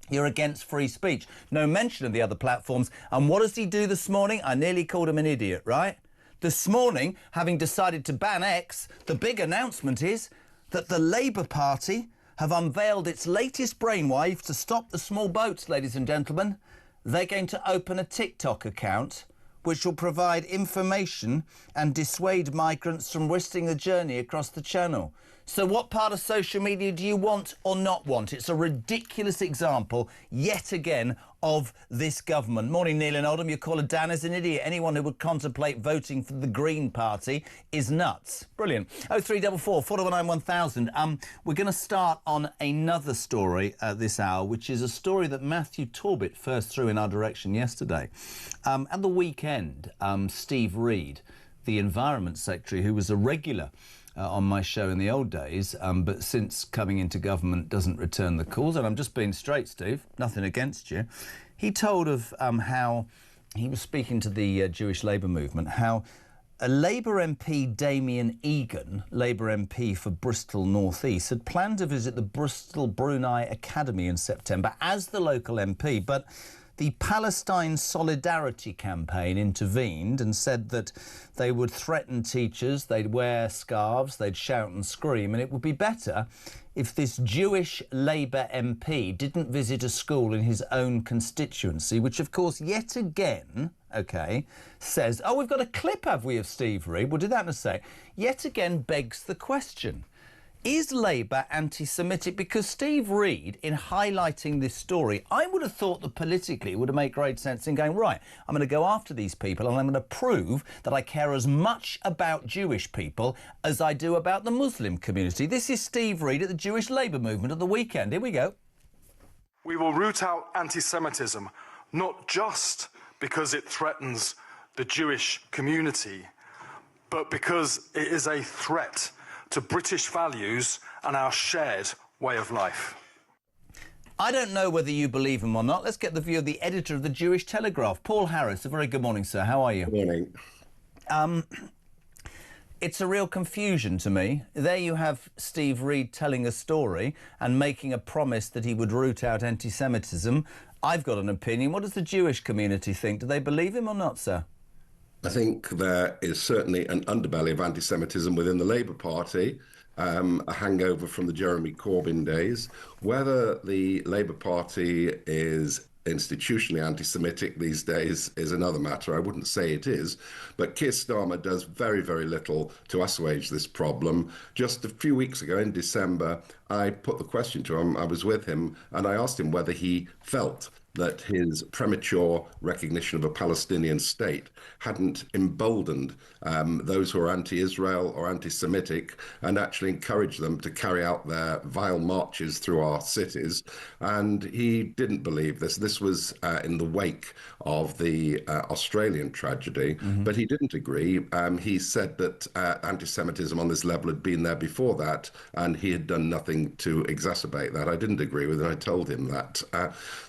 you're against free speech. No mention of the other platforms. And what does he do this morning? I nearly called him an idiot, right? This morning, having decided to ban X, the big announcement is that the Labour Party have unveiled its latest brainwave to stop the small boats, ladies and gentlemen. They're going to open a TikTok account which will provide information and dissuade migrants from risking the journey across the channel. So what part of social media do you want or not want? It's a ridiculous example, yet again, of this government. Morning, Neil and Oldham. Your caller Dan is an idiot. Anyone who would contemplate voting for the Green Party is nuts. Brilliant. 0344 419 1000. We're going to start on another story this hour, which is a story that Matthew Torbett first threw in our direction yesterday. At the weekend, Steve Reed, the Environment Secretary, who was a regular on my show in the old days, but since coming into government doesn't return the calls. And I'm just being straight, Steve, nothing against you. He told of how he was speaking to the Jewish Labour movement, how a Labour MP, Damien Egan, Labour MP for Bristol North East, had planned to visit the Bristol Brunei Academy in September as the local MP, but the Palestine Solidarity Campaign intervened and said that they would threaten teachers, they'd wear scarves, they'd shout and scream, and it would be better if this Jewish Labour MP didn't visit a school in his own constituency, which, of course, yet again, OK, says... Oh, we've got a clip, have we, of Steve Reed? We'll do that in a sec. Yet again begs the question. Is Labour anti-Semitic? Because Steve Reed, in highlighting this story, I would have thought that politically it would have made great sense in going, right, I'm going to go after these people and I'm going to prove that I care as much about Jewish people as I do about the Muslim community. This is Steve Reed at the Jewish Labour movement at the weekend. Here we go. We will root out anti-Semitism, not just because it threatens the Jewish community, but because it is a threat to British values and our shared way of life. I don't know whether you believe him or not. Let's get the view of the editor of the Jewish Telegraph, Paul Harris. A very good morning, sir. How are you? Good morning. It's a real confusion to me. There you have Steve Reed telling a story and making a promise that he would root out anti-Semitism. I've got an opinion. What does the Jewish community think? Do they believe him or not, sir? I think there is certainly an underbelly of anti-Semitism within the Labour Party, a hangover from the Jeremy Corbyn days. Whether the Labour Party is institutionally anti-Semitic these days is another matter. I wouldn't say it is, but Keir Starmer does very, very little to assuage this problem. Just a few weeks ago in December, I put the question to him, I was with him, and I asked him whether he felt that his premature recognition of a Palestinian state hadn't emboldened those who are anti-Israel or anti-Semitic and actually encouraged them to carry out their vile marches through our cities. And he didn't believe this. This was in the wake of the Australian tragedy, but he didn't agree. He said that anti-Semitism on this level had been there before that, and he had done nothing to exacerbate that. I didn't agree with it. I told him that.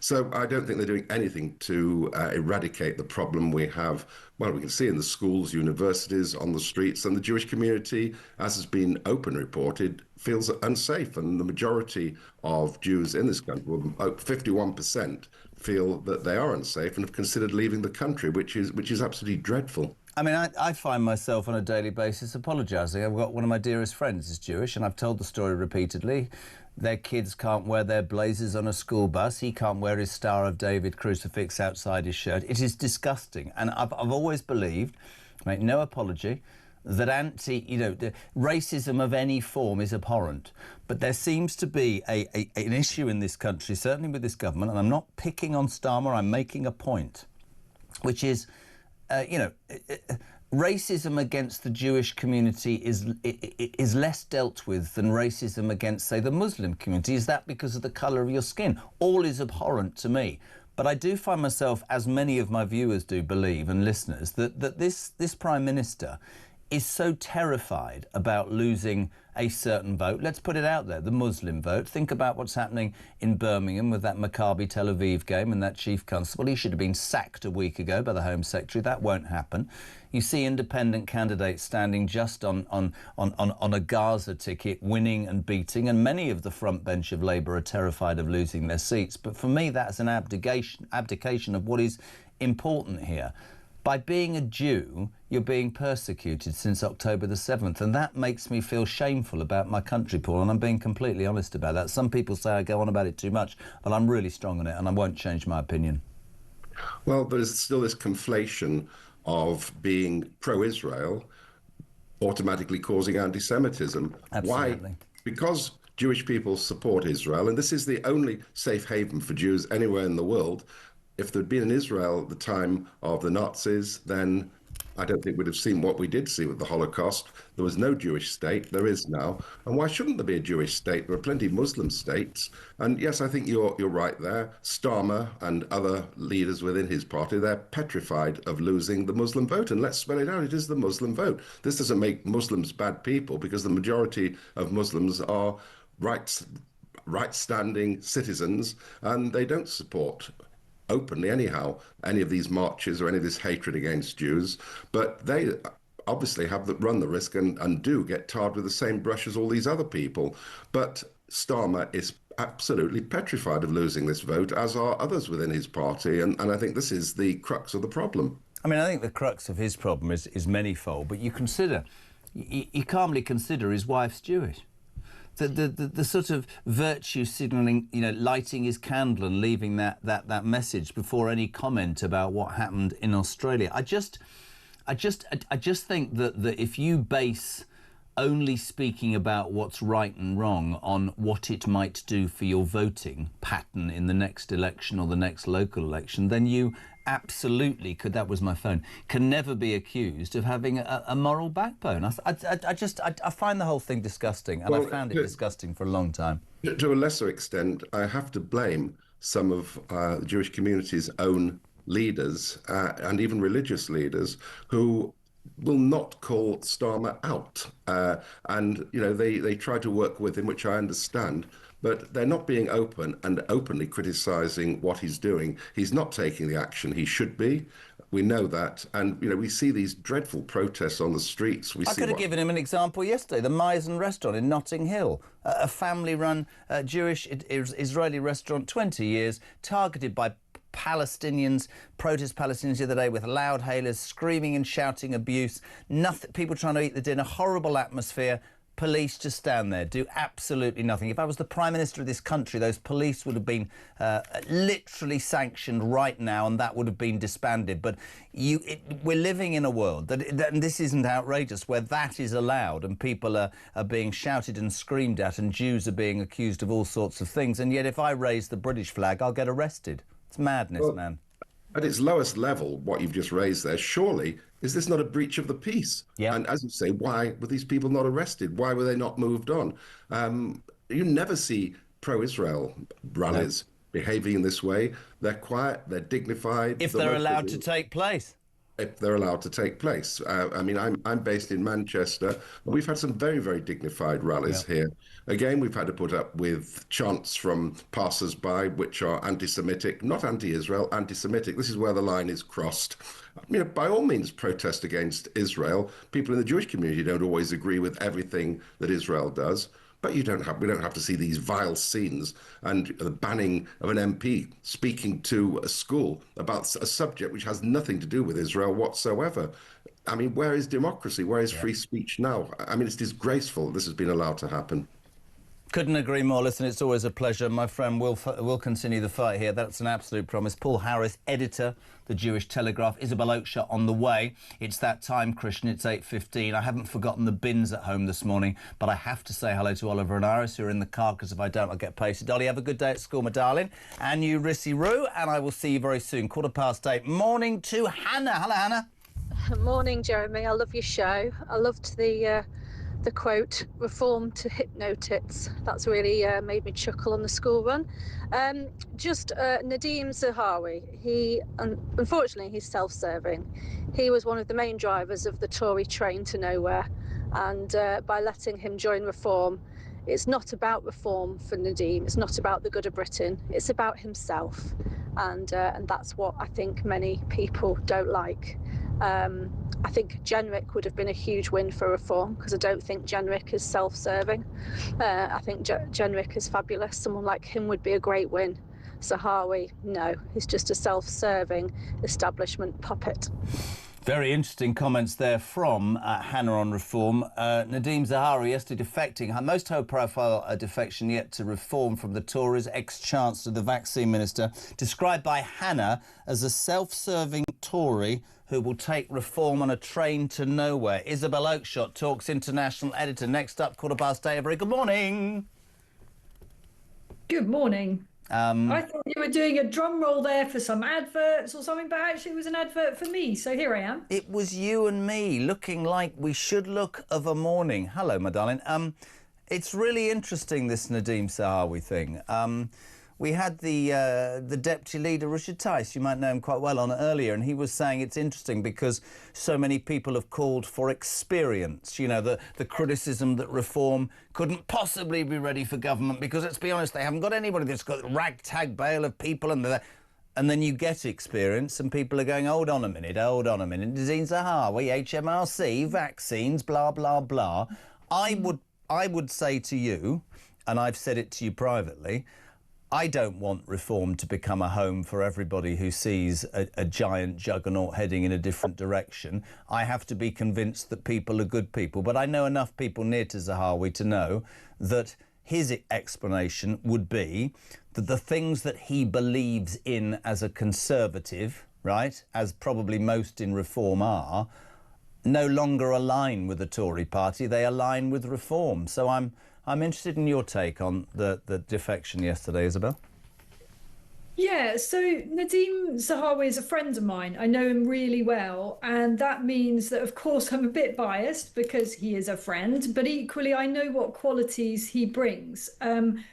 So I don't think they're doing anything to eradicate the problem we have. Well, we can see in the schools, universities, on the streets, and the Jewish community, as has been openly reported, feels unsafe. And the majority of Jews in this country, 51%, feel that they are unsafe and have considered leaving the country, which is absolutely dreadful. I mean, I find myself on a daily basis apologising. I've got one of my dearest friends is Jewish, and I've told the story repeatedly. Their kids can't wear their blazers on a school bus. He can't wear his Star of David crucifix outside his shirt. It is disgusting. And I've always believed, make no apology, that racism of any form is abhorrent. But there seems to be an issue in this country, certainly with this government, and I'm not picking on Starmer, I'm making a point, which is, racism against the Jewish community is less dealt with than racism against, say, the Muslim community. Is that because of the colour of your skin? All is abhorrent to me. But I do find myself, as many of my viewers do believe, and listeners, that this Prime Minister is so terrified about losing a certain vote. Let's put it out there, the Muslim vote. Think about what's happening in Birmingham with that Maccabi Tel Aviv game and that chief constable. He should have been sacked a week ago by the Home Secretary. That won't happen. You see independent candidates standing just on a Gaza ticket, winning and beating, and many of the front bench of Labour are terrified of losing their seats. But for me, that's an abdication of what is important here. By being a Jew, you're being persecuted since October the 7th, and that makes me feel shameful about my country, Paul, and I'm being completely honest about that. Some people say I go on about it too much, but I'm really strong on it, and I won't change my opinion. Well, there's still this conflation of being pro-Israel automatically causing anti-Semitism. Absolutely. Why? Because Jewish people support Israel, and this is the only safe haven for Jews anywhere in the world. If there'd been an Israel at the time of the Nazis, then I don't think we'd have seen what we did see with the Holocaust. There was no Jewish state. There is now. And why shouldn't there be a Jewish state? There are plenty of Muslim states. And yes, I think you're right there. Starmer and other leaders within his party, they're petrified of losing the Muslim vote. And let's spell it out. It is the Muslim vote. This doesn't make Muslims bad people, because the majority of Muslims are right-standing citizens, and they don't support openly anyhow any of these marches or any of this hatred against Jews, but they obviously run the risk and do get tarred with the same brush as all these other people. But Starmer is absolutely petrified of losing this vote, as are others within his party, and I think this is the crux of the problem. I mean, I think the crux of his problem is manifold, but you calmly consider his wife's Jewish. The sort of virtue signalling, lighting his candle and leaving that message before any comment about what happened in Australia. I just think that if you base only speaking about what's right and wrong on what it might do for your voting pattern in the next election or the next local election, then you absolutely can never be accused of having a moral backbone. I find the whole thing disgusting, and I found it disgusting for a long time. To a lesser extent, I have to blame some of the Jewish community's own leaders and even religious leaders who will not call Starmer out. And, they try to work with him, which I understand. But they're not being open and openly criticising what he's doing. He's not taking the action he should be. We know that. And, we see these dreadful protests on the streets. I could have given him an example yesterday. The Meissen restaurant in Notting Hill, a family-run Jewish Israeli restaurant, 20 years, targeted by Palestinians, protest Palestinians the other day with loud hailers, screaming and shouting abuse. People trying to eat the dinner, horrible atmosphere. Police just stand there, do absolutely nothing. If I was the Prime Minister of this country, those police would have been literally sanctioned right now, and that would have been disbanded. But we're living in a world and this isn't outrageous, where that is allowed, and people are being shouted and screamed at, and Jews are being accused of all sorts of things. And yet if I raise the British flag, I'll get arrested. It's madness, man. At its lowest level, what you've just raised there, surely, is this not a breach of the peace? Yeah. And as you say, why were these people not arrested? Why were they not moved on? You never see pro-Israel rallies behaving in this way. They're quiet, they're dignified. If they're allowed to take place. If they're allowed to take place. I'm based in Manchester. We've had some very, very dignified rallies here. Again, we've had to put up with chants from passers-by which are anti-Semitic, not anti-Israel, anti-Semitic. This is where the line is crossed. By all means, protest against Israel. People in the Jewish community don't always agree with everything that Israel does. But we don't have to see these vile scenes and the banning of an MP speaking to a school about a subject which has nothing to do with Israel whatsoever. I mean, where is democracy? Where is free speech now? I mean, it's disgraceful this has been allowed to happen. Couldn't agree more. Listen, it's always a pleasure. My friend will continue the fight here. That's an absolute promise. Paul Harris, editor, The Jewish Telegraph. Isabel Oakeshott on the way. It's that time, Christian. It's 8:15. I haven't forgotten the bins at home this morning, but I have to say hello to Oliver and Iris, who are in the car, because if I don't, I'll get pasted. Ollie, have a good day at school, my darling. And you, Rissy Roo, and I will see you very soon. 8:15. Morning to Hannah. Hello, Hannah. Morning, Jeremy. I love your show. I loved the quote, reform to hypnotits. That's really made me chuckle on the school run. Just Nadeem Zahawi, unfortunately, he's self-serving. He was one of the main drivers of the Tory train to nowhere, and by letting him join reform, it's not about reform for Nadeem. It's not about the good of Britain. It's about himself, and that's what I think many people don't like. I think Jenrick would have been a huge win for reform, because I don't think Jenrick is self-serving. I think Jenrick is fabulous. Someone like him would be a great win. Zahawi, no, he's just a self-serving establishment puppet. Very interesting comments there from Hannah on reform. Nadeem Zahawi yesterday defecting, her most high-profile defection yet to reform from the Tories, ex-Chancellor, the vaccine minister, described by Hannah as a self-serving Tory who will take reform on a train to nowhere. Isabel Oakeshott, Talks international editor. Next up, 8:15. Very good morning. Good morning. I thought you were doing a drum roll there for some adverts or something, but actually it was an advert for me, so here I am. It was you and me, looking like we should look of a morning. Hello, my darling. It's really interesting, this Nadeem Zahawi thing. We had the deputy leader, Richard Tice, you might know him quite well, on earlier, and he was saying it's interesting because so many people have called for experience. You know, the criticism that reform couldn't possibly be ready for government because, let's be honest, they haven't got anybody that's got a ragtag bale of people, and then you get experience and people are going, hold on a minute. Nadeem Zahawi, HMRC, vaccines, blah, blah, blah. I would say to you, and I've said it to you privately, I don't want reform to become a home for everybody who sees a giant juggernaut heading in a different direction. I have to be convinced that people are good people. But I know enough people near to Zahawi to know that his explanation would be that the things that he believes in as a conservative, right, as probably most in reform are, no longer align with the Tory party. They align with reform. So I'm interested in your take on the defection yesterday, Isabel. Yeah, so Nadeem Zahawi is a friend of mine. I know him really well, and that means that, of course, I'm a bit biased because he is a friend, but equally I know what qualities he brings.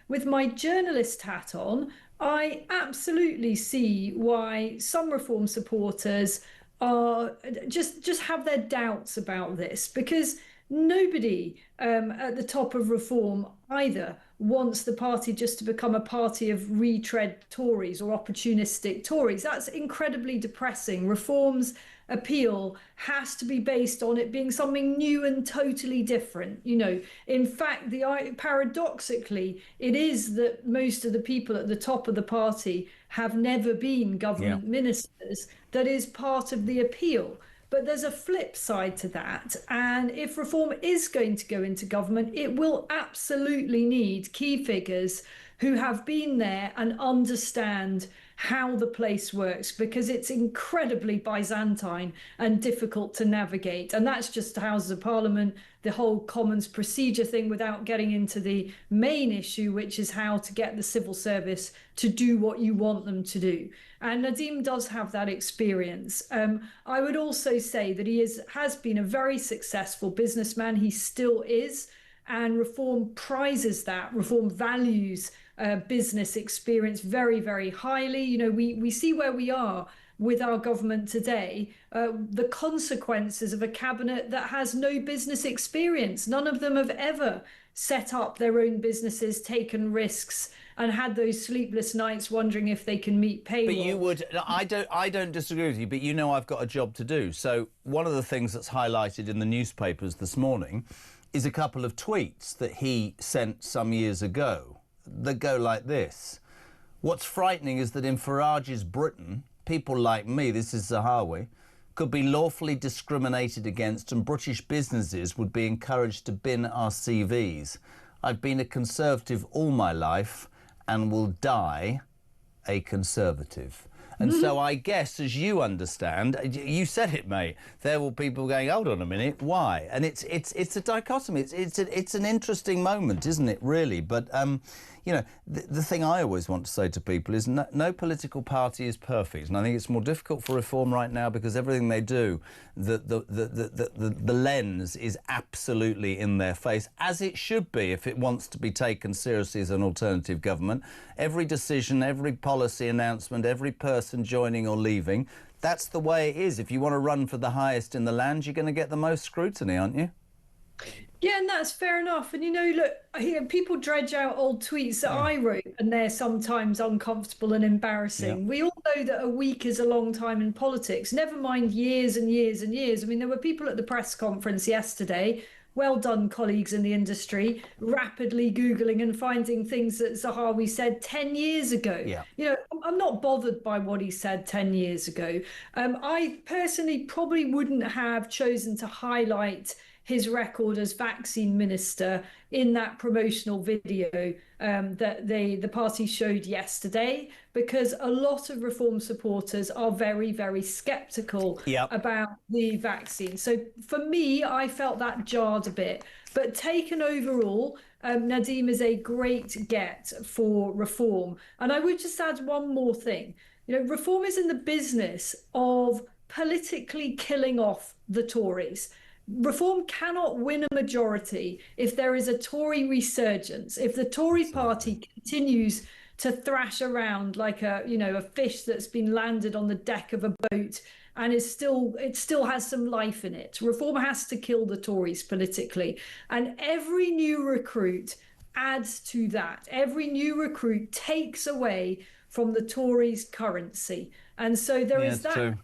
With my journalist hat on, I absolutely see why some reform supporters are just have their doubts about this, because nobody at the top of reform either wants the party just to become a party of retread Tories or opportunistic Tories. That's incredibly depressing. Reform's appeal has to be based on it being something new and totally different. You know, in fact, paradoxically, it is that most of the people at the top of the party have never been government ministers. That is part of the appeal. But there's a flip side to that. And if reform is going to go into government, it will absolutely need key figures who have been there and understand how the place works, because it's incredibly Byzantine and difficult to navigate. And that's just the Houses of Parliament, the whole Commons procedure thing, without getting into the main issue, which is how to get the civil service to do what you want them to do. And Nadeem does have that experience. I would also say that he has been a very successful businessman. He still is. And reform prizes that. Reform values business experience very, very highly. You know, we see where we are with our government today, the consequences of a cabinet that has no business experience. None of them have ever set up their own businesses, taken risks, and had those sleepless nights wondering if they can meet payroll. But you would, I don't disagree with you, but you know I've got a job to do. So one of the things that's highlighted in the newspapers this morning is a couple of tweets that he sent some years ago that go like this. What's frightening is that in Farage's Britain, people like me, this is Zahawi, could be lawfully discriminated against and British businesses would be encouraged to bin our CVs. I've been a Conservative all my life and will die a Conservative. And so I guess, as you understand, you said it, mate, there will be people going, hold on a minute, why? And it's a dichotomy. It's an interesting moment, isn't it, really? But, you know, the thing I always want to say to people is no political party is perfect. And I think it's more difficult for Reform right now because everything they do, the lens is absolutely in their face, as it should be if it wants to be taken seriously as an alternative government. Every decision, every policy announcement, every person joining or leaving, that's the way it is. If you want to run for the highest in the land, you're going to get the most scrutiny, aren't you? Yeah, and that's fair enough. And, you know, look, I hear people dredge out old tweets that I wrote, and they're sometimes uncomfortable and embarrassing. Yeah. We all know that a week is a long time in politics, never mind years and years and years. I mean, there were people at the press conference yesterday, well done, colleagues in the industry, rapidly Googling and finding things that Zahawi said 10 years ago. Yeah. You know, I'm not bothered by what he said 10 years ago. I personally probably wouldn't have chosen to highlight his record as vaccine minister in that promotional video that the party showed yesterday, because a lot of Reform supporters are very, very sceptical about the vaccine. So for me, I felt that jarred a bit. But taken overall, Nadeem is a great get for Reform. And I would just add one more thing. You know, Reform is in the business of politically killing off the Tories. Reform cannot win a majority if there is a Tory resurgence, if the Tory party continues to thrash around like a fish that's been landed on the deck of a boat and it still has some life in it. Reform has to kill the Tories politically. And every new recruit adds to that. Every new recruit takes away from the Tories' currency. And so there is that. True.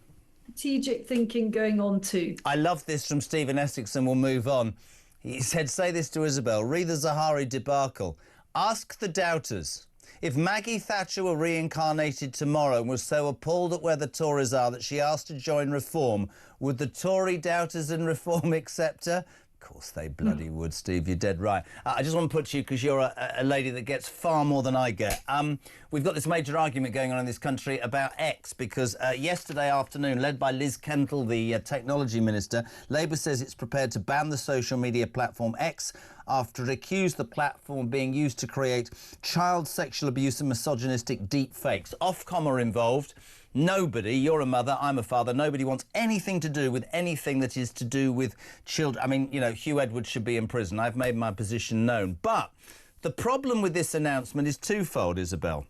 Strategic thinking going on too. I love this from Stephen Essex, and we'll move on. He said, say this to Isabel, read the Zahari debacle. Ask the doubters. If Maggie Thatcher were reincarnated tomorrow and was so appalled at where the Tories are that she asked to join Reform, would the Tory doubters in Reform accept her? Of course they bloody would, Steve. You're dead right. I just want to put to you, because you're a lady that gets far more than I get. We've got this major argument going on in this country about X, because yesterday afternoon, led by Liz Kendall, the technology minister, Labour says it's prepared to ban the social media platform X after it accused the platform of being used to create child sexual abuse and misogynistic deep fakes. Ofcom are involved. Nobody, you're a mother, I'm a father, nobody wants anything to do with anything that is to do with children. I mean, you know, Hugh Edwards should be in prison. I've made my position known. But the problem with this announcement is twofold, Isabel.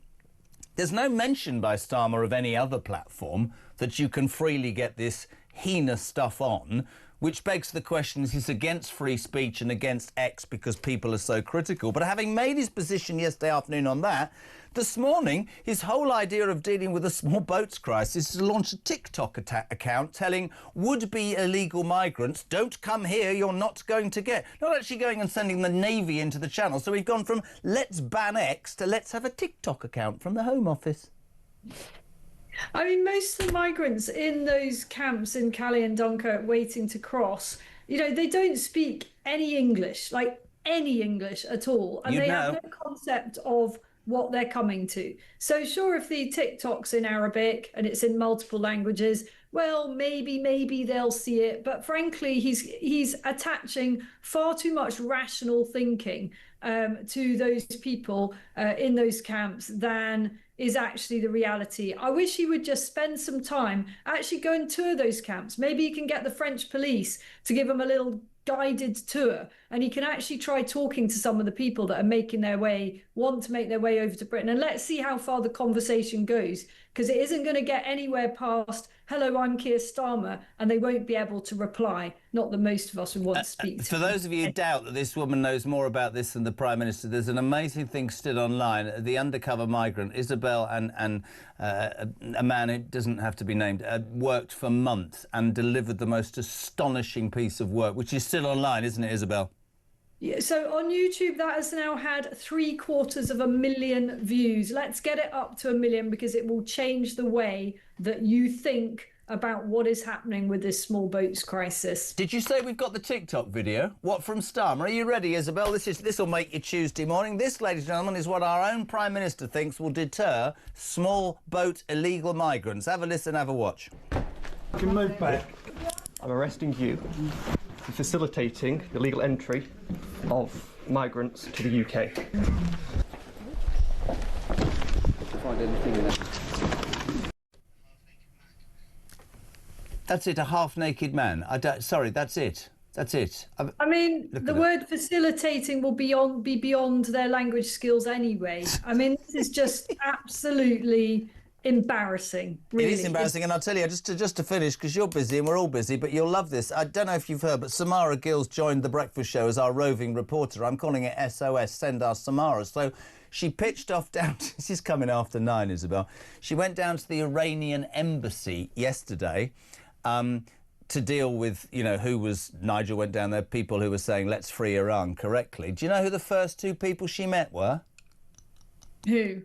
There's no mention by Starmer of any other platform that you can freely get this heinous stuff on, which begs the question, is this against free speech and against X because people are so critical? But having made his position yesterday afternoon on that, this morning, his whole idea of dealing with the small boats crisis is to launch a TikTok account telling would-be illegal migrants, don't come here, you're not going to get. Not actually going and sending the Navy into the channel. So we've gone from let's ban X to let's have a TikTok account from the Home Office. I mean, most of the migrants in those camps in Calais and Dunkirk waiting to cross, you know, they don't speak any English, like any English at all. And they have no concept of what they're coming to. So sure, if the TikTok's in Arabic and it's in multiple languages, well, maybe they'll see it. But frankly, he's attaching far too much rational thinking to those people in those camps than is actually the reality. I wish he would just spend some time, actually go and tour those camps. Maybe he can get the French police to give him a little guided tour, and he can actually try talking to some of the people that are want to make their way over to Britain. And let's see how far the conversation goes, because it isn't going to get anywhere past, hello, I'm Keir Starmer, and they won't be able to reply. Not that most of us would want to speak to. For those of you who doubt that this woman knows more about this than the Prime Minister, there's an amazing thing still online. The undercover migrant, Isabel, and a man who doesn't have to be named, worked for months and delivered the most astonishing piece of work, which is still online, isn't it, Isabel? Yeah, so on YouTube, that has now had 750,000 views. Let's get it up to 1 million because it will change the way that you think about what is happening with this small boats crisis. Did you say we've got the TikTok video? What from Starmer? Are you ready, Isabel? This will make you Tuesday morning. This, ladies and gentlemen, is what our own Prime Minister thinks will deter small boat illegal migrants. Have a listen, have a watch. You can move back. I'm arresting you for facilitating the legal entry of migrants to the UK. Find anything in there. That's it, a half-naked man. Sorry, that's it. That's it. I mean, the word facilitating will be beyond their language skills anyway. I mean, this is just absolutely embarrassing. Really. It is embarrassing, and I'll tell you, just to finish, because you're busy and we're all busy, but you'll love this. I don't know if you've heard, but Samara Gills joined The Breakfast Show as our roving reporter. I'm calling it SOS, Send Our Samara. So she pitched off down to, this is coming after 9, Isabel. She went down to the Iranian embassy yesterday to deal with, you know, Nigel went down there, people who were saying, let's free Iran correctly. Do you know who the first 2 people she met were? Who?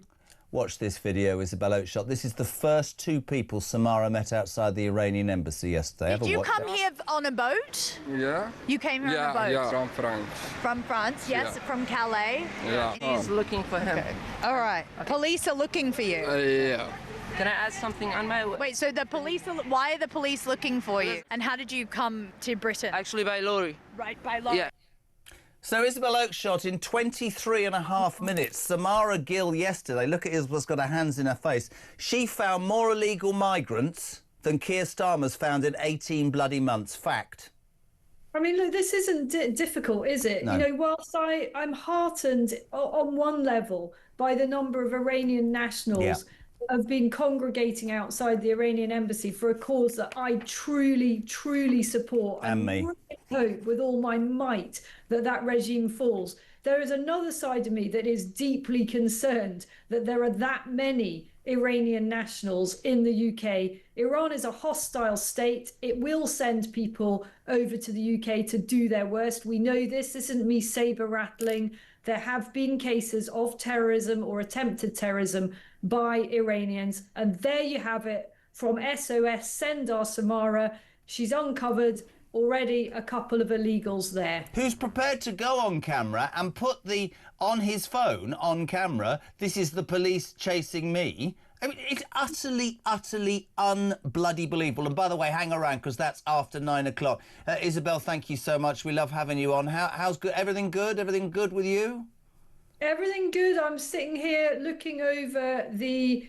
Watch this video, Isabel Oakeshott. This is the first 2 people Samara met outside the Iranian embassy yesterday. Did you come here on a boat? Yeah. You came here on a boat? Yeah, from France. From France, yes, Yeah. from Calais? Yeah. He's looking for him. Okay. All right. Police are looking for you? Yeah. Can I add something on my... Wait, so the police, why are the police looking for you? And how did you come to Britain? Actually, by lorry. Right, by lorry. Yeah. So Isabel Oakeshott, in 23.5 minutes, Samara Gill yesterday, look at Isabel's got her hands in her face, she found more illegal migrants than Keir Starmer's found in 18 bloody months. Fact. I mean, look, this isn't difficult, is it? No. You know, whilst I'm heartened on one level by the number of Iranian nationals have been congregating outside the Iranian embassy for a cause that I truly, truly support. And me. Really hope with all my might that regime falls. There is another side of me that is deeply concerned that there are that many Iranian nationals in the UK. Iran is a hostile state. It will send people over to the UK to do their worst. We know this. This isn't me saber rattling. There have been cases of terrorism or attempted terrorism by Iranians. And there you have it from SOS, Send Our Samara. She's uncovered already a couple of illegals there. Who's prepared to go on camera and put on his phone on camera, this is the police chasing me. I mean, it's utterly, utterly unbloody believable. And by the way, hang around, because that's after 9 o'clock. Isabel, thank you so much. We love having you on. How's good? Everything good? Everything good with you? Everything good. I'm sitting here looking over the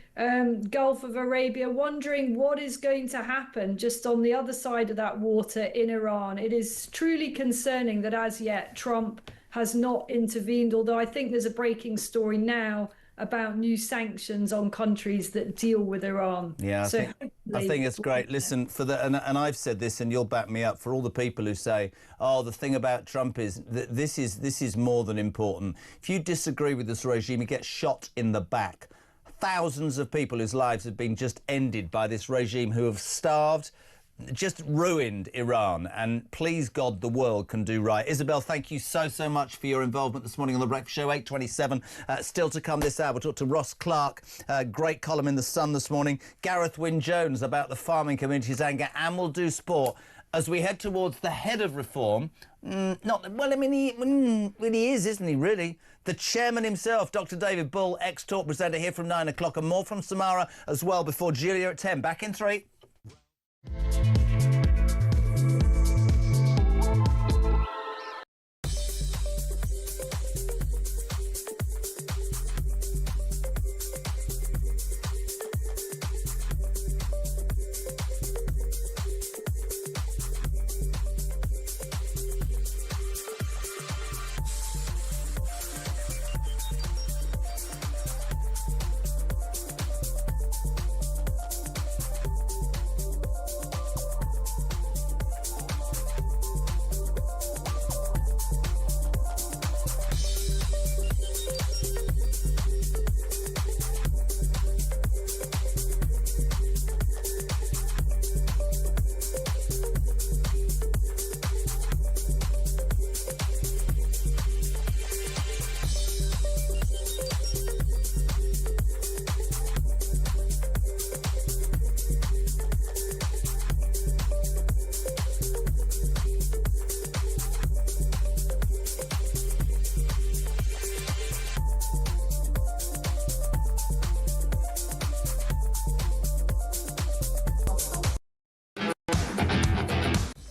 Gulf of Arabia, wondering what is going to happen just on the other side of that water in Iran. It is truly concerning that as yet Trump has not intervened, although I think there's a breaking story now about new sanctions on countries that deal with Iran. Yeah, I think it's great. Listen, and I've said this, and you'll back me up, for all the people who say, oh, the thing about Trump is that this is more than important. If you disagree with this regime, you get shot in the back. Thousands of people whose lives have been just ended by this regime, who have starved, just ruined Iran, and please God the world can do right. Isabel, thank you so much for your involvement this morning on The Breakfast Show. 8:27 still to come this hour. We'll talk to Ross Clark, great column in The Sun this morning. Gareth Wynne-Jones about the farming community's anger, and we'll do sport as we head towards the head of reform. He is, isn't he, really? The chairman himself, Dr. David Bull, ex-talk presenter, here from 9 o'clock, and more from Samara as well before Julia at 10. Back in 3.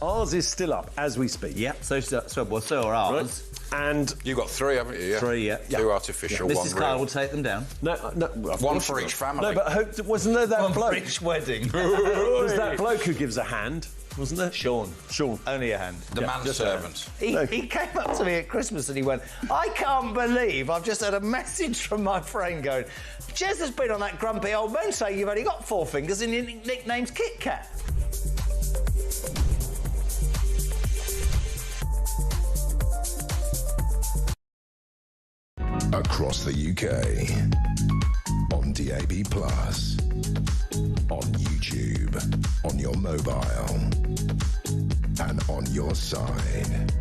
Ours is still up as we speak. Yep, so are ours. And you've got 3, haven't you? Yeah. 3, yeah. Two artificial, one Mrs. Kyle real. will take them down. No, one for each family. No, but wasn't there that one bloke? for each wedding. There's that bloke who gives a hand, wasn't there? Sean. Only a hand. The manservant. He came up to me at Christmas and he went, I can't believe I've just had a message from my friend going, Jez has been on that grumpy old man saying you've only got 4 fingers and your nickname's Kit Kat. Across the UK, on DAB+, on YouTube, on your mobile, and on your side.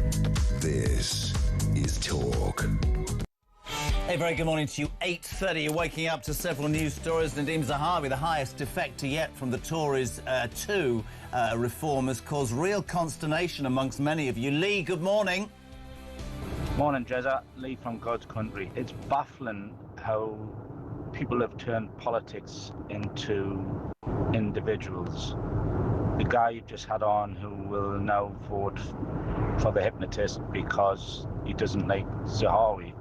This is Talk. A very good morning to you. 8:30, you're waking up to several news stories. Nadeem Zahawi, the highest defector yet from the Tories to reform, has caused real consternation amongst many of you. Lee, good morning. Morning, Jezza. Lee from God's Country. It's baffling how people have turned politics into individuals. The guy you just had on who will now vote for the hypnotist because he doesn't like Zahawi.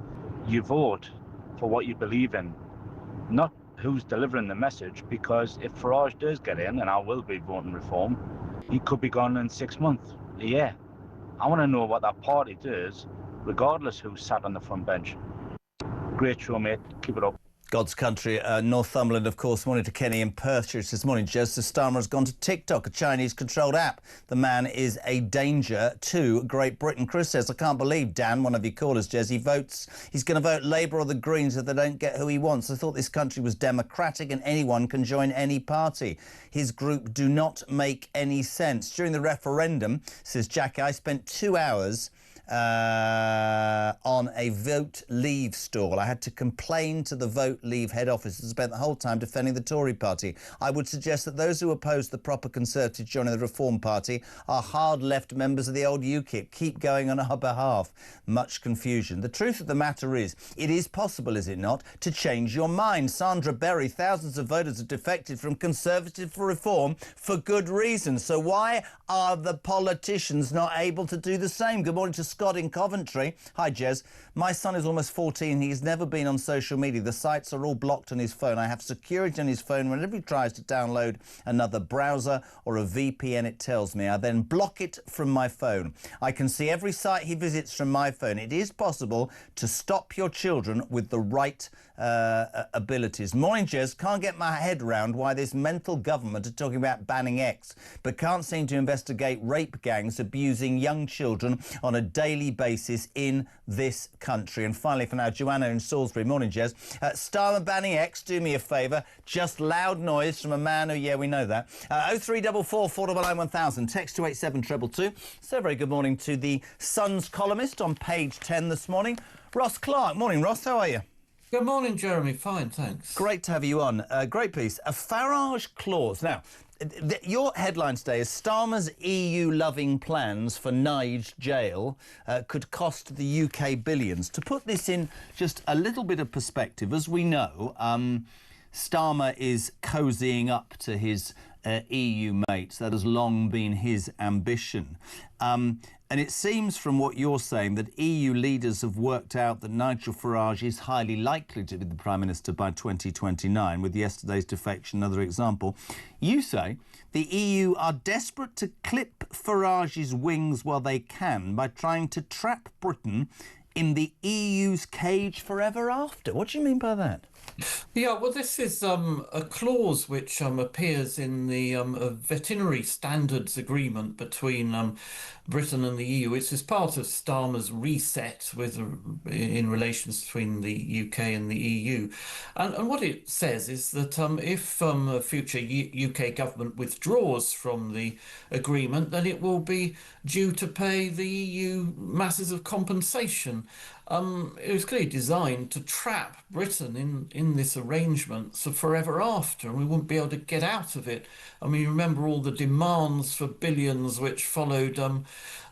You vote for what you believe in, not who's delivering the message, because if Farage does get in, and I will be voting reform, he could be gone in 6 months, a year. I want to know what that party does, regardless who sat on the front bench. Great show, mate. Keep it up. God's Country, Northumberland, of course. Morning to Kenny in Perthshire this morning. Jez Starmer has gone to TikTok, a Chinese-controlled app. The man is a danger to Great Britain. Chris says, I can't believe, Dan, one of your callers, Jez, he's going to vote Labour or the Greens if they don't get who he wants. I thought this country was democratic and anyone can join any party. His group do not make any sense. During the referendum, says Jackie, I spent 2 hours on a Vote Leave stall. I had to complain to the Vote Leave head office and spent the whole time defending the Tory party. I would suggest that those who oppose the proper Conservatives joining the Reform Party are hard left members of the old UKIP. Keep going on our behalf. Much confusion. The truth of the matter is, it is possible, is it not, to change your mind. Sandra Berry, thousands of voters have defected from Conservative for Reform for good reason. So why are the politicians not able to do the same? Good morning to Scott in Coventry. Hi, Jez. My son is almost 14. He's never been on social media. The sites are all blocked on his phone. I have security on his phone. Whenever he tries to download another browser or a VPN, it tells me. I then block it from my phone. I can see every site he visits from my phone. It is possible to stop your children with the right abilities. Morning, Jez. Can't get my head around why this mental government are talking about banning X, but can't seem to investigate rape gangs abusing young children on a daily basis in this country. And finally, for now, Joanna in Salisbury. Morning, Jez. Starmer banning X, do me a favour. Just loud noise from a man who, yeah, we know that. 0344 499 1000. Text to 87222. So very good morning to the Sun's columnist on page 10 this morning, Ross Clark. Morning, Ross. How are you? Good morning, Jeremy. Fine, thanks. Great to have you on. Great piece. A Farage clause. Now, your headline today is Starmer's EU-loving plans for Nige jail could cost the UK billions. To put this in just a little bit of perspective, as we know, Starmer is cozying up to his EU mates. That has long been his ambition. And it seems from what you're saying that EU leaders have worked out that Nigel Farage is highly likely to be the Prime Minister by 2029, with yesterday's defection another example. You say the EU are desperate to clip Farage's wings while they can by trying to trap Britain in the EU's cage forever after. What do you mean by that? Yeah, well, this is a clause which appears in the veterinary standards agreement between Britain and the EU. It's as part of Starmer's reset in relations between the UK and the EU. And what it says is that if a future UK government withdraws from the agreement, then it will be due to pay the EU masses of compensation. It was clearly designed to trap Britain in this arrangement so forever after, and we wouldn't be able to get out of it. I mean, you remember all the demands for billions which followed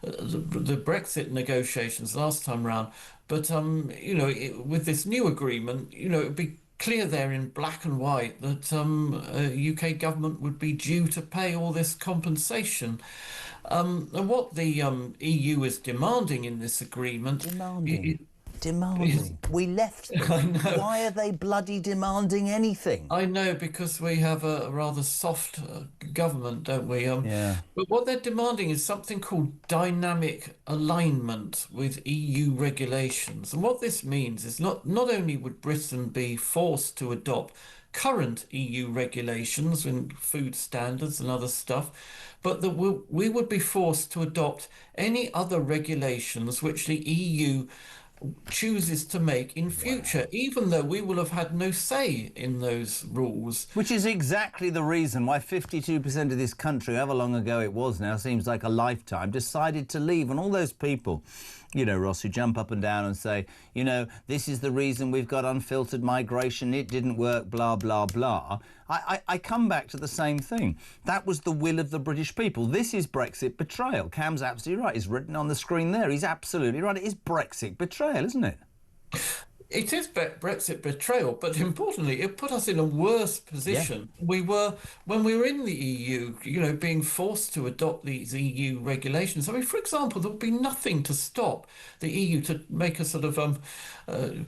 the Brexit negotiations last time round. But, with this new agreement, it would be clear there in black and white that UK government would be due to pay all this compensation. And what the EU is demanding in this agreement... Demanding. We left them. I know. Why are they bloody demanding anything? I know, because we have a rather soft government, don't we? Yeah. But what they're demanding is something called dynamic alignment with EU regulations. And what this means is not only would Britain be forced to adopt current EU regulations in food standards and other stuff, but that we would be forced to adopt any other regulations which the EU chooses to make in future, even though we will have had no say in those rules. Which is exactly the reason why 52% of this country, however long ago it was now, seems like a lifetime, decided to leave. And all those people, you know, Ross, who jump up and down and say, you know, this is the reason we've got unfiltered migration, it didn't work, blah, blah, blah. I come back to the same thing. That was the will of the British people. This is Brexit betrayal. Cam's absolutely right. It's written on the screen there. He's absolutely right. It is Brexit betrayal, isn't it? It is Brexit betrayal, but importantly, it put us in a worse position. Yeah. We were, when we were in the EU, you know, being forced to adopt these EU regulations. I mean, for example, there would be nothing to stop the EU, to make a sort of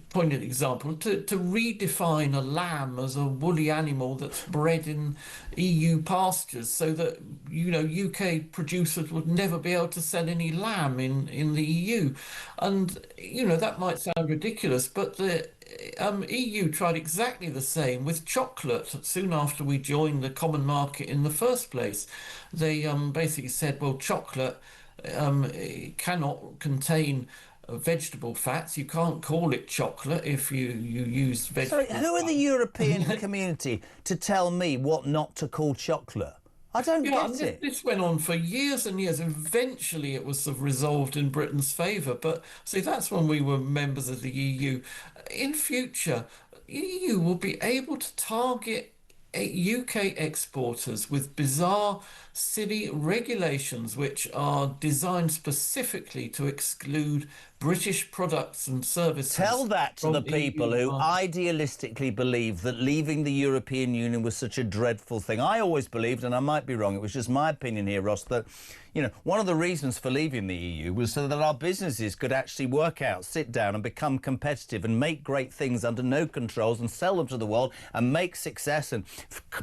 poignant example, to redefine a lamb as a woolly animal that's bred in EU pastures, so that, you know, UK producers would never be able to sell any lamb in the EU. And, you know, that might sound ridiculous, but the EU tried exactly the same with chocolate soon after we joined the common market in the first place. They basically said, well, chocolate cannot contain vegetable fats. You can't call it chocolate if you use vegetable Sorry, who are the European community to tell me what not to call chocolate? I don't get it. This went on for years and years. Eventually it was sort of resolved in Britain's favour. But see, that's when we were members of the EU. In future, EU will be able to target UK exporters with bizarre, silly regulations which are designed specifically to exclude British products and services. Tell that to the people who idealistically believe that leaving the European Union was such a dreadful thing. I always believed, and I might be wrong, it was just my opinion here, Ross, that, you know, one of the reasons for leaving the EU was so that our businesses could actually work out, sit down and become competitive and make great things under no controls and sell them to the world and make success and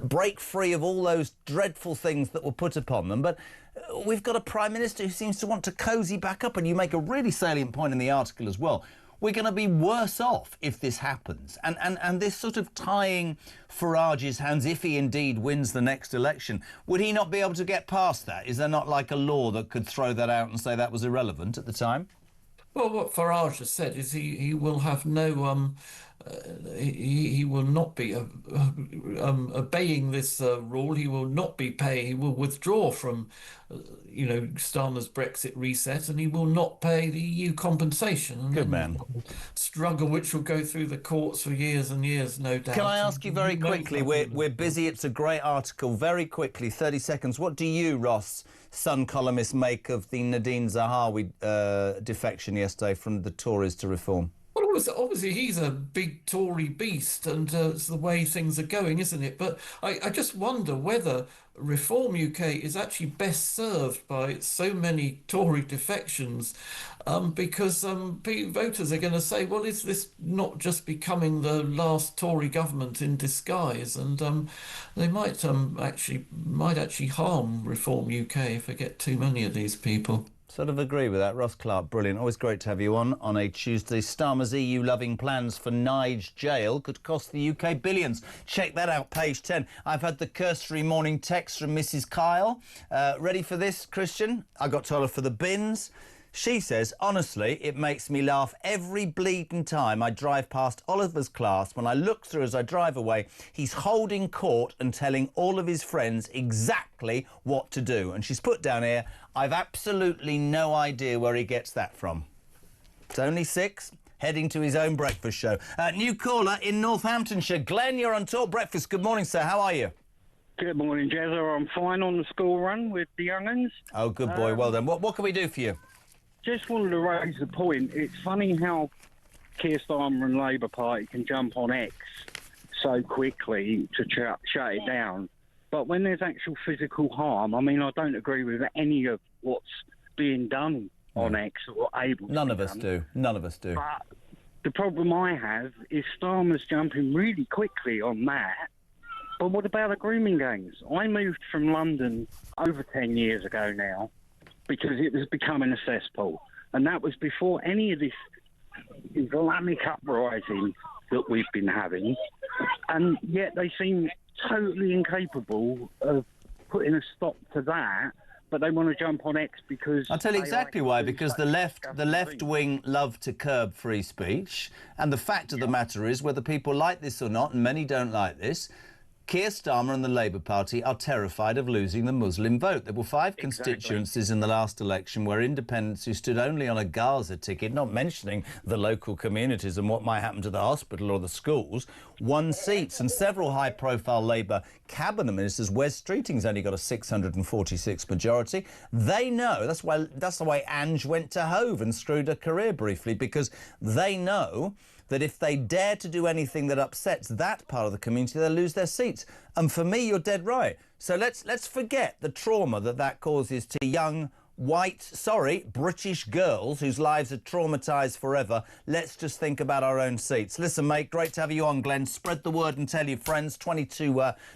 break free of all those dreadful things that were put upon them. But we've got a Prime Minister who seems to want to cosy back up, and you make a really salient point in the article as well. We're going to be worse off if this happens. And this sort of tying Farage's hands, if he indeed wins the next election, would he not be able to get past that? Is there not like a law that could throw that out and say that was irrelevant at the time? Well, what Farage has said is he will have no... he will not be obeying this rule. He will not be paying. He will withdraw from, you know, Starmer's Brexit reset, and he will not pay the EU compensation. And good man. Struggle which will go through the courts for years and years, no doubt. Can I ask you very quickly? We're busy. It's a great article. Very quickly, 30 seconds. What do you, Ross, Sun columnist, make of the Nadine Zahawi defection yesterday from the Tories to Reform? Well, obviously he's a big Tory beast, and it's the way things are going, isn't it? But I just wonder whether Reform UK is actually best served by so many Tory defections, because voters are going to say, well, is this not just becoming the last Tory government in disguise? And they might actually harm Reform UK if they get too many of these people. Sort of agree with that. Ross Clark, brilliant. Always great to have you on a Tuesday. Starmer's EU-loving plans for Nige jail could cost the UK billions. Check that out, page 10. I've had the cursory morning text from Mrs. Kyle. Ready for this, Christian? I got told her for the bins. She says, honestly, it makes me laugh every bleeding time I drive past Oliver's class. When I look through as I drive away, he's holding court and telling all of his friends exactly what to do. And she's put down here, I've absolutely no idea where he gets that from. It's only 6, heading to his own breakfast show. New caller in Northamptonshire. Glenn, you're on Talk Breakfast. Good morning, sir. How are you? Good morning, Jezza. I'm fine on the school run with the young'uns. Oh, good boy. Well done. What can we do for you? Just wanted to raise the point. It's funny how Keir Starmer and Labour Party can jump on X so quickly to shut it down. But when there's actual physical harm, I mean, I don't agree with any of what's being done on X or able to None be of us done. do. None of us do. But the problem I have is Starmer's jumping really quickly on that. But what about the grooming gangs? I moved from London over 10 years ago now because it was becoming a cesspool. And that was before any of this Islamic uprising that we've been having. And yet they seem totally incapable of putting a stop to that. But they want to jump on X because... I'll tell you exactly why, because the left wing love to curb free speech, and the fact of the matter is, whether people like this or not, and many don't like this, Keir Starmer and the Labour Party are terrified of losing the Muslim vote. There were 5 constituencies in the last election where independents who stood only on a Gaza ticket, not mentioning the local communities and what might happen to the hospital or the schools, won seats. And several high-profile Labour cabinet ministers, Wes Streeting's only got a 646 majority. They know, that's the way Ange went to Hove and screwed her career briefly, because they know that if they dare to do anything that upsets that part of the community, they'll lose their seats. And for me, you're dead right. So let's forget the trauma that causes to young, British girls whose lives are traumatised forever. Let's just think about our own seats. Listen, mate, great to have you on, Glenn. Spread the word and tell your friends.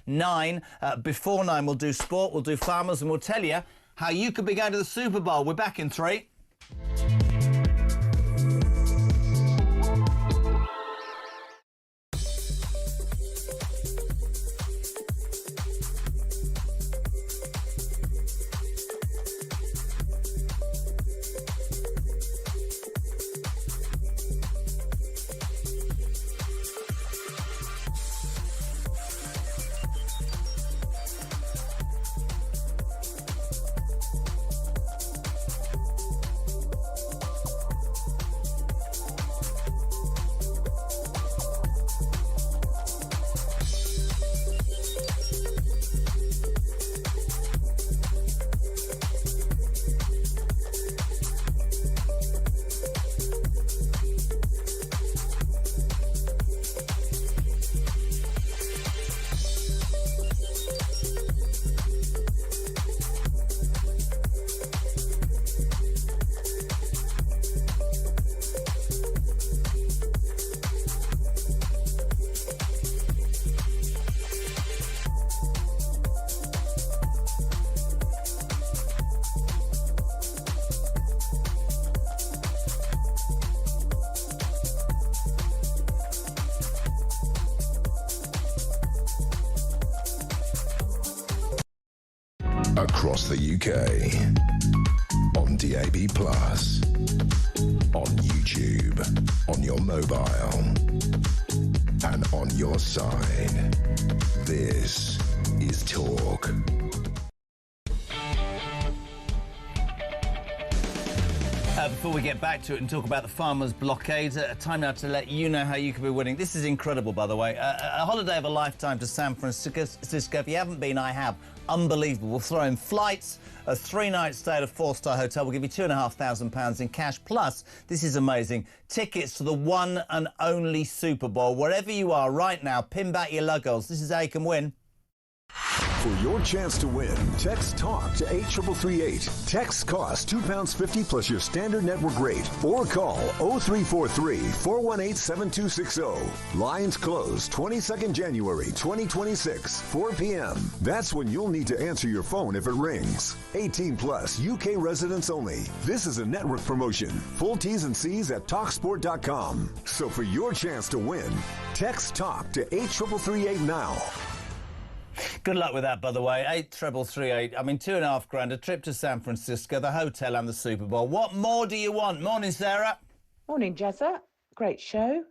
9. Before 9, we'll do sport, we'll do farmers, and we'll tell you how you could be going to the Super Bowl. We're back in 3. Across the UK, on DAB+, on YouTube, on your mobile, and on your side. This is Talk. Before we get back to it and talk about the farmers' blockade, time now to let you know how you could be winning. This is incredible, by the way. A holiday of a lifetime to San Francisco. If you haven't been, I have. Unbelievable. We'll throw in flights, a 3-night stay at a 4-star hotel. We'll give you £2,500 in cash. Plus, this is amazing, tickets to the one and only Super Bowl. Wherever you are right now, pin back your luggles. This is how you can win. For your chance to win, text TALK to 83338. Texts cost £2.50 plus your standard network rate. Or call 0343-418-7260. Lines close 22nd January 2026, 4 p.m. That's when you'll need to answer your phone if it rings. 18 plus, UK residents only. This is a network promotion. Full T's and C's at TalkSport.com. So for your chance to win, text TALK to 83338 now. Good luck with that, by the way. 83338. I mean, £2,500, a trip to San Francisco, the hotel and the Super Bowl. What more do you want? Morning, Sarah. Morning, Jezza. Great show.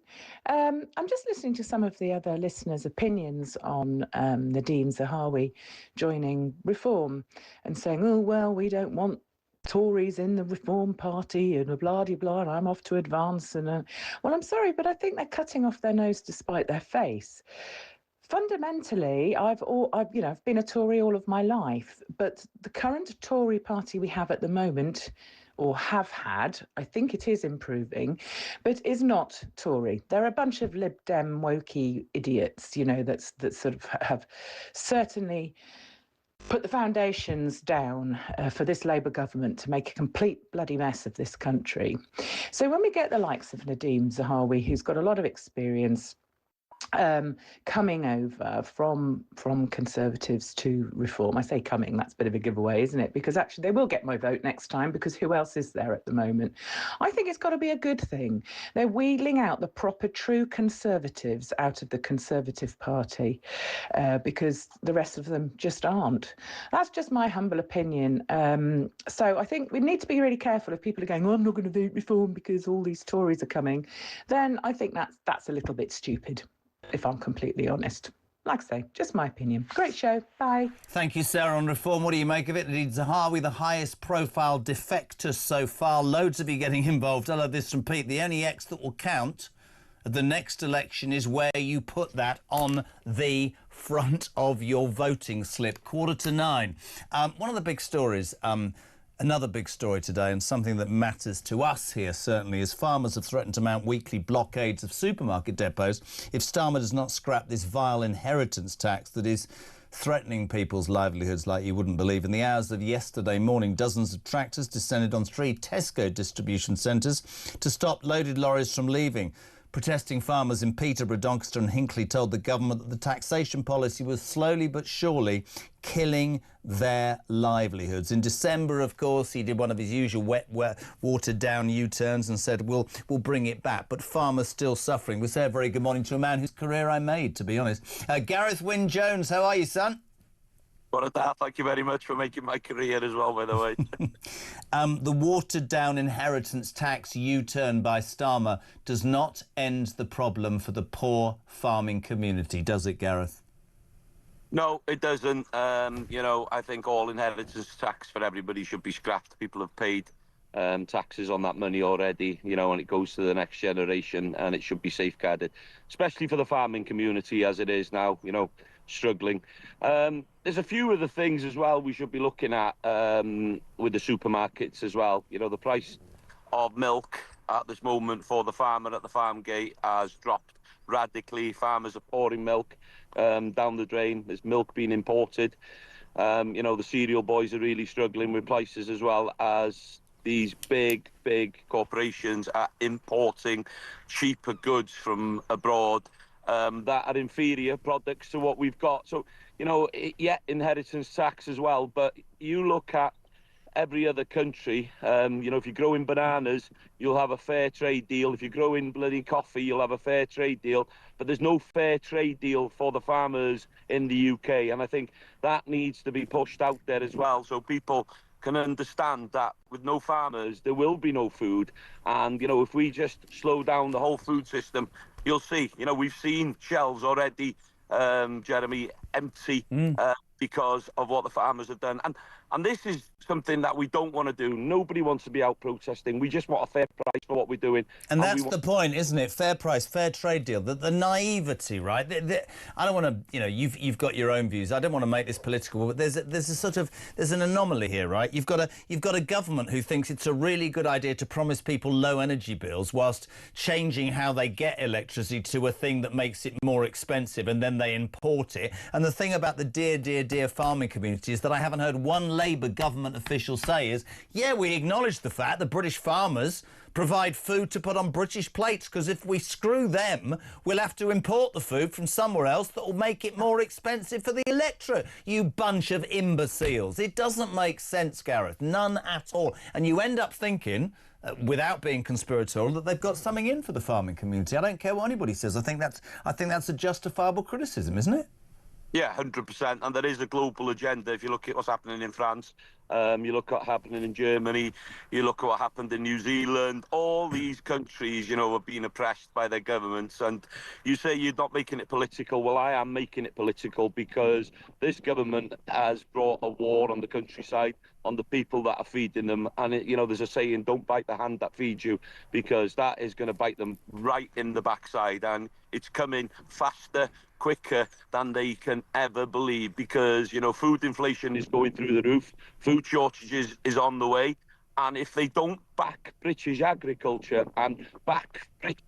I'm just listening to some of the other listeners' opinions on Nadeem Zahawi joining Reform and saying, oh, well, we don't want Tories in the Reform Party and blah-de-blah, and I'm off to advance. And well, I'm sorry, but I think they're cutting off their nose to spite their face. Fundamentally, I've been a Tory all of my life, but the current Tory party we have at the moment, or have had. I think it is improving, but is not Tory. There are a bunch of Lib Dem wokey idiots, you know, that sort of have certainly put the foundations down for this Labour government to make a complete bloody mess of this country. So when we get the likes of Nadeem Zahawi, who's got a lot of experience coming over from Conservatives to Reform. I say coming, that's a bit of a giveaway, isn't it? Because actually they will get my vote next time, because who else is there at the moment? I think it's got to be a good thing. They're wheeling out the proper true Conservatives out of the Conservative Party because the rest of them just aren't. That's just my humble opinion. So I think we need to be really careful if people are going, oh, I'm not going to vote Reform because all these Tories are coming. Then I think that's a little bit stupid, if I'm completely honest. Like I say, just my opinion. Great show. Bye. Thank you, Sarah, on Reform. What do you make of it? Nadeem Zahawi, the highest profile defector so far. Loads of you getting involved. I love this from Pete. The only X that will count at the next election is where you put that on the front of your voting slip. 8:45. One of the big stories, another big story today, and something that matters to us here certainly, is farmers have threatened to mount weekly blockades of supermarket depots if Starmer does not scrap this vile inheritance tax that is threatening people's livelihoods like you wouldn't believe. In the hours of yesterday morning, dozens of tractors descended on 3 Tesco distribution centres to stop loaded lorries from leaving. Protesting farmers in Peterborough, Doncaster and Hinckley told the government that the taxation policy was slowly but surely killing their livelihoods. In December, of course, he did one of his usual wet, watered-down U-turns and said, we'll bring it back. But farmers still suffering. We say a very good morning to a man whose career I made, to be honest. Gareth Wynne-Jones, how are you, son? Thank you very much for making my career as well, by the way. The watered-down inheritance tax U-turn by Starmer does not end the problem for the poor farming community, does it, Gareth? No, it doesn't. You know, I think all inheritance tax for everybody should be scrapped. People have paid taxes on that money already, you know, and it goes to the next generation, and it should be safeguarded, especially for the farming community as it is now, you know, struggling. There's a few other things as well we should be looking at with the supermarkets as well. You know, the price of milk at this moment for the farmer at the farm gate has dropped radically. Farmers are pouring milk down the drain. There's milk being imported. You know, the cereal boys are really struggling with prices, as well as these big corporations are importing cheaper goods from abroad that are inferior products to what we've got. So, you know, yeah, inheritance tax as well, but you look at every other country, you know, if you're growing bananas, you'll have a fair trade deal. If you're growing bloody coffee, you'll have a fair trade deal. But there's no fair trade deal for the farmers in the UK. And I think that needs to be pushed out there as well, so people can understand that with no farmers, there will be no food. And, you know, if we just slow down the whole food system, you'll see, you know, we've seen shelves already, Jeremy, empty because of what the farmers have done. And this is something that we don't want to do. Nobody wants to be out protesting. We just want a fair price for what we're doing. And that's the point, isn't it? Fair price, fair trade deal. The naivety, right? I don't want to, you know, you've got your own views. I don't want to make this political, but there's an anomaly here, right? You've got a government who thinks it's a really good idea to promise people low energy bills whilst changing how they get electricity to a thing that makes it more expensive, and then they import it. And the thing about the dear farming community is that I haven't heard one Labour government official say is, yeah, we acknowledge the fact that British farmers provide food to put on British plates, because if we screw them, we'll have to import the food from somewhere else that will make it more expensive for the electorate. You bunch of imbeciles. It doesn't make sense, Gareth. None at all. And you end up thinking, without being conspiratorial, that they've got something in for the farming community. I don't care what anybody says. I think that's a justifiable criticism, isn't it? Yeah, 100%. And there is a global agenda. If you look at what's happening in France, you look at what's happening in Germany, you look at what happened in New Zealand, all these countries, you know, are being oppressed by their governments. And you say you're not making it political. Well, I am making it political, because this government has brought a war on the countryside, on the people that are feeding them. And, you know, there's a saying, don't bite the hand that feeds you, because that is going to bite them right in the backside. And it's coming faster, quicker than they can ever believe, because, you know, food inflation is going through the roof. Food shortages is on the way. And if they don't back British agriculture and back British...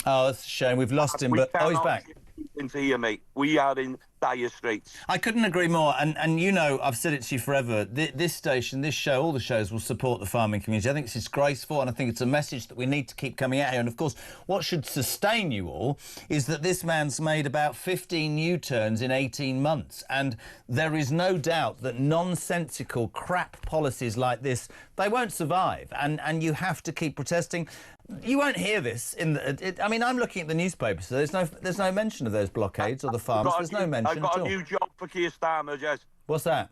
Oh, that's a shame. We've lost him, but he's back. Into here, mate. We are in dire straits. I couldn't agree more. And you know, I've said it to you forever. This station, this show, all the shows will support the farming community. I think it's disgraceful, and I think it's a message that we need to keep coming out here. And of course, what should sustain you all is that this man's made about 15 U-turns in 18 months. And there is no doubt that nonsensical crap policies like this, they won't survive. And you have to keep protesting. You won't hear this in the... I mean, I'm looking at the newspapers, so there's no mention of those blockades or the farms. There's no mention I've got at all. a new job for Keir Starmer, Jez. What's that?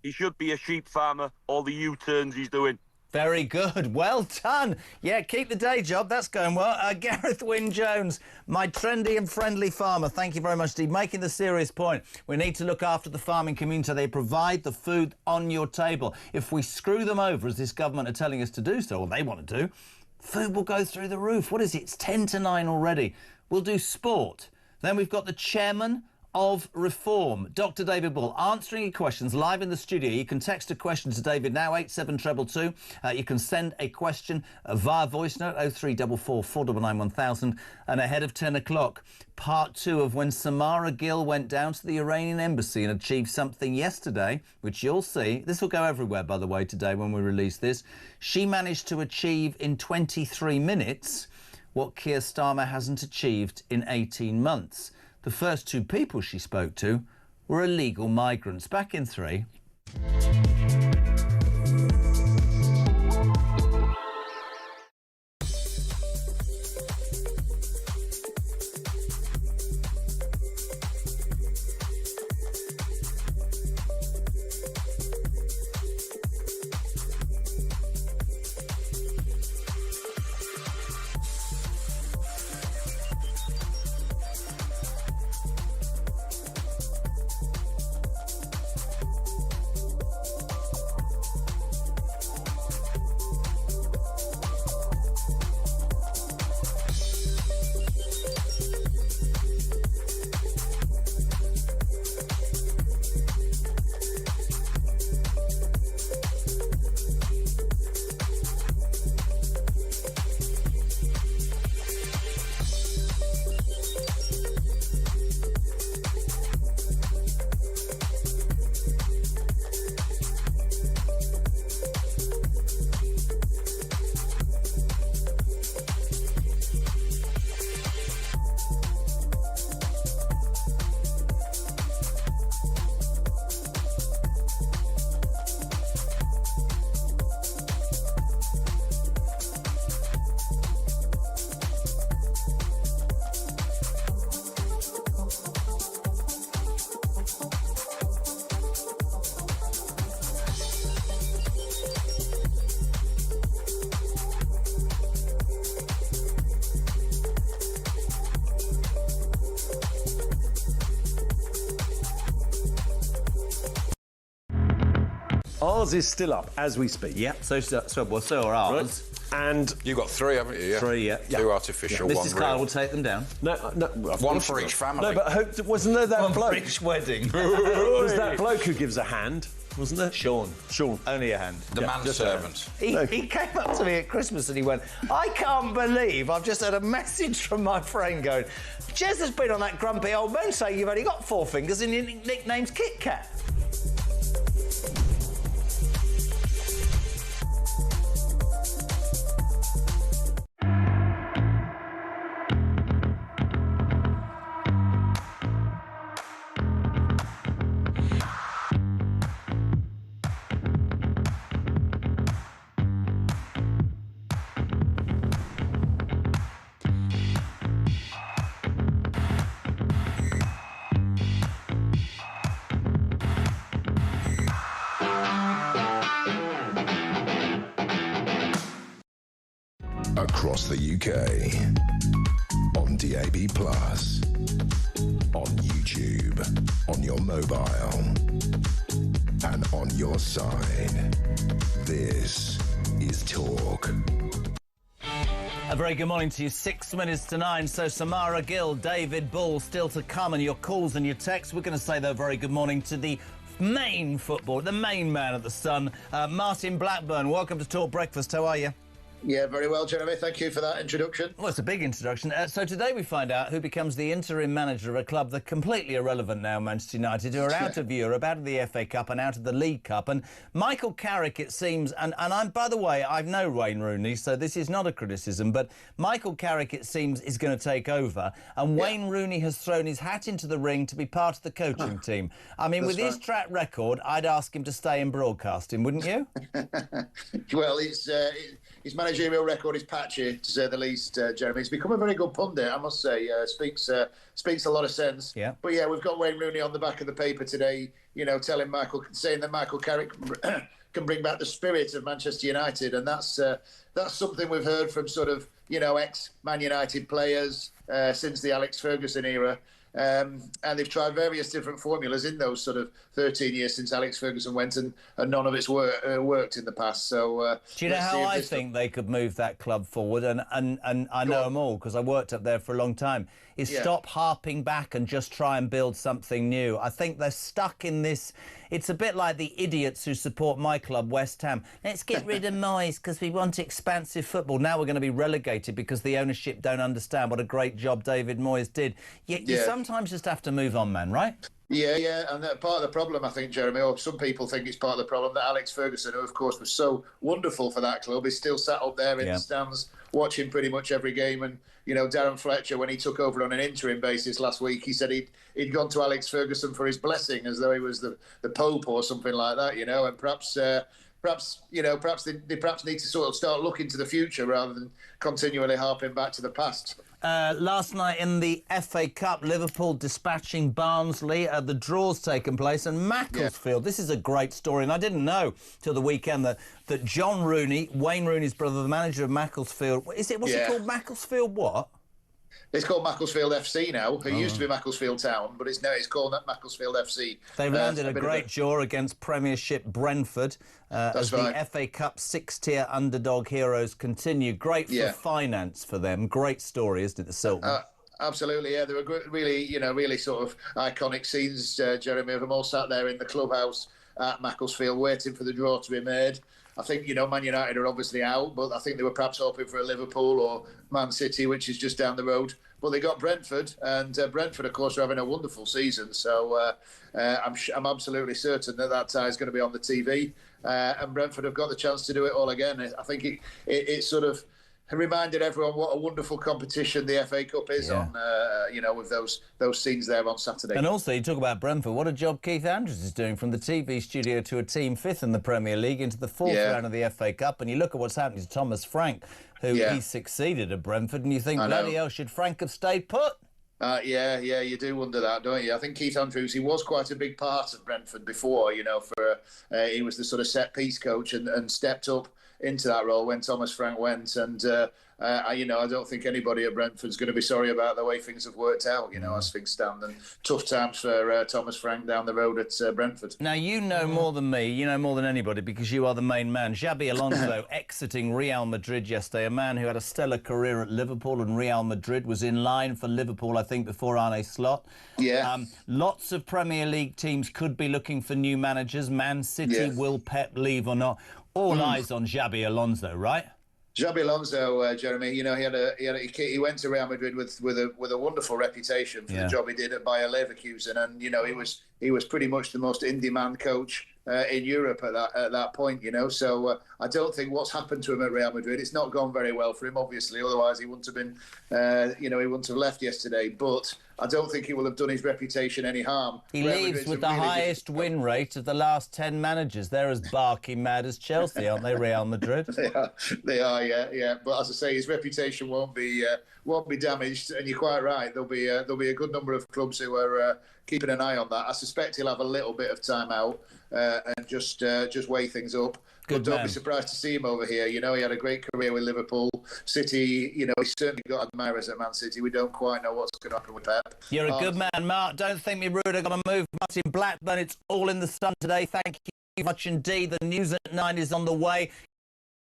He should be a sheep farmer, all the U-turns he's doing. Very good. Well done. Yeah, keep the day job. That's going well. Gareth Wynne-Jones, my trendy and friendly farmer. Thank you very much, Steve. Making the serious point. We need to look after the farming community. They provide the food on your table. If we screw them over, as this government are telling us to do so, or they want to do, food will go through the roof. What is it? It's 10 to 9 already. We'll do sport. Then we've got the chairman of Reform, Dr. David Bull, answering your questions live in the studio. You can text a question to David now, 87222. You can send a question via voice note, 0344 499 1000. And ahead of 10 o'clock, part 2 of when Samara Gill went down to the Iranian embassy and achieved something yesterday, which you'll see. This will go everywhere, by the way, today when we release this. She managed to achieve in 23 minutes what Keir Starmer hasn't achieved in 18 months. The first 2 people she spoke to were illegal migrants. Back in 3. Ours is still up as we speak. Yep, so are ours. Right. And you've got 3, haven't you? Yeah? 3, yeah. 2 artificial, 1 Mrs. Kyle will take them down. No, 1 for each family. No, but wasn't there that One bloke? for each wedding. There's that bloke who gives a hand, wasn't there? Sean. Only a hand. The manservant. He came up to me at Christmas and he went, I can't believe I've just had a message from my friend going, Jez has been on that grumpy old man saying you've only got 4 fingers and your nickname's Kit Kat. Across the UK, on DAB+, on YouTube, on your mobile, and on your side. This is Talk. A very good morning to you. 6 minutes to 9. So Samara Gill, David Bull still to come, and your calls and your texts. We're going to say, though, very good morning to the main football, the main man at the Sun, Martin Blackburn. Welcome to Talk Breakfast. How are you? Yeah, very well, Jeremy. Thank you for that introduction. Well, it's a big introduction. So today we find out who becomes the interim manager of a club that's completely irrelevant now, Manchester United, who are out of Europe, out of the FA Cup and out of the League Cup. And Michael Carrick, it seems, and I'm, by the way, I know Wayne Rooney, so this is not a criticism, but Michael Carrick, it seems, is going to take over. And Wayne Rooney has thrown his hat into the ring to be part of the coaching team. I mean, with his track record, I'd ask him to stay in broadcasting, wouldn't you? Well, his managerial record is patchy, to say the least, Jeremy. He's become a very good pundit, I must say. Speaks a lot of sense. Yeah. But yeah, we've got Wayne Rooney on the back of the paper today, saying that Michael Carrick can bring back the spirit of Manchester United, and that's something we've heard from sort of, ex-Man United players since the Alex Ferguson era. And they've tried various different formulas in those sort of 13 years since Alex Ferguson went, and none of it's worked in the past. So, do you know how I think they could move that club forward? And I know them all because I worked up there for a long time. Stop harping back and just try and build something new. I think they're stuck in this. It's a bit like the idiots who support my club, West Ham. Let's get rid of Moyes because we want expansive football. Now we're going to be relegated because the ownership don't understand what a great job David Moyes did. You sometimes just have to move on, man, right? Yeah, and part of the problem, I think, Jeremy, or some people think it's part of the problem, that Alex Ferguson, who of course was so wonderful for that club, is still sat up there in the stands watching pretty much every game. And, Darren Fletcher, when he took over on an interim basis last week, he said he'd gone to Alex Ferguson for his blessing, as though he was the Pope or something like that, and perhaps they need to sort of start looking to the future rather than continually harping back to the past. Last night in the FA Cup, Liverpool dispatching Barnsley. The draw's taken place, and Macclesfield. This is a great story, and I didn't know till the weekend that John Rooney, Wayne Rooney's brother, the manager of Macclesfield, what's it called? Macclesfield what? It's called Macclesfield FC now. It used to be Macclesfield Town, but it's called Macclesfield FC. They've landed a great draw against Premiership Brentford as the FA Cup six-tier underdog heroes continue. Great for finance for them. Great story, isn't it, the Sultan? Absolutely, yeah. There were really sort of iconic scenes, Jeremy, of them all sat there in the clubhouse at Macclesfield waiting for the draw to be made. I think, Man United are obviously out, but I think they were perhaps hoping for a Liverpool or Man City, which is just down the road. But they got Brentford, and Brentford, of course, are having a wonderful season. So I'm absolutely certain that tie is going to be on the TV, and Brentford have got the chance to do it all again. I think it sort of reminded everyone what a wonderful competition the FA Cup is on, with those scenes there on Saturday. And also, you talk about Brentford, what a job Keith Andrews is doing from the TV studio to a team fifth in the Premier League into the fourth round of the FA Cup. And you look at what's happening to Thomas Frank, who he succeeded at Brentford, and you think, bloody hell, should Frank have stayed put? Yeah, you do wonder that, don't you? I think Keith Andrews, he was quite a big part of Brentford before, he was the sort of set-piece coach and stepped up into that role when Thomas Frank went, and I don't think anybody at Brentford's going to be sorry about the way things have worked out, as things stand, and tough times for Thomas Frank down the road at Brentford. Now, you know more than me, you know more than anybody, because you are the main man. Xabi Alonso exiting Real Madrid yesterday, a man who had a stellar career at Liverpool and Real Madrid, was in line for Liverpool, I think, before Arne Slot. Yeah. Lots of Premier League teams could be looking for new managers. Man City, will Pep leave or not? All eyes on Xabi Alonso, right? Xabi Alonso, Jeremy, he went to Real Madrid with a wonderful reputation for the job he did at Bayer Leverkusen, and he was pretty much the most in-demand coach in Europe at that point, So I don't think what's happened to him at Real Madrid, it's not gone very well for him, obviously. Otherwise, he wouldn't have been, he wouldn't have left yesterday. But I don't think he will have done his reputation any harm. He leaves with the highest win rate of the last 10 managers. They're as barky mad as Chelsea, aren't they, Real Madrid? They are, yeah. But as I say, his reputation won't be damaged. And you're quite right. There'll be a good number of clubs who are keeping an eye on that. I suspect he'll have a little bit of time out and just weigh things up. But don't be surprised to see him over here. He had a great career with Liverpool. City, he's certainly got admirers at Man City. We don't quite know what's going to happen with Pep. You're a good man, Mark. Don't think me rude. I've got to move. Martin Blackburn, it's all in the sun today. Thank you much indeed. The news at 9 is on the way.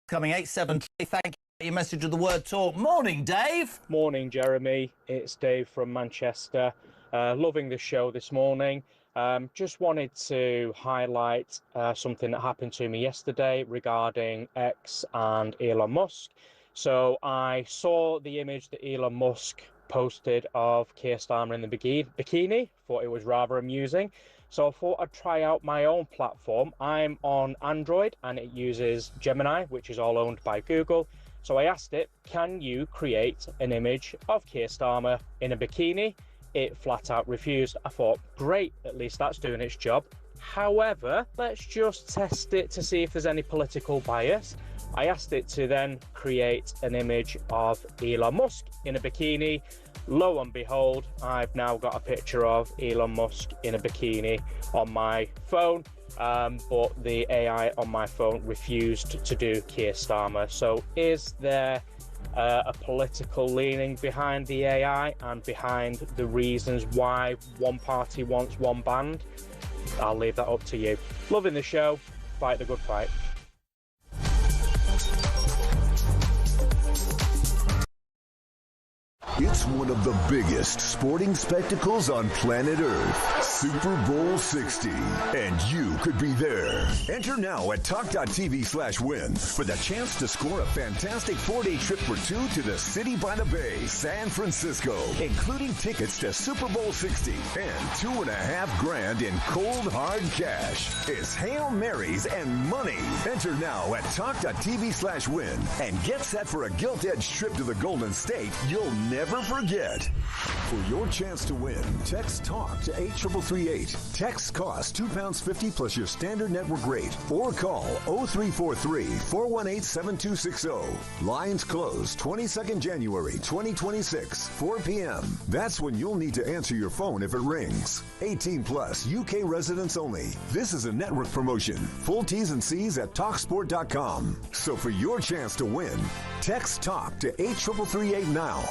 Coming 8:73. Thank you for your message of the word talk. Morning, Dave. Morning, Jeremy. It's Dave from Manchester. Loving the show this morning. Just wanted to highlight something that happened to me yesterday regarding X and Elon Musk. So I saw the image that Elon Musk posted of Keir Starmer in the bikini, thought it was rather amusing. So I thought I'd try out my own platform. I'm on Android and it uses Gemini, which is all owned by Google. So I asked it, can you create an image of Keir Starmer in a bikini? It flat out refused. I thought, great, at least that's doing its job. However, let's just test it to see if there's any political bias. I asked it to then create an image of Elon Musk in a bikini. Lo and behold, I've now got a picture of Elon Musk in a bikini on my phone, but the AI on my phone refused to do Keir Starmer. So is there a political leaning behind the AI and behind the reasons why one party wants one banned? I'll leave that up to you. Loving the show. Fight the good fight. It's one of the biggest sporting spectacles on planet Earth, Super Bowl 60, and you could be there. Enter now at talk.tv/win for the chance to score a fantastic 4-day trip for two to the City by the Bay, San Francisco, including tickets to Super Bowl 60 and $2.5 grand in cold hard cash. It's Hail Marys and money. Enter now at talk.tv/win and get set for a gilt-edged trip to the Golden State you'll never forget. For your chance to win, text TALK to 83338. Text costs £2.50 plus your standard network rate. Or call 0343-418-7260. Lines close 22nd January 2026, 4 p.m. That's when you'll need to answer your phone if it rings. 18 plus, UK residents only. This is a network promotion. Full T's and C's at TalkSport.com. So for your chance to win, text TALK to 83338 now.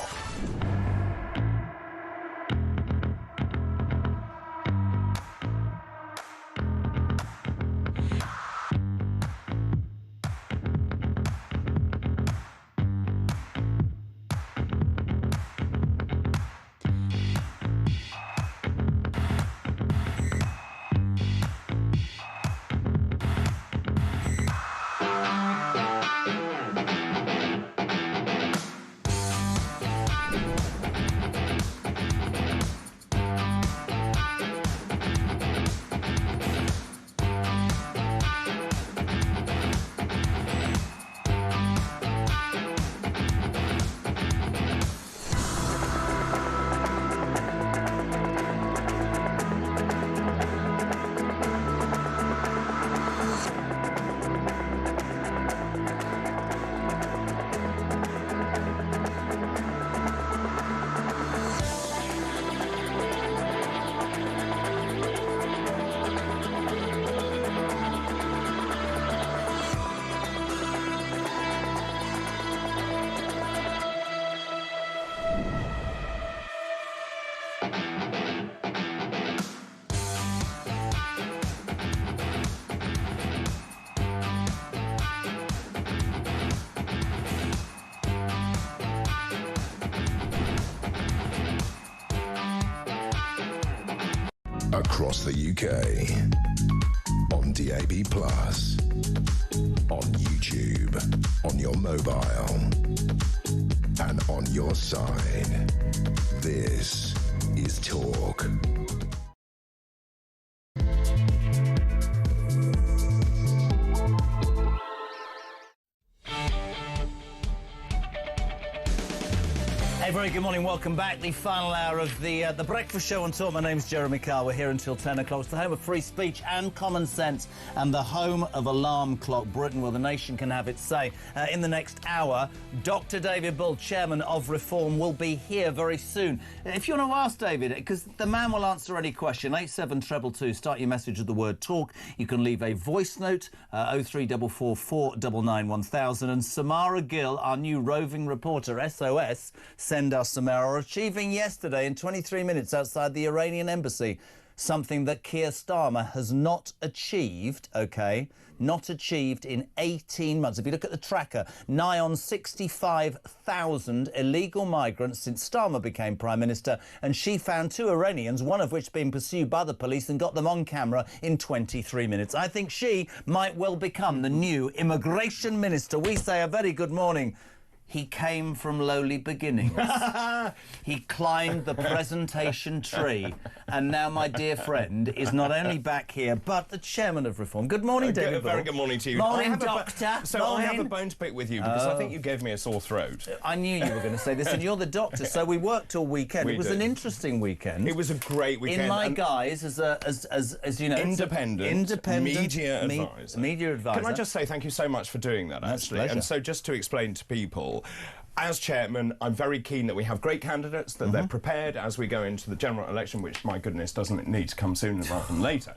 Across the UK, on DAB+, on YouTube, on your mobile, and on your side. This is Talk. Hey, very good morning. Welcome back. The final hour of the breakfast show on Talk. My name's Jeremy Carr. We're here until 10 o'clock. It's the home of free speech and common sense and the home of Alarm Clock Britain, where the nation can have its say. In the next hour, Dr. David Bull, chairman of Reform, will be here very soon. If you want to ask David, because the man will answer any question, 87222, start your message with the word talk. You can leave a voice note, 0344 499 1000. And Samara Gill, our new roving reporter, SOS, send us Samara, achieving yesterday in 23 minutes outside the Iranian embassy something that Keir Starmer has not achieved, OK? Not achieved in 18 months. If you look at the tracker, nigh on 65,000 illegal migrants since Starmer became Prime Minister, and she found 2 Iranians, one of which being pursued by the police, and got them on camera in 23 minutes. I think she might well become the new immigration minister. We say a very good morning. He came from lowly beginnings. He climbed the presentation tree. And now my dear friend is not only back here, but the chairman of Reform. Good morning, David. Very good morning to you. Morning, Doctor. I have a bone to pick with you because I think you gave me a sore throat. I knew you were going to say this, and you're the doctor, so we worked all weekend. It was an interesting weekend. It was a great weekend. In my guise as you know, independent media advisor. Media advisor. Can I just say thank you so much for doing that, actually? And so just to explain to people, as chairman, I'm very keen that we have great candidates, that they're prepared as we go into the general election, which, my goodness, doesn't need to come sooner rather than later.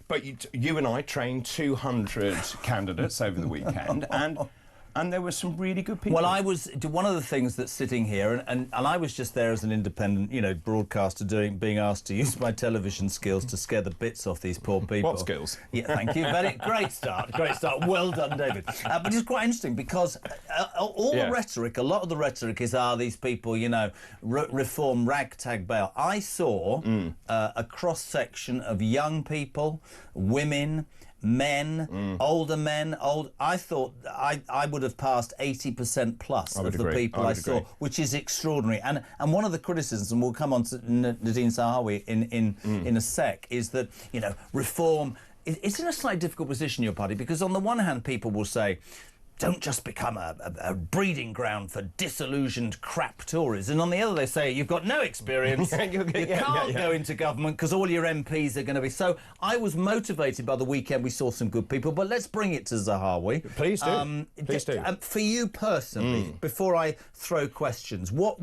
But you and I trained 200 candidates over the weekend, and there were some really good people. Well, I was one of the things that's sitting here, and I was just there as an independent, broadcaster, being asked to use my television skills to scare the bits off these poor people. What skills? Yeah, thank you. Great start. Well done, David. But it's quite interesting because the rhetoric, a lot of the rhetoric is, these people, reform, ragtag bail. I saw a cross section of young people, women, men, older men, I thought I would have passed 80% plus of the people I saw, which is extraordinary. And one of the criticisms, and we'll come on to Nadine Zahawi in a sec, is that, reform, it's in a slightly difficult position, your party, because on the one hand, people will say, don't just become a breeding ground for disillusioned crap Tories. And on the other, they say, you've got no experience, you can't go into government because all your MPs are going to be... So I was motivated by the weekend. We saw some good people, but let's bring it to Zahawi. Please do. Please do. For you personally, before I throw questions, what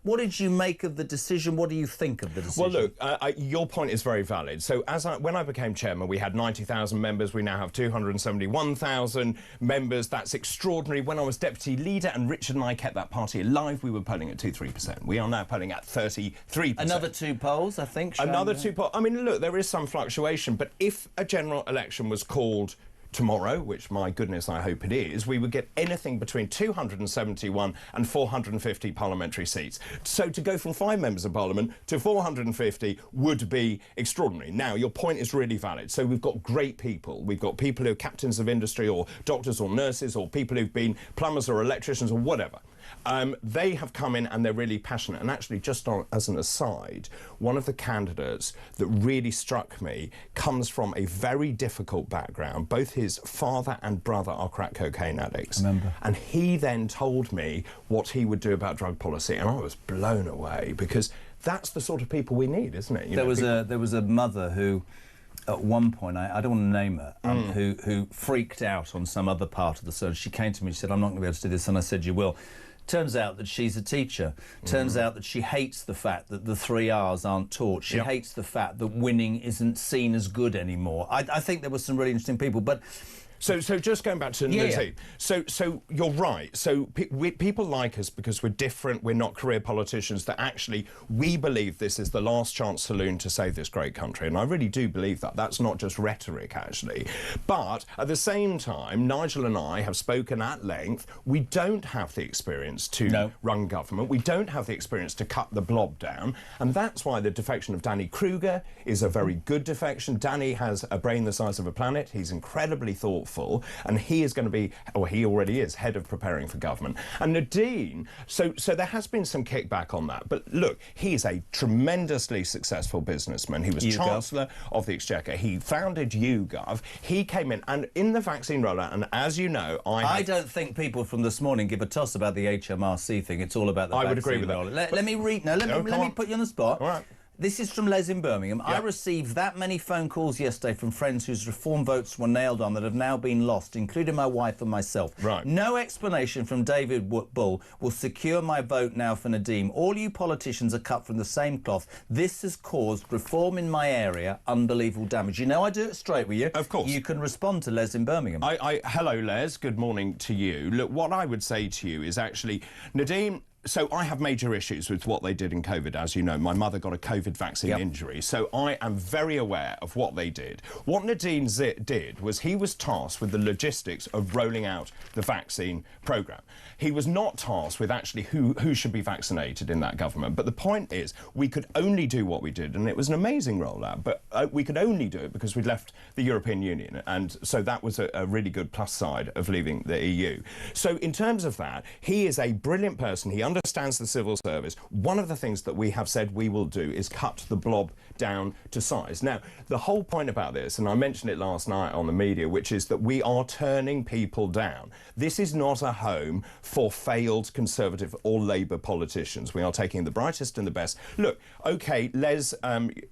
did you make of the decision? What do you think of the decision? Well, look, your point is very valid. So when I became chairman, we had 90,000 members. We now have 271,000 members. That's extraordinary. When I was deputy leader and Richard and I kept that party alive, we were polling at 2-3%. We are now polling at 33%. Another 2 polls, I think. Another 2 polls. I mean, look, there is some fluctuation, but if a general election was called tomorrow, which, my goodness, I hope it is, we would get anything between 271 and 450 parliamentary seats. So to go from 5 members of parliament to 450 would be extraordinary. Now, your point is really valid. So we've got great people. We've got people who are captains of industry or doctors or nurses or people who've been plumbers or electricians or whatever. They have come in and they're really passionate. And actually, just as an aside, one of the candidates that really struck me comes from a very difficult background. Both his father and brother are crack cocaine addicts. I remember. And he then told me what he would do about drug policy, and I was blown away, because that's the sort of people we need, isn't it? There was a mother who, at one point, I don't want to name her, who freaked out on some other part of the service. She came to me, she said, I'm not going to be able to do this, and I said, you will. Turns out that she's a teacher. Turns out that she hates the fact that the 3 R's aren't taught. She hates the fact that winning isn't seen as good anymore. I think there were some really interesting people, but... So just going back to Nadine. So you're right. So people like us because we're different. We're not career politicians. That actually we believe this is the last chance saloon to save this great country, and I really do believe that. That's not just rhetoric, actually. But at the same time, Nigel and I have spoken at length. We don't have the experience to run government. We don't have the experience to cut the blob down, and that's why the defection of Danny Kruger is a very good defection. Danny has a brain the size of a planet. He's incredibly thoughtful. And he is going to be, or he already is, head of preparing for government. And Nadine, so there has been some kickback on that. But look, he's a tremendously successful businessman. He was Chancellor of the Exchequer. He founded YouGov. He came in, and in the vaccine rollout, and as you know, I don't think people from this morning give a toss about the HMRC thing. It's all about the vaccine rollout. I would agree with that. Let me read. No, let me put you on the spot. All right. This is from Les in Birmingham. I received that many phone calls yesterday from friends whose reform votes were nailed on that have now been lost, including my wife and myself. Right. No explanation from David Bull will secure my vote now for Nadeem. All you politicians are cut from the same cloth. This has caused reform in my area unbelievable damage. You know I do it straight with you. Of course. You can respond to Les in Birmingham. Hello, Les. Good morning to you. Look, what I would say to you is actually, Nadeem, So I have major issues with what they did in COVID, as you know. My mother got a COVID vaccine injury, so I am very aware of what they did. What Nadine did was he was tasked with the logistics of rolling out the vaccine programme. He was not tasked with actually who should be vaccinated in that government. But the point is, we could only do what we did, and it was an amazing rollout, but we could only do it because we'd left the European Union, and so that was a really good plus side of leaving the EU. So in terms of that, he is a brilliant person. He understands the civil service. One of the things that we have said we will do is cut the blob down to size. Now, the whole point about this, and I mentioned it last night on the media, which is that we are turning people down. This is not a home for failed Conservative or Labour politicians. We are taking the brightest and the best. Look, OK, Les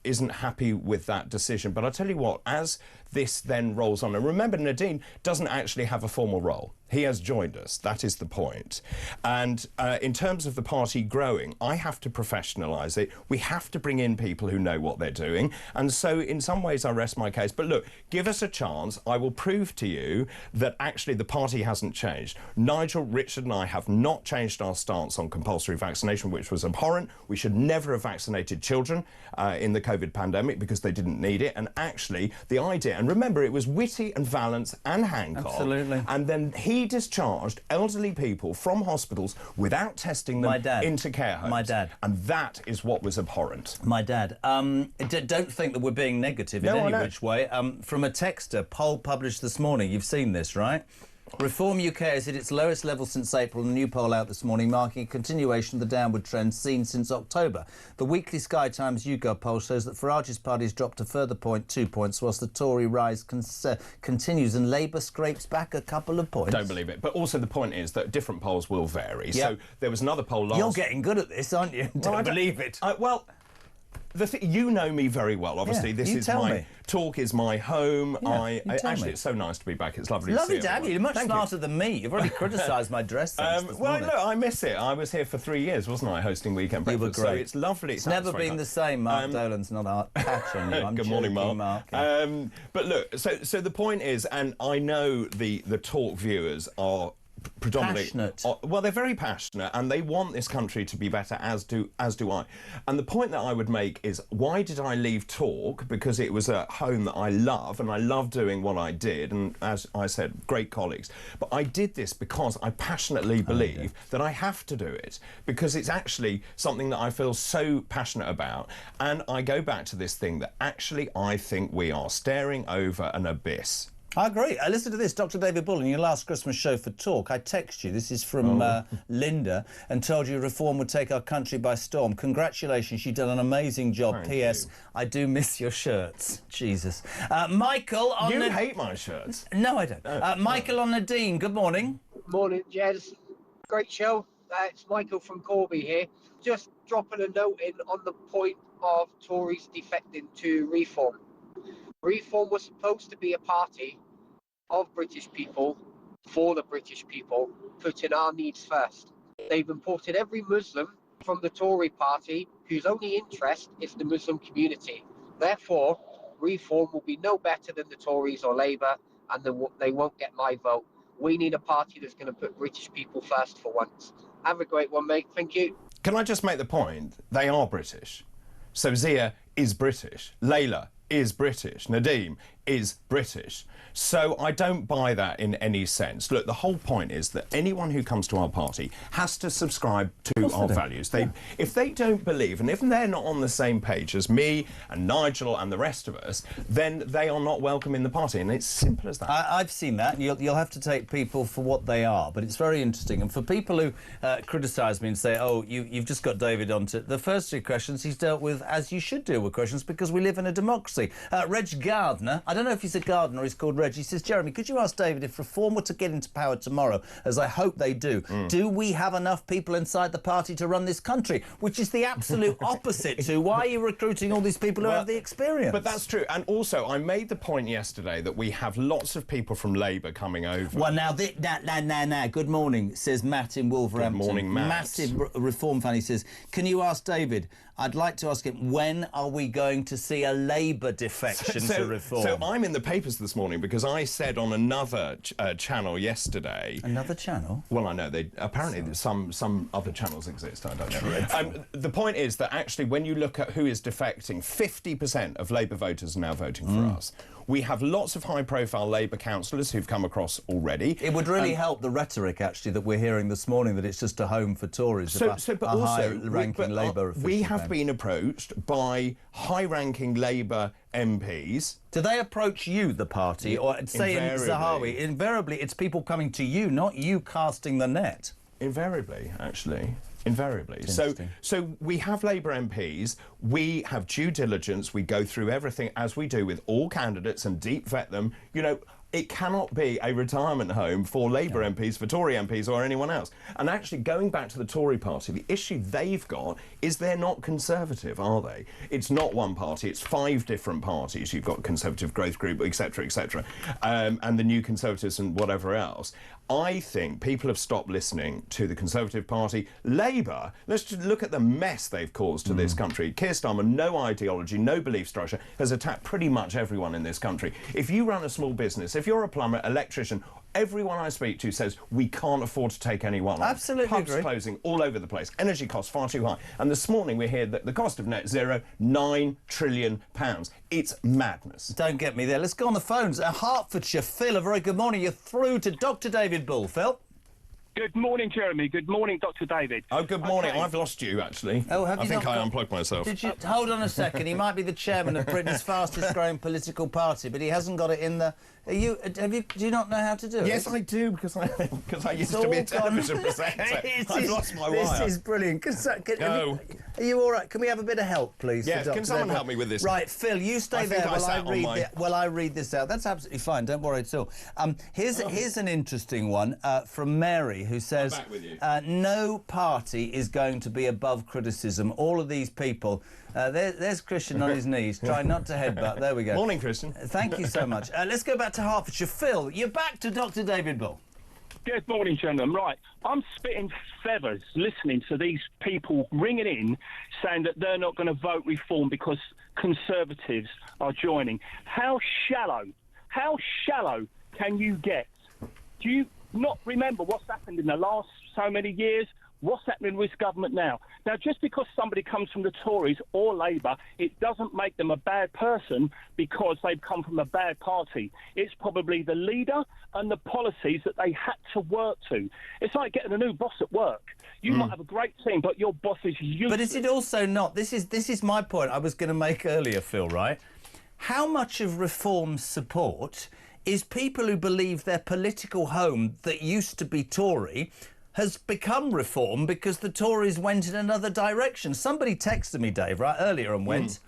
isn't happy with that decision, but I'll tell you what, as this then rolls on, and remember, Nadine doesn't actually have a formal role. He has joined us. That is the point. And in terms of the party growing, I have to professionalise it. We have to bring in people who know what they're doing. And so in some ways I rest my case. But look, give us a chance. I will prove to you that actually the party hasn't changed. Nigel, Richard and I have not changed our stance on compulsory vaccination, which was abhorrent. We should never have vaccinated children in the COVID pandemic because they didn't need it. And actually the idea, and remember, it was Whitty and Vallance and Hancock. Absolutely. And then he discharged elderly people from hospitals without testing them into care homes. My dad. And that is what was abhorrent. My dad. Don't think that we're being negative in any which way. From a texter, poll published this morning, you've seen this, right? Reform UK is at its lowest level since April, a new poll out this morning marking a continuation of the downward trend seen since October. The weekly Sky Times YouGov poll shows that Farage's party has dropped a further 2 points, whilst the Tory rise continues and Labour scrapes back a couple of points. Don't believe it. But also the point is that different polls will vary. So there was another poll last... You're getting good at this, aren't you? Don't believe it. Well... you know me very well. Obviously, this is my talk is my home. Actually, it's so nice to be back. It's lovely to see to have you. You're much smarter than me. You've already criticised my dress sense this morning. Look, I miss it. I was here for 3 years, wasn't I, hosting Weekend Breakfast? You were great. So it's lovely. It's never been the same. Mark Dolan's not a patch on you. I'm Good morning, Mark. Yeah. But look, so the point is, and I know the talk viewers are predominantly passionate. Well, they're very passionate and they want this country to be better, as do I. And the point that I would make is, why did I leave talk? Because it was a home that I love and I love doing what I did, and as I said, great colleagues. But I did this because I passionately believe that I have to do it, because it's actually something that I feel so passionate about. And I go back to this thing that actually I think we are staring over an abyss. I agree. Listen to this. Dr. David Bull, in your last Christmas show for Talk, I text you, this is from Linda, and told you reform would take our country by storm. Congratulations, you've done an amazing job. Thank P.S. you. I do miss your shirts. Jesus. Michael on... You hate my shirts. No, I don't. Michael on Nadine, good morning. Morning, Jez. Great show. It's Michael from Corby here. Just dropping a note in on the point of Tories defecting to Reform. Reform was supposed to be a party of British people, for the British people, putting our needs first. They've imported every Muslim from the Tory party whose only interest is the Muslim community. Therefore, Reform will be no better than the Tories or Labour, and they won't get my vote. We need a party that's going to put British people first for once. Have a great one, mate. Thank you. Can I just make the point? They are British. So Zia is British. Layla is British. Nadeem is British. So I don't buy that in any sense. Look, the whole point is that anyone who comes to our party has to subscribe to our values. If they don't believe, and if they're not on the same page as me and Nigel and the rest of us, then they are not welcome in the party, and it's simple as that. I've seen that, and you'll have to take people for what they are, but it's very interesting. And for people who criticise me and say, oh, you've just got David onto the first three questions, he's dealt with as you should deal with questions, because we live in a democracy. Reg Gardner, I don't know if he's a gardener or he's called Reg. He says, Jeremy, could you ask David, if Reform were to get into power tomorrow, as I hope they do, do we have enough people inside the party to run this country? Which is the absolute opposite to why are you recruiting all these people who have the experience? But that's true. And also, I made the point yesterday that we have lots of people from Labour coming over. Well, now, good morning, says Matt in Wolverhampton. Good morning, Matt. Massive Reform fan. He says, can you ask David, I'd like to ask him, when are we going to see a Labour defection to reform? So I'm in the papers this morning because I said on another channel yesterday... Another channel? Well, I know. Apparently some other channels exist. I don't know. The point is that actually when you look at who is defecting, 50% of Labour voters are now voting for us. We have lots of high-profile Labour councillors who've come across already. It would really help the rhetoric, actually, that we're hearing this morning, that it's just a home for Tories. But also, high-ranking Labour official. We have been approached by high-ranking Labour MPs. Do they approach you, the party, or say in Zahawi? Invariably, it's people coming to you, not you casting the net. Invariably, actually. Invariably. So we have Labour MPs, we have due diligence, we go through everything as we do with all candidates and deep vet them. You know, it cannot be a retirement home for Labour MPs, for Tory MPs or anyone else. And actually, going back to the Tory party, the issue they've got is they're not Conservative, are they? It's not one party, it's 5 different parties. You've got Conservative Growth Group, etc., etc., and the New Conservatives and whatever else. I think people have stopped listening to the Conservative Party. Labour, let's just look at the mess they've caused to this country. Keir Starmer, no ideology, no belief structure, has attacked pretty much everyone in this country. If you run a small business, if you're a plumber, electrician, everyone I speak to says we can't afford to take anyone on. Absolutely Pubs agree. closing all over the place. Energy costs far too high. And this morning we hear that the cost of net zero, £9 trillion. It's madness. Don't get me there. Let's go on the phones. Hertfordshire, Phil, a very good morning. You're through to Dr. David Bull. Phil? Good morning, Jeremy. Good morning, Dr. David. Oh, good morning. I've lost you, actually. Oh, have you? I think I unplugged myself. Did you? Hold on a second. He might be the chairman of Britain's fastest-growing political party, but he hasn't got it in the... Do you not know how to do it? Yes, I do, because I used to be a television presenter. I've lost my wire. This is brilliant. Are you all right? Can we have a bit of help, please? Yeah, can someone help me with this? Right, Phil, you stay there while I read this out. That's absolutely fine. Don't worry at all. Here's an interesting one from Mary, who says, I'm back with you. no party is going to be above criticism. All of these people... there's Christian on his knees, trying not to headbutt. There we go. Morning, Christian. Thank you so much. Let's go back to Hertfordshire. Phil, you're back to Dr. David Bull. Good morning, gentlemen. Right, I'm spitting feathers listening to these people ringing in saying that they're not going to vote reform because Conservatives are joining. How shallow can you get? Do you not remember what's happened in the last so many years? What's happening with government now? Now, just because somebody comes from the Tories or Labour, it doesn't make them a bad person because they've come from a bad party. It's probably the leader and the policies that they had to work to. It's like getting a new boss at work. You might have a great team, but your boss is useless. But is it also not? This is my point I was going to make earlier, Phil, right? How much of reform's support is people who believe their political home that used to be Tory has become reform because the Tories went in another direction? Somebody texted me, Dave, right, earlier and went,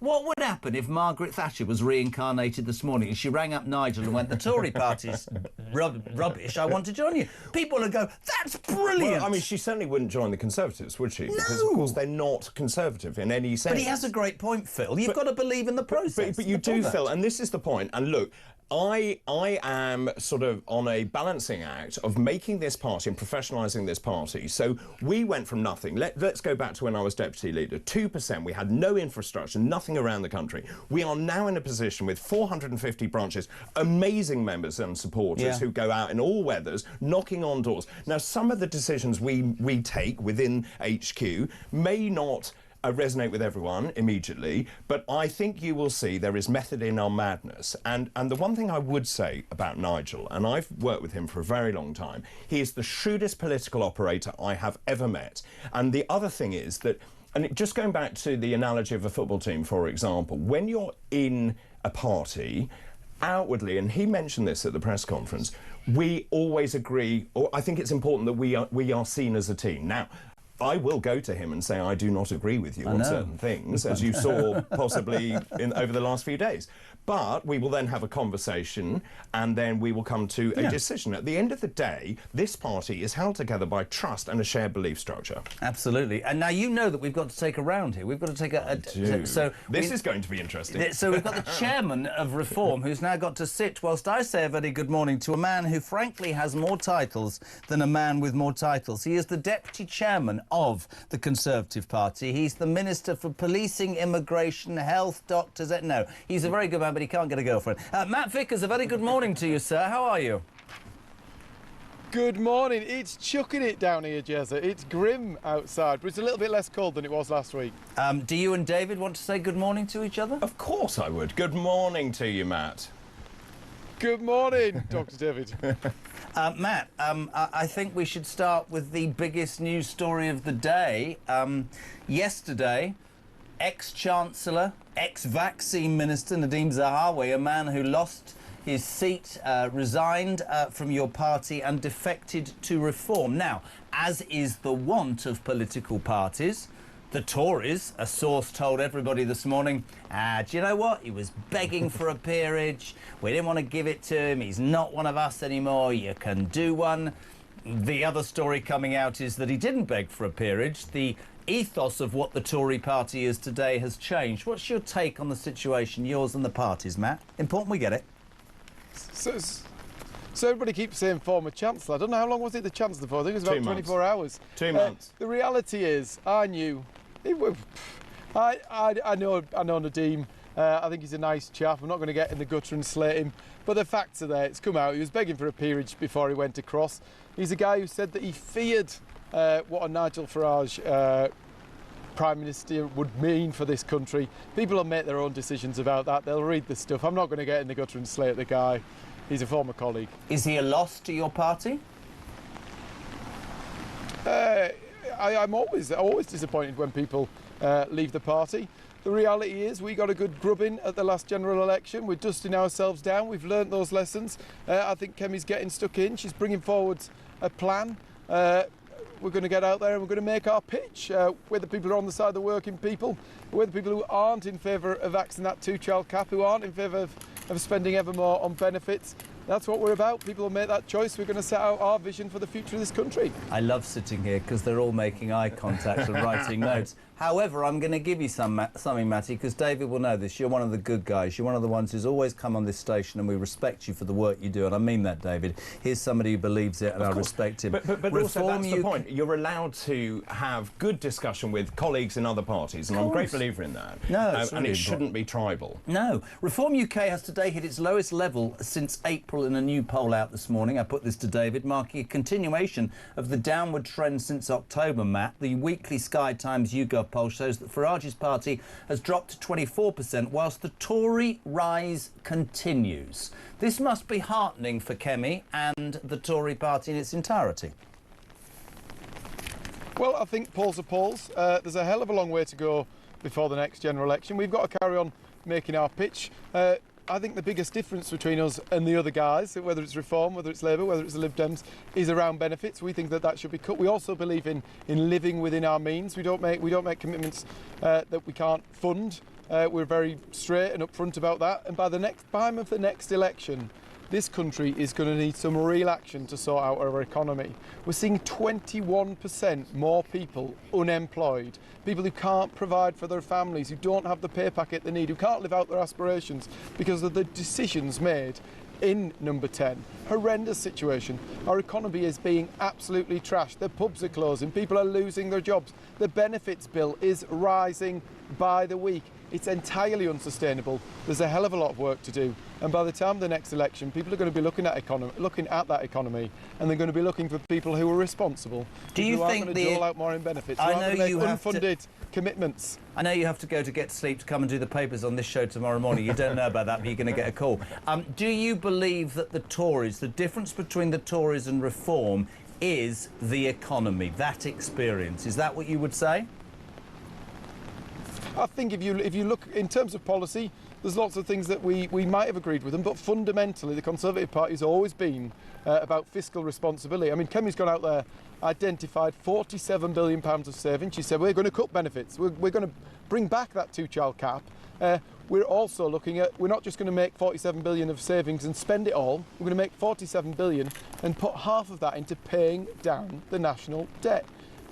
what would happen if Margaret Thatcher was reincarnated this morning and she rang up Nigel and went, the Tory party's rubbish, I want to join you? People would go, that's brilliant. Well, I mean, she certainly wouldn't join the Conservatives, would she? Because, of course, they're not Conservative in any sense. But he has a great point, Phil. You've got to believe in the process. But you do, Phil, and this is the point. And look, I am sort of on a balancing act of making this party and professionalising this party. So we went from nothing. Let's go back to when I was deputy leader. 2%. We had no infrastructure, nothing around the country. We are now in a position with 450 branches, amazing members and supporters who go out in all weathers, knocking on doors. Now, some of the decisions we take within HQ may not resonate with everyone immediately, but I think you will see there is method in our madness. And the one thing I would say about Nigel, and I've worked with him for a very long time, he is the shrewdest political operator I have ever met. And the other thing is that, and just going back to the analogy of a football team, for example, when you're in a party, outwardly, and he mentioned this at the press conference, we always agree, or I think it's important that we are seen as a team. Now, I will go to him and say I do not agree with you on certain things, as you saw possibly over the last few days. But we will then have a conversation and then we will come to a decision. At the end of the day, this party is held together by trust and a shared belief structure. Absolutely. And now you know that we've got to take a round here. We've got to take This is going to be interesting. So we've got the chairman of Reform who's now got to sit whilst I say a very good morning to a man who frankly has more titles than a man with more titles. He is the deputy chairman of the Conservative Party. He's the Minister for Policing, Immigration, Health, Doctors... No, he's a very good man, but he can't get a girlfriend. Matt Vickers, a very good morning to you, sir. How are you? Good morning. It's chucking it down here, Jezza. It's grim outside, but it's a little bit less cold than it was last week. Do you and David want to say good morning to each other? Of course I would. Good morning to you, Matt. Good morning, Dr. David. Matt, I think we should start with the biggest news story of the day. Yesterday, ex-Chancellor, ex-Vaccine Minister Nadeem Zahawi, a man who lost his seat, resigned from your party and defected to Reform. Now, as is the wont of political parties, the Tories, a source told everybody this morning, do you know what? He was begging for a peerage. We didn't want to give it to him. He's not one of us anymore. You can do one. The other story coming out is that he didn't beg for a peerage. The ethos of what the Tory party is today has changed. What's your take on the situation, yours and the party's, Matt? Important we get it. So everybody keeps saying former Chancellor. I don't know, how long was it the Chancellor for? I think it was about 24 hours. 2 months. The reality is, I knew... I know Nadeem. I think he's a nice chap. I'm not going to get in the gutter and slate him. But the facts are there. It's come out. He was begging for a peerage before he went across. He's a guy who said that he feared what a Nigel Farage Prime Minister would mean for this country. People will make their own decisions about that. They'll read the stuff. I'm not going to get in the gutter and slate the guy. He's a former colleague. Is he a loss to your party? I'm always disappointed when people leave the party. The reality is we got a good grubbing at the last general election. We're dusting ourselves down. We've learnt those lessons. I think Kemi's getting stuck in. She's bringing forward a plan. We're going to get out there and we're going to make our pitch. Whether people are on the side of the working people, whether people who aren't in favour of axing that two-child cap, who aren't in favour of spending ever more on benefits. That's what we're about. People will make that choice. We're going to set out our vision for the future of this country. I love sitting here because they're all making eye contact and writing notes. However, I'm going to give you something, Matty, because David will know this. You're one of the good guys. You're one of the ones who's always come on this station, and we respect you for the work you do. And I mean that, David. Here's somebody who believes it, and I respect him. But also, that's the point. You're allowed to have good discussion with colleagues in other parties, and I'm a great believer in that. No, and it shouldn't be tribal. No. Reform UK has today hit its lowest level since April in a new poll out this morning. I put this to David, marking a continuation of the downward trend since October, Matt. The weekly Sky Times YouGov poll shows that Farage's party has dropped to 24%, whilst the Tory rise continues. This must be heartening for Kemi and the Tory party in its entirety. Well, I think polls are polls. There's a hell of a long way to go before the next general election. We've got to carry on making our pitch. I think the biggest difference between us and the other guys, whether it's Reform, whether it's Labour, whether it's the Lib Dems, is around benefits. We think that should be cut. We also believe in living within our means. We don't make commitments that we can't fund. We're very straight and upfront about that. And by the time of the next election, this country is going to need some real action to sort out our economy. We're seeing 21% more people unemployed, people who can't provide for their families, who don't have the pay packet they need, who can't live out their aspirations because of the decisions made in Number 10. Horrendous situation. Our economy is being absolutely trashed. The pubs are closing, people are losing their jobs. The benefits bill is rising by the week. It's entirely unsustainable. There's a hell of a lot of work to do. And by the time of the next election, people are going to be looking at that economy, and they're going to be looking for people who are responsible. Do you think going to dole out more in benefits? I know you have unfunded commitments. I know you have to go to get sleep to come and do the papers on this show tomorrow morning. You don't know about that, but you're going to get a call. Do you believe that the Tories, the difference between the Tories and Reform is the economy, that experience? Is that what you would say? I think if you look in terms of policy, there's lots of things that we might have agreed with them, but fundamentally the Conservative Party has always been about fiscal responsibility. I mean, Kemi's gone out there, identified £47 billion of savings. She said, we're going to cut benefits. We're going to bring back that two-child cap. We're also looking at, we're not just going to make 47 billion of savings and spend it all. We're going to make 47 billion and put half of that into paying down the national debt.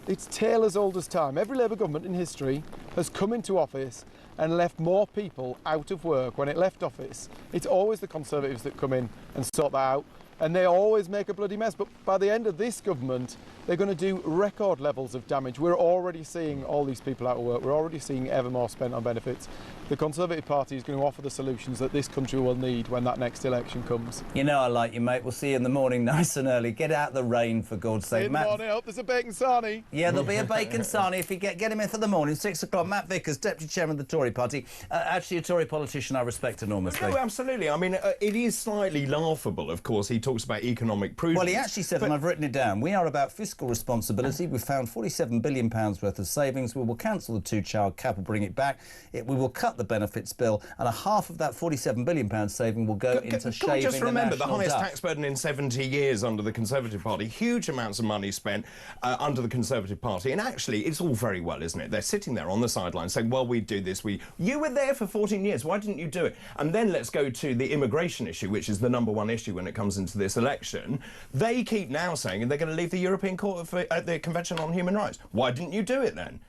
It's tale as old as time. Every Labour government in history has come into office and left more people out of work when it left office. It's always the Conservatives that come in and sort that out. and they always make a bloody mess. But by the end of this government, they're going to do record levels of damage. We're already seeing all these people out of work. We're already seeing ever more spent on benefits. The Conservative Party is going to offer the solutions that this country will need when that next election comes. You know I like you, mate. We'll see you in the morning nice and early. Get out the rain, for God's sake. In the morning, I hope there's a bacon sarnie. Yeah, there'll be a bacon sarnie if you get him in for the morning, 6 o'clock. Matt Vickers, Deputy Chairman of the Tory Party. Actually, a Tory politician I respect enormously. No, absolutely. I mean, it is slightly laughable, of course. He talks about economic prudence. Well, he actually said, and I've written it down, we are about fiscal responsibility. We've found £47 billion worth of savings. We will cancel the two-child cap and bring it back. We will cut the benefits bill, and a half of that £47 billion saving will go into shaving just remember the the highest debt. tax burden in 70 years under the Conservative Party. Huge amounts of money spent under the Conservative Party. And actually, it's all very well, isn't it? They're sitting there on the sidelines saying, well, we do this. You were there for 14 years. Why didn't you do it? And then let's go to the immigration issue, which is the #1 issue when it comes into this election. They keep now saying they're going to leave the European Court of the Convention on Human Rights. Why didn't you do it then?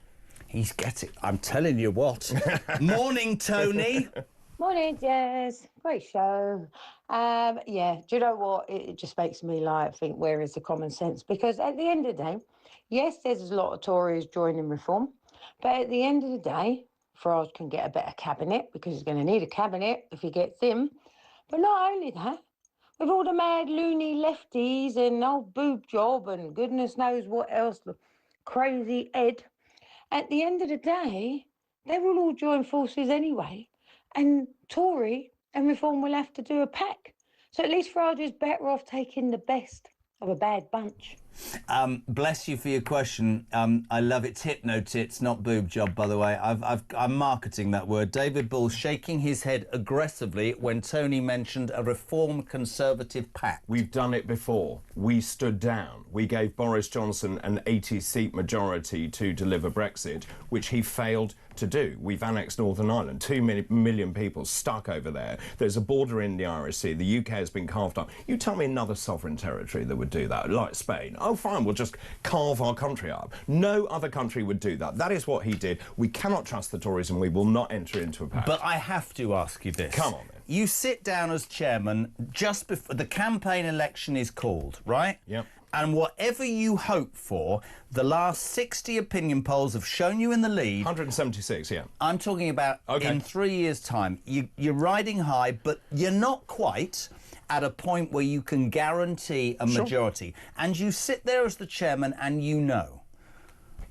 He's getting... I'm telling you what. Morning, Tony. Morning, Jez. Great show. Yeah, do you know what? It just makes me think, where is the common sense? Because at the end of the day, yes, there's a lot of Tories joining Reform, but at the end of the day, Farage can get a better cabinet because he's going to need a cabinet if he gets him. But not only that, with all the mad loony lefties and old boob job and goodness knows what else, crazy Ed, at the end of the day, they will all join forces anyway. And Tory and Reform will have to do a pack. So at least Farage is better off taking the best of a bad bunch. Bless you for your question. I love it. It's hypno-tits, not boob job, by the way. I'm marketing that word. David Bull shaking his head aggressively when Tony mentioned a Reform Conservative pact. We've done it before. We stood down. We gave Boris Johnson an 80-seat majority to deliver Brexit, which he failed to do. We've annexed Northern Ireland, 2 million people stuck over there. There's a border in the Irish Sea. The UK has been carved up. You tell me another sovereign territory that would do that, like Spain. Oh, fine, we'll just carve our country up. No other country would do that. That is what he did. We cannot trust the Tories and we will not enter into a pact. But I have to ask you this. Come on, then. You sit down as chairman just before the campaign election is called, right? Yep. And whatever you hope for, the last 60 opinion polls have shown you in the lead. 176, yeah. I'm talking about in 3 years' time. You're riding high, but you're not quite at a point where you can guarantee a majority. And you sit there as the chairman and you know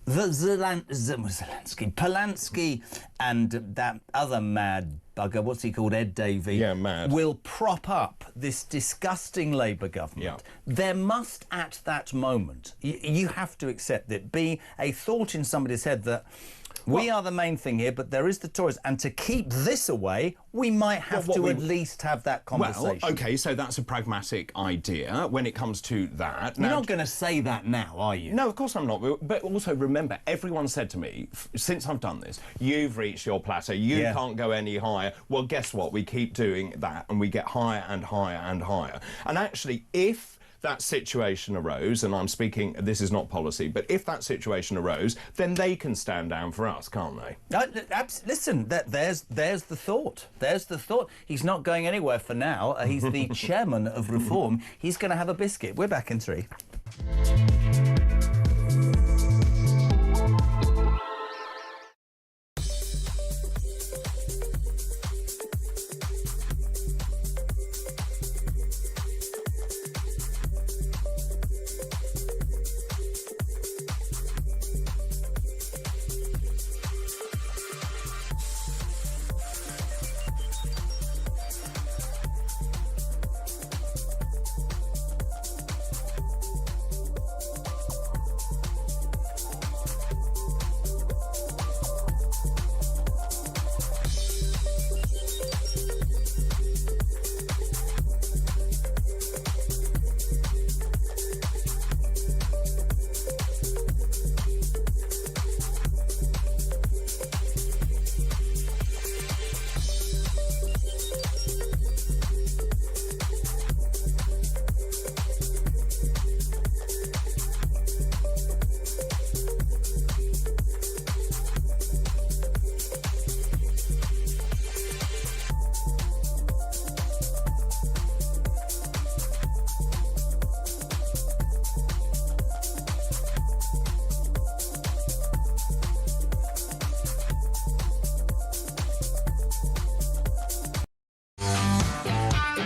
that Zelensky, Polanski and that other mad bugger, what's he called, Ed Davey, will prop up this disgusting Labour government. There must, at that moment, you have to accept it, be a thought in somebody's head that we are the main thing here, but there is the Tories. And to keep this away, we might have to at least have that conversation. Well, OK, so that's a pragmatic idea when it comes to that. You're not going to say that now, are you? No, of course I'm not. But also remember, everyone said to me, since I've done this, you've reached your plateau, you can't go any higher. Well, guess what? We keep doing that and we get higher and higher and higher. And actually, if that situation arose, and I'm speaking, this is not policy, but if that situation arose, then they can stand down for us, can't they? Listen, there's the thought. There's the thought. He's not going anywhere for now. He's the chairman of Reform. He's going to have a biscuit. We're back in 3.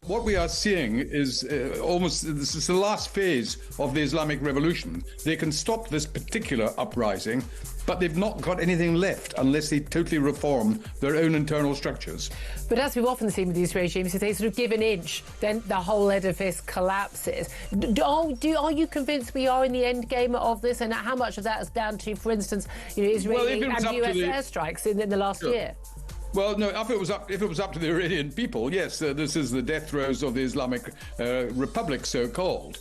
What we are seeing is this is the last phase of the Islamic Revolution. They can stop this particular uprising, but they've not got anything left unless they totally reform their own internal structures. But as we've often seen with these regimes, if they sort of give an inch, then the whole edifice collapses. Are you convinced we are in the end game of this, and how much of that is down to, for instance, Israeli and US airstrikes in the last year? Well, no. If it was up to the Iranian people, yes, this is the death throes of the Islamic Republic, so-called.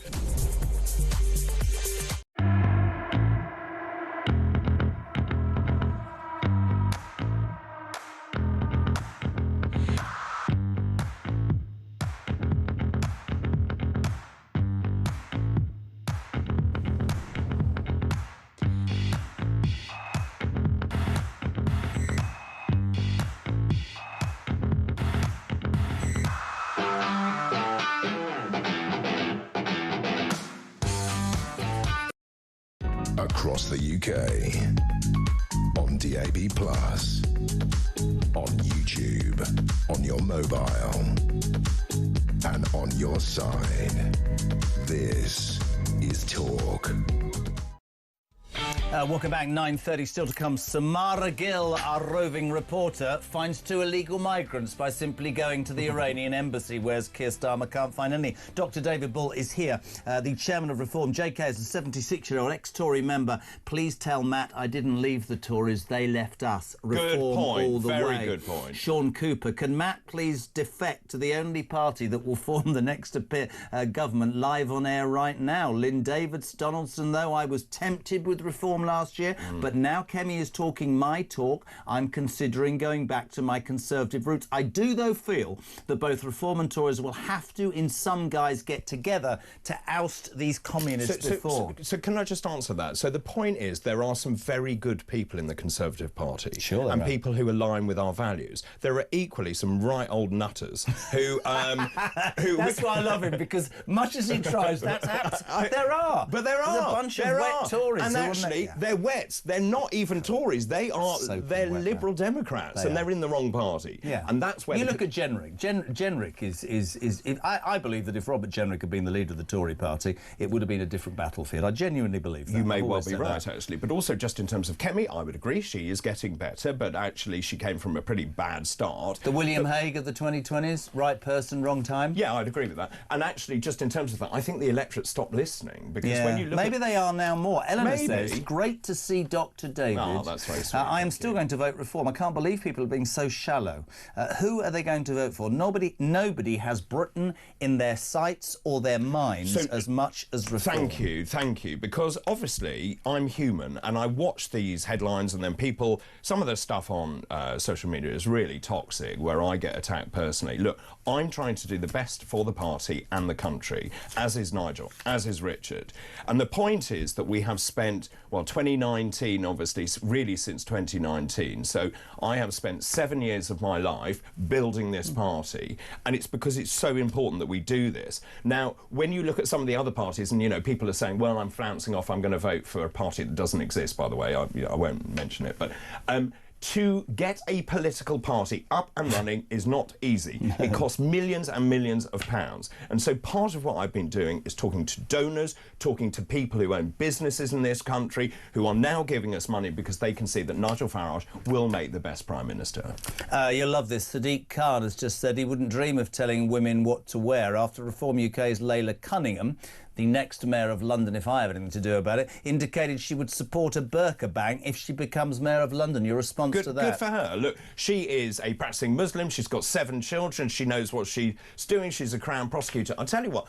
Across the UK, on DAB+, on YouTube, on your mobile, and on your side. This is Talk. Welcome back, 9:30 still to come. Samara Gill, our roving reporter, finds 2 illegal migrants by simply going to the Iranian embassy, whereas Keir Starmer can't find any. Dr David Bull is here, the chairman of Reform. JK is a 76-year-old ex-Tory member. Please tell Matt I didn't leave the Tories, they left us. Reform good point. all the way. Very good point. Sean Cooper, can Matt please defect to the only party that will form the next government live on air right now? Lynn Davids, Donaldson, though, I was tempted with Reform last year, but now Kemi is talking my talk. I'm considering going back to my Conservative roots. I do, though, feel that both Reform and Tories will have to, in some guise, get together to oust these communists before. So can I just answer that? So the point is there are some very good people in the Conservative Party and people who align with our values. There are equally some right old nutters who... That's why I love him, because much as he tries, there are. But there are. There's a bunch of wet Tories. And actually, they're wets. They're not even Tories. They're Liberal Democrats, and they're in the wrong party. Yeah. And that's where... You look at Jenrick. Jenrick is I believe that if Robert Jenrick had been the leader of the Tory party, it would have been a different battlefield. I genuinely believe that. You may well be right, actually. But also, just in terms of Kemi, I would agree she is getting better, but actually she came from a pretty bad start. The William Hague of the 2020s, right person, wrong time? Yeah, I'd agree with that. And actually, just in terms of that, I think the electorate stopped listening, because when you look maybe they are now more. Eleanor Maybe. says, great to see Dr David. Oh, that's very sweet. I am still going to vote Reform. I can't believe people are being so shallow. Who are they going to vote for? Nobody has Britain in their sights or their minds as much as Reform. Thank you, because obviously I'm human and I watch these headlines, and then some of the stuff on social media is really toxic, where I get attacked personally. Look, I'm trying to do the best for the party and the country, as is Nigel, as is Richard. And the point is that we have spent, 2019, obviously, really since 2019. So I have spent 7 years of my life building this party, and it's because it's so important that we do this. Now, when you look at some of the other parties, and, people are saying, well, I'm flouncing off, I'm going to vote for a party that doesn't exist, by the way, I won't mention it, but... to get a political party up and running is not easy. It costs millions and millions of pounds. And so part of what I've been doing is talking to donors, talking to people who own businesses in this country, who are now giving us money because they can see that Nigel Farage will make the best Prime Minister. You'll love this. Sadiq Khan has just said he wouldn't dream of telling women what to wear after Reform UK's Layla Cunningham, the next mayor of London, if I have anything to do about it, indicated she would support a burqa ban if she becomes mayor of London. Your response to that? Good for her. Look, she is a practicing Muslim. She's got 7 children. She knows what she's doing. She's a Crown prosecutor. I'll tell you what,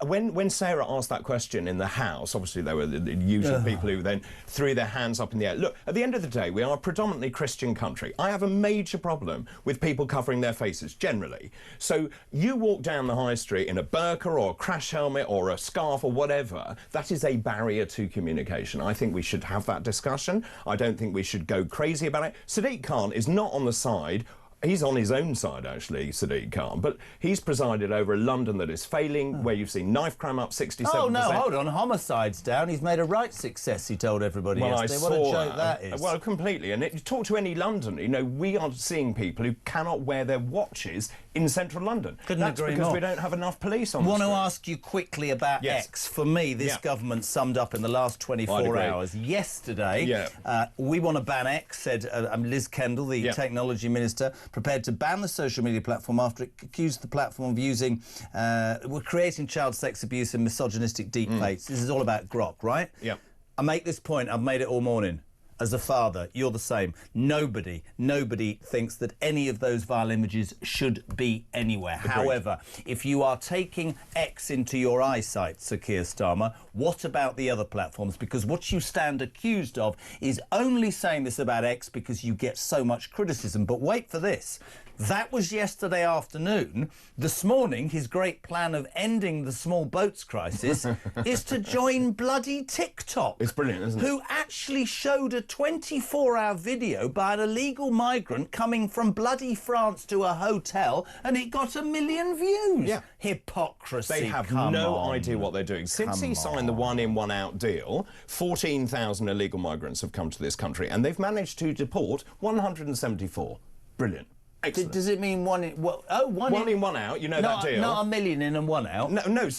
when Sarah asked that question in the House, obviously there were the usual people who then threw their hands up in the air. Look, at the end of the day, we are a predominantly Christian country. I have a major problem with people covering their faces, generally. So you walk down the high street in a burqa or a crash helmet or a scarf or whatever, that is a barrier to communication. I think we should have that discussion. I don't think we should go crazy about it. Sadiq Khan is not on the side He's on his own side, actually, Sadiq Khan, but he's presided over a London that is failing, where you've seen knife crime up 67%. Oh, no, hold on. Homicide's down. He's made a right success, he told everybody yesterday. What a joke that is. Well, completely. And you talk to any Londoner, you know, we are seeing people who cannot wear their watches in central London. Couldn't agree because more. we don't have enough police on the Want to street. ask you quickly about X. For me, this government summed up in the last 24 hours. Yesterday, we want to ban X, said Liz Kendall, the technology minister, prepared to ban the social media platform after it accused the platform of using, we're creating child sex abuse and misogynistic deepfakes. This is all about Grok, right? Yeah. I make this point, I've made it all morning. As a father, you're the same. Nobody thinks that any of those vile images should be anywhere. Agreed. However, if you are taking X into your eyesight, Sir Keir Starmer, what about the other platforms? Because what you stand accused of is only saying this about X because you get so much criticism. But wait for this. That was yesterday afternoon. This morning, his great plan of ending the small boats crisis is to join bloody TikTok. It's brilliant, isn't it? Who actually showed a 24-hour video by an illegal migrant coming from bloody France to a hotel, and it got 1 million views. Yeah. Hypocrisy. They have no idea what they're doing. Since he signed the one-in, one-out deal, 14,000 illegal migrants have come to this country, and they've managed to deport 174. Brilliant. Excellent. Does it mean one in... Well, one in, one out, you know that deal. Not 1 million in and one out. No,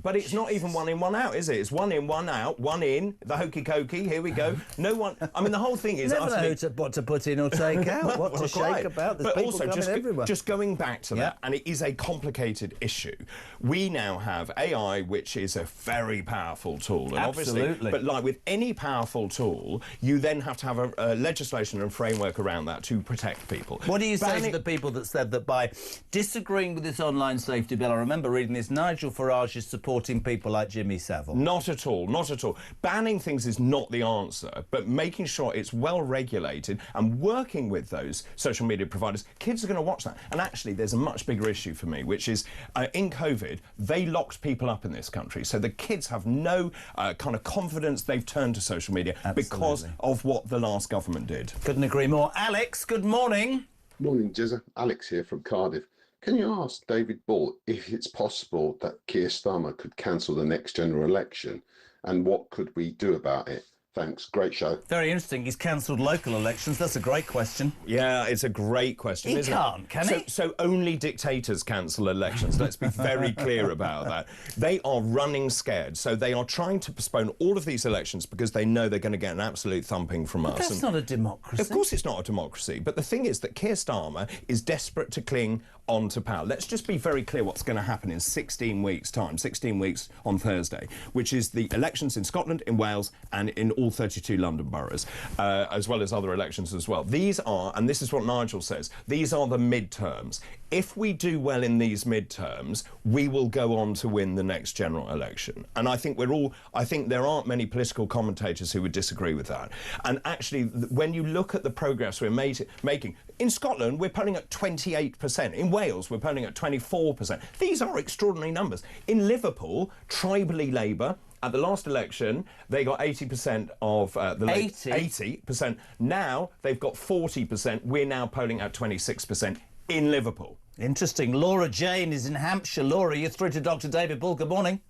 but it's not even one in, one out, is it? It's one in, one out, one in, the hokey cokey, here we go. No one... I mean, the whole thing is... Never know what to put in or take out, what to shake about. There's but people also, coming everywhere. just going back to that, and it is a complicated issue, we now have AI, which is a very powerful tool. And Absolutely. But like with any powerful tool, you then have to have a legislation and framework around that to protect people. What do you say to the people that said that by disagreeing with this online safety bill, I remember reading this, Nigel Farage is supporting people like Jimmy Savile? Not at all, not at all. Banning things is not the answer, but making sure it's well regulated and working with those social media providers. Kids are going to watch that. And actually, there's a much bigger issue for me, which is in COVID, they locked people up in this country. So the kids have no kind of confidence. They've turned to social media because of what the last government did. Couldn't agree more. Alex, good morning. Morning, Jezza. Alex here from Cardiff. Can you ask David Bull if it's possible that Keir Starmer could cancel the next general election, and what could we do about it? Thanks. Great show. Very interesting. He's cancelled local elections. That's a great question. Yeah, it's a great question, He isn't can't, it? can he? So only dictators cancel elections. Let's be very clear about that. They are running scared. So they are trying to postpone all of these elections because they know they're going to get an absolute thumping from us. That's not a democracy. Of course it's not a democracy. But the thing is that Keir Starmer is desperate to cling on to power. Let's just be very clear what's going to happen in 16 weeks' time, 16 weeks on Thursday, which is the elections in Scotland, in Wales, and in all 32 London boroughs, as well as other elections as well. These are, and this is what Nigel says, these are the midterms. If we do well in these midterms, we will go on to win the next general election. And I think there aren't many political commentators who would disagree with that. And actually, when you look at the progress we're making, in Scotland, we're polling at 28%. In Wales, we're polling at 24%. These are extraordinary numbers. In Liverpool, tribally Labour, at the last election, they got 80% of the... 80%. Now, they've got 40%. We're now polling at 26% in Liverpool. Interesting. Laura Jane is in Hampshire. Laura, you're through to Dr. David Bull. Good morning.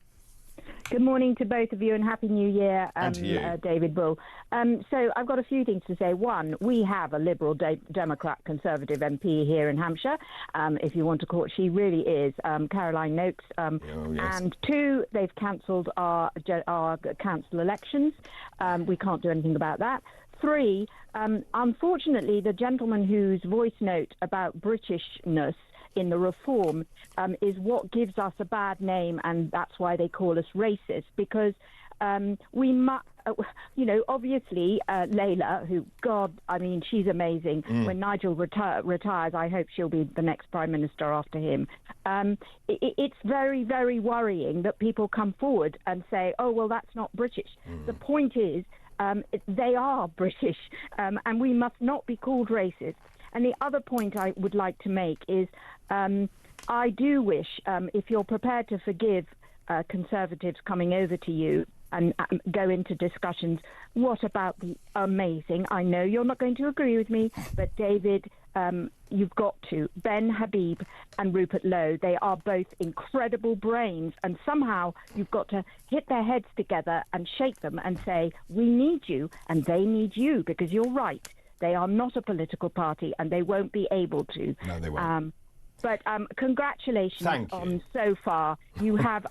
Good morning to both of you and Happy New Year, And to you. David Bull. So I've got a few things to say. One, we have a Liberal Democrat Conservative MP here in Hampshire, if you want to call it. She really is, Caroline Noakes. Yes. And two, they've cancelled our council elections. We can't do anything about that. Three, unfortunately, the gentleman whose voice note about Britishness in the reform is what gives us a bad name, and that's why they call us racist, because we must, obviously Layla, who, God, I mean, she's amazing. When Nigel retires, I hope she'll be the next Prime Minister after him. It's very, very worrying that people come forward and say, oh, well, that's not British. The point is, they are British, and we must not be called racist. And the other point I would like to make is I do wish, if you're prepared to forgive Conservatives coming over to you and go into discussions, what about the amazing, I know you're not going to agree with me, but David you've got to. Ben Habib and Rupert Lowe, they are both incredible brains, and somehow you've got to hit their heads together and shake them and say, we need you and they need you, because you're right. They are not a political party and they won't be able to. No, they won't. But congratulations on so far. You have...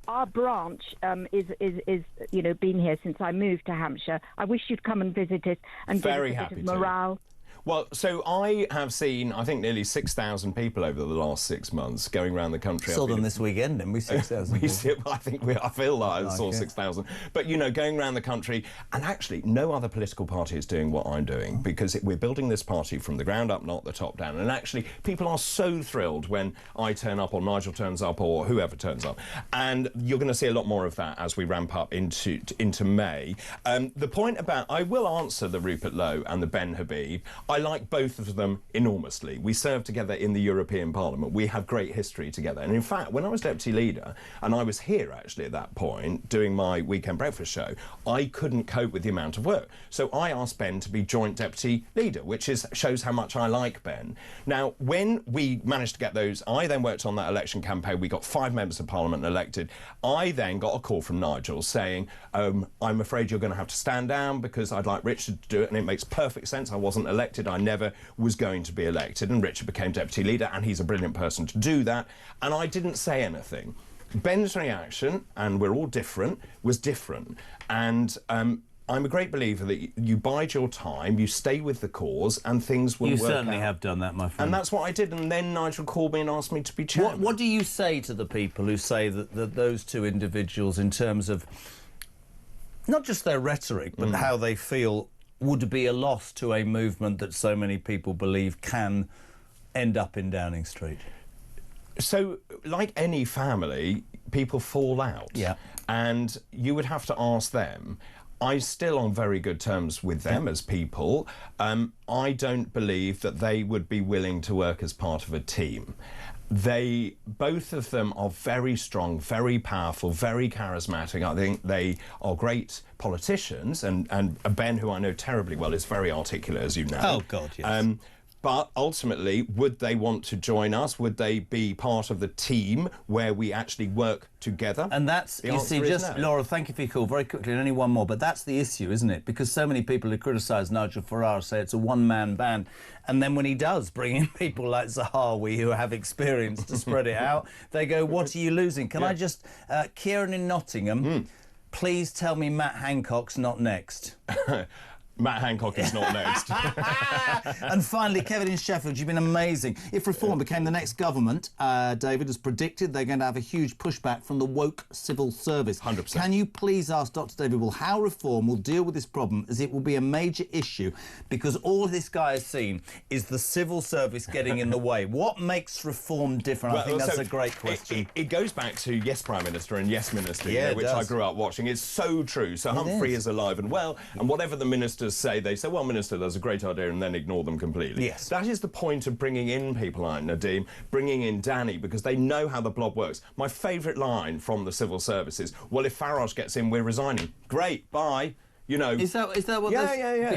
Our branch is been here since I moved to Hampshire. I wish you'd come and visit us and Very give us a happy bit of morale. Well, so I have seen, I think, nearly 6,000 people over the last 6 months going around the country. Saw them this weekend, didn't we? 6,000. I feel like I saw 6,000. But, going around the country, and actually no other political party is doing what I'm doing, because we're building this party from the ground up, not the top down. And actually, people are so thrilled when I turn up or Nigel turns up or whoever turns up. And you're going to see a lot more of that as we ramp up into May. The point about, I will answer the Rupert Lowe and the Ben Habib. I like both of them enormously. We served together in the European Parliament. We have great history together. And in fact, when I was deputy leader, and I was here actually at that point doing my weekend breakfast show, I couldn't cope with the amount of work. So I asked Ben to be joint deputy leader, which shows how much I like Ben. Now, when we managed to get those, I then worked on that election campaign. We got 5 members of Parliament elected. I then got a call from Nigel saying, I'm afraid you're going to have to stand down because I'd like Richard to do it, and it makes perfect sense. I wasn't elected. I never was going to be elected, and Richard became deputy leader, and he's a brilliant person to do that, and I didn't say anything. Ben's reaction, and we're all different, was different, and I'm a great believer that you bide your time, you stay with the cause, and things will work out. You certainly have done that, my friend. And that's what I did, and then Nigel called me and asked me to be chairman. What do you say to the people who say that those two individuals, in terms of not just their rhetoric, but how they feel would be a loss to a movement that so many people believe can end up in Downing Street? So, like any family, people fall out. Yeah. And you would have to ask them. I'm still on very good terms with them as people. I don't believe that they would be willing to work as part of a team. Both of them are very strong, very powerful, very charismatic. I think they are great politicians, and Ben, who I know terribly well, is very articulate, as you know. Oh, God, yes. But ultimately, would they want to join us? Would they be part of the team where we actually work together? And that's, you see, just, Laura, thank you for your call. Very quickly, and only one more, but that's the issue, isn't it? Because so many people who criticise Nigel Farage say it's a one-man band, and then when he does bring in people like Zahawi who have experience to spread it out, they go, what are you losing? Can I just, Kieran in Nottingham, please tell me Matt Hancock's not next. Matt Hancock is not next. And finally, Kevin in Sheffield, you've been amazing. If Reform became the next government, David has predicted they're going to have a huge pushback from the woke civil service. 100%. Can you please ask Dr. David Bull how Reform will deal with this problem, as it will be a major issue, because all this guy has seen is the civil service getting in the way. What makes Reform different? I think that's a great question. It goes back to Yes Prime Minister and Yes Minister, which I grew up watching. It's so true. So Humphrey is alive and well, and whatever the minister say, they say, well, Minister, that's a great idea, and then ignore them completely. Yes. That is the point of bringing in people like Nadeem, bringing in Danny, because they know how the blob works. My favourite line from the civil service is, well, if Farage gets in, we're resigning. Great, bye. You know, is that what? Yeah.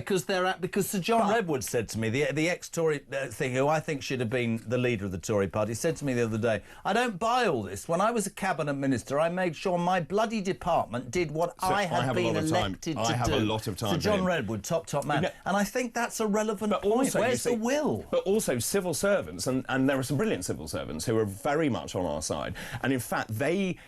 Because Sir John Redwood said to me, the ex-Tory thing, who I think should have been the leader of the Tory party, said to me the other day, I don't buy all this. When I was a cabinet minister, I made sure my bloody department did what I had been elected to do. I have a lot of time. Sir John Redwood, top man, and I think that's a relevant point. Also, where's the will? But also civil servants, and there are some brilliant civil servants who are very much on our side. And in fact, they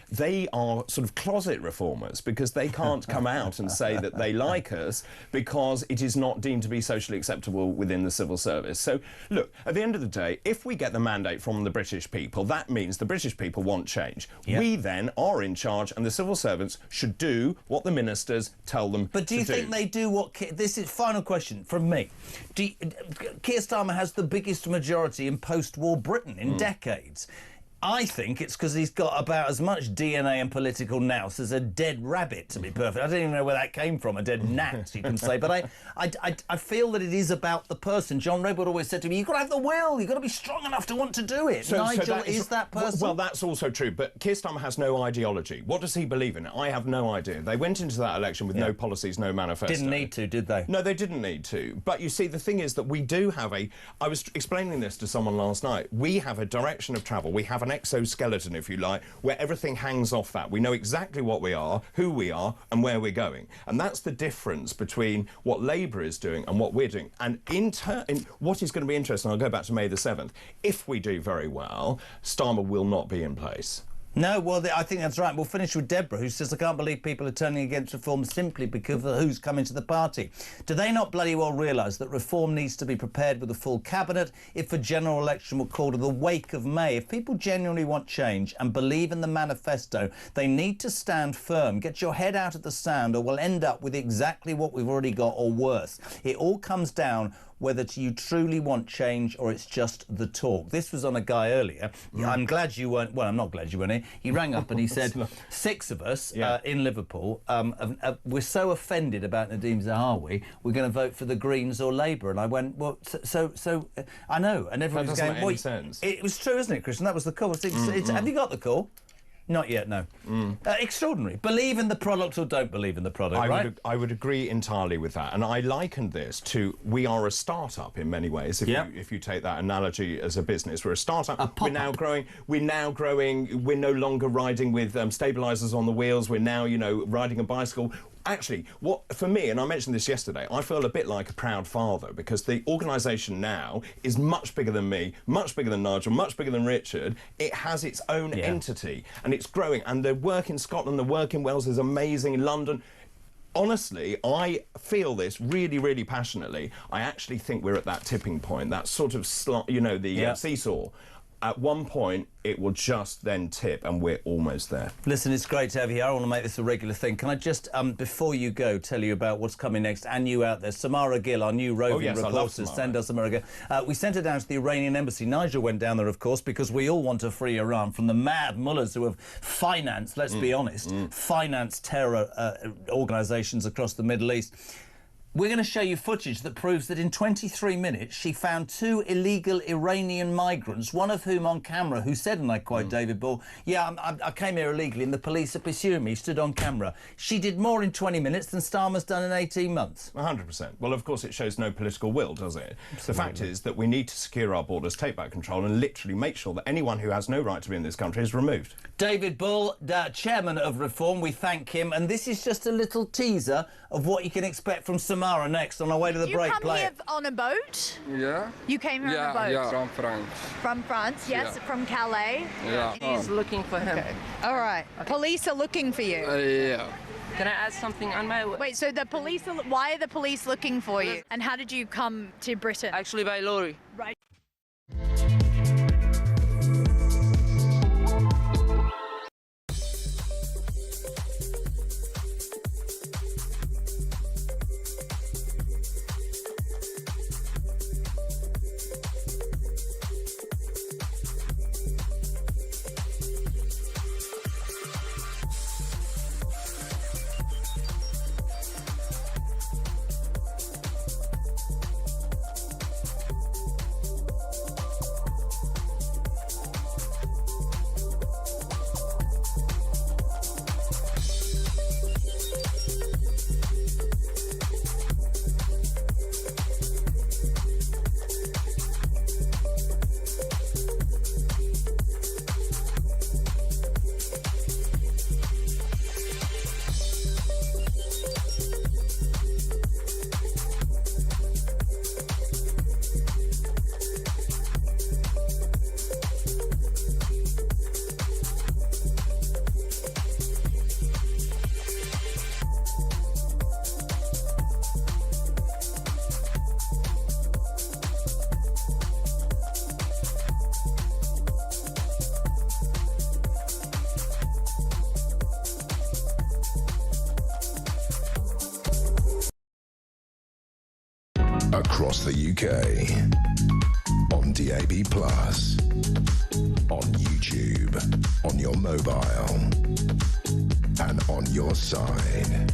are sort of closet reformers, because they can't come out and say that they like us, because it is not deemed to be socially acceptable within the civil service. So, look, at the end of the day, if we get the mandate from the British people, that means the British people want change. Yep. We then are in charge, and the civil servants should do what the ministers tell them to do. But do you think they do what... This is final question from me. Keir Starmer has the biggest majority in post-war Britain in decades. I think it's because he's got about as much DNA and political nous as a dead rabbit, to be perfect. I don't even know where that came from, a dead gnat, you can say. But I feel that it is about the person. John Redwood always said to me, you've got to have the will, you've got to be strong enough to want to do it. Nigel is that person. Well, that's also true, but Keir Starmer has no ideology. What does he believe in? I have no idea. They went into that election with no policies, no manifesto. Didn't need to, did they? No, they didn't need to. But you see, the thing is that we do have I was explaining this to someone last night. We have a direction of travel. We have an exoskeleton, if you like, where everything hangs off that. We know exactly what we are, who we are, and where we're going. And that's the difference between what Labour is doing and what we're doing. And in what is going to be interesting, I'll go back to May the 7th, if we do very well, Starmer will not be in place. No, well, I think that's right. We'll finish with Deborah, who says, I can't believe people are turning against reform simply because of who's coming to the party. Do they not bloody well realise that reform needs to be prepared with a full cabinet if a general election were called in the wake of May? If people genuinely want change and believe in the manifesto, they need to stand firm. Get your head out of the sand or we'll end up with exactly what we've already got or worse. It all comes down whether you truly want change or it's just the talk. This was on a guy earlier. I'm glad you weren't... Well, I'm not glad you weren't here. He rang up and he said, 6 of us in Liverpool, we're so offended about Nadhim Zahawi, we're going to vote for the Greens or Labour. And I went, well, so I know. And everyone was going, make any sense. It was true, isn't it, Chris? And that was the call. Have you got the call? Not yet, no. Extraordinary. Believe in the product or don't believe in the product, right? I would agree entirely with that. And I likened this to, we are a start-up in many ways. If you take that analogy as a business, we're a start-up. We're now growing. We're no longer riding with stabilisers on the wheels. We're now, riding a bicycle. Actually, for me, and I mentioned this yesterday, I feel a bit like a proud father because the organisation now is much bigger than me, much bigger than Nigel, much bigger than Richard. It has its own entity and it's growing. And the work in Scotland, the work in Wales is amazing. In London, honestly, I feel this really, really passionately. I actually think we're at that tipping point, that sort of, seesaw. At one point, it will just then tip, and we're almost there. Listen, it's great to have you here. I want to make this a regular thing. Can I just, before you go, tell you about what's coming next, and you out there, Samara Gill, our new roving reporter, send us Samara. We sent her down to the Iranian embassy. Nigel went down there, of course, because we all want to free Iran from the mad mullahs who have financed, let's be honest, financed terror organisations across the Middle East. We're going to show you footage that proves that in 23 minutes she found 2 illegal Iranian migrants, one of whom on camera, who said, and I quote David Ball, I came here illegally and the police are pursuing me, stood on camera. She did more in 20 minutes than Starmer's done in 18 months. 100%. Well, of course, it shows no political will, does it? Absolutely. The fact is that we need to secure our borders, take back control and literally make sure that anyone who has no right to be in this country is removed. David Bull, chairman of Reform, we thank him. And this is just a little teaser of what you can expect from Samara next on our way to the break. You come here on a boat? Yeah. You came here on a boat? Yeah, from France. From France, yes, from Calais? Yeah. He's looking for him. Okay. All right. Okay. Police are looking for you? Yeah. Can I add something on my... Wait, so the police why are the police looking for you? And how did you come to Britain? Actually by lorry. Right. Across the UK, on on DAB+, on YouTube, on your mobile, and on your side.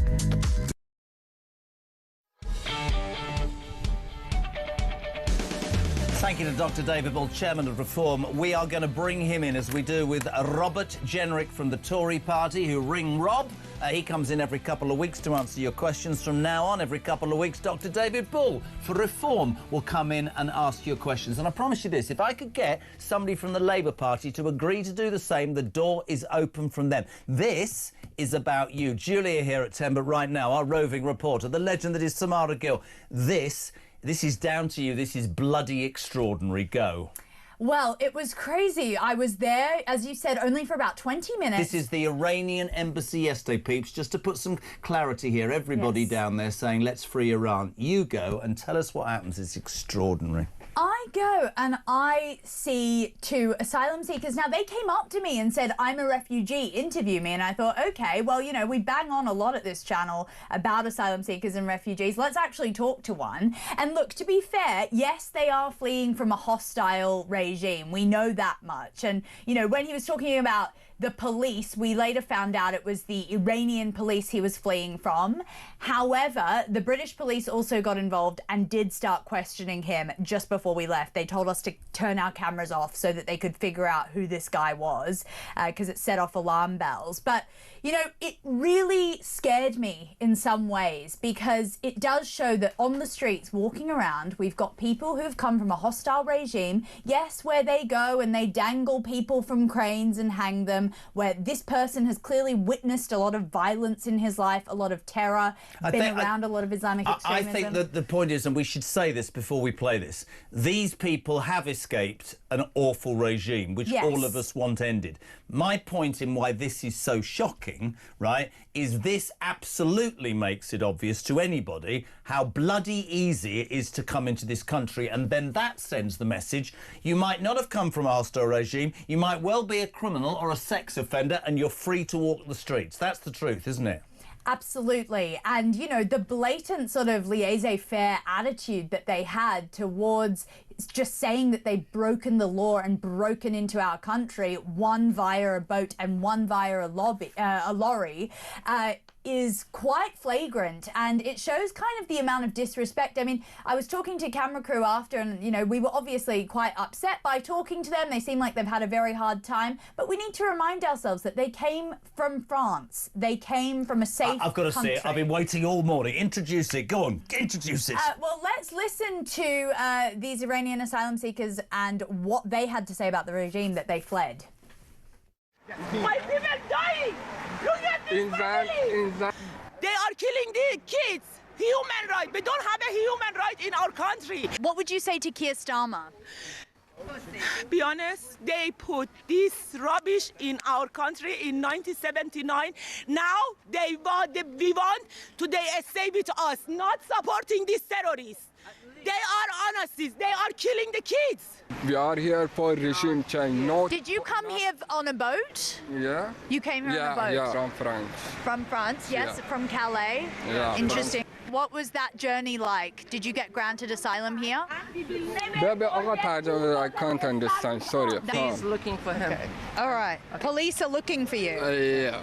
Thank you to Dr. David Bull, Chairman of Reform. We are going to bring him in, as we do with Robert Jenrick from the Tory party, who ring Rob. He comes in every couple of weeks to answer your questions. From now on, every couple of weeks, Dr. David Bull for Reform will come in and ask your questions. And I promise you this, if I could get somebody from the Labour Party to agree to do the same, the door is open from them. This is about you. Julia here at 10, but right now, our roving reporter, the legend that is Samara Gill. This is down to you. This is bloody extraordinary. Go. Well, it was crazy. I was there, as you said, only for about 20 minutes. This is the Iranian embassy yesterday, peeps. Just to put some clarity here, everybody down there saying, let's free Iran. You go and tell us what happens. It's extraordinary. I go and I see two asylum seekers. Now, they came up to me and said, I'm a refugee, interview me. And I thought, OK, well, you know, we bang on a lot at this channel about asylum seekers and refugees. Let's actually talk to one. And look, to be fair, yes, they are fleeing from a hostile regime. We know that much. And, you know, when he was talking about the police, we later found out it was the Iranian police he was fleeing from. However, the British police also got involved and did start questioning him just before we left. They told us to turn our cameras off so that they could figure out who this guy was, because it set off alarm bells. But, you know, it really scared me in some ways, because it does show that on the streets, walking around, we've got people who have come from a hostile regime, yes, where they go and they dangle people from cranes and hang them, where this person has clearly witnessed a lot of violence in his life, a lot of terror, been around a lot of Islamic extremism. I think that the point is, and we should say this before we play this, these people have escaped an awful regime, which all of us want ended. My point in why this is so shocking, right, is this absolutely makes it obvious to anybody how bloody easy it is to come into this country, and then that sends the message, you might not have come from a hostile regime, you might well be a criminal or a sex offender, and you're free to walk the streets. That's the truth, isn't it? Absolutely. And, you know, the blatant sort of laissez-faire attitude that they had towards just saying that they'd broken the law and broken into our country, one via a boat and one via a lorry, is quite flagrant, and it shows kind of the amount of disrespect. I mean, I was talking to camera crew after, and, you know, we were obviously quite upset by talking to them. They seem like they've had a very hard time, but we need to remind ourselves that they came from France. They came from a safe I've got to country. say it. I've been waiting all morning. Introduce it. Go on, introduce it. Well, let's listen to these Iranian asylum seekers and what they had to say about the regime that they fled. My people dying! Look at this family! They are killing the kids! Human right! We don't have a human right in our country! What would you say to Keir Starmer? Be honest, they put this rubbish in our country in 1979. Now we want to stay with us, not supporting these terrorists. They are honest. They are killing the kids. We are here for regime change. Did you come here on a boat? Yeah. You came here on a boat? Yeah, from France. From France, yes, from Calais. Yeah. Interesting. What was that journey like? Did you get granted asylum here? I can't understand, sorry. He's looking for him. Okay. All right. Police are looking for you. Yeah.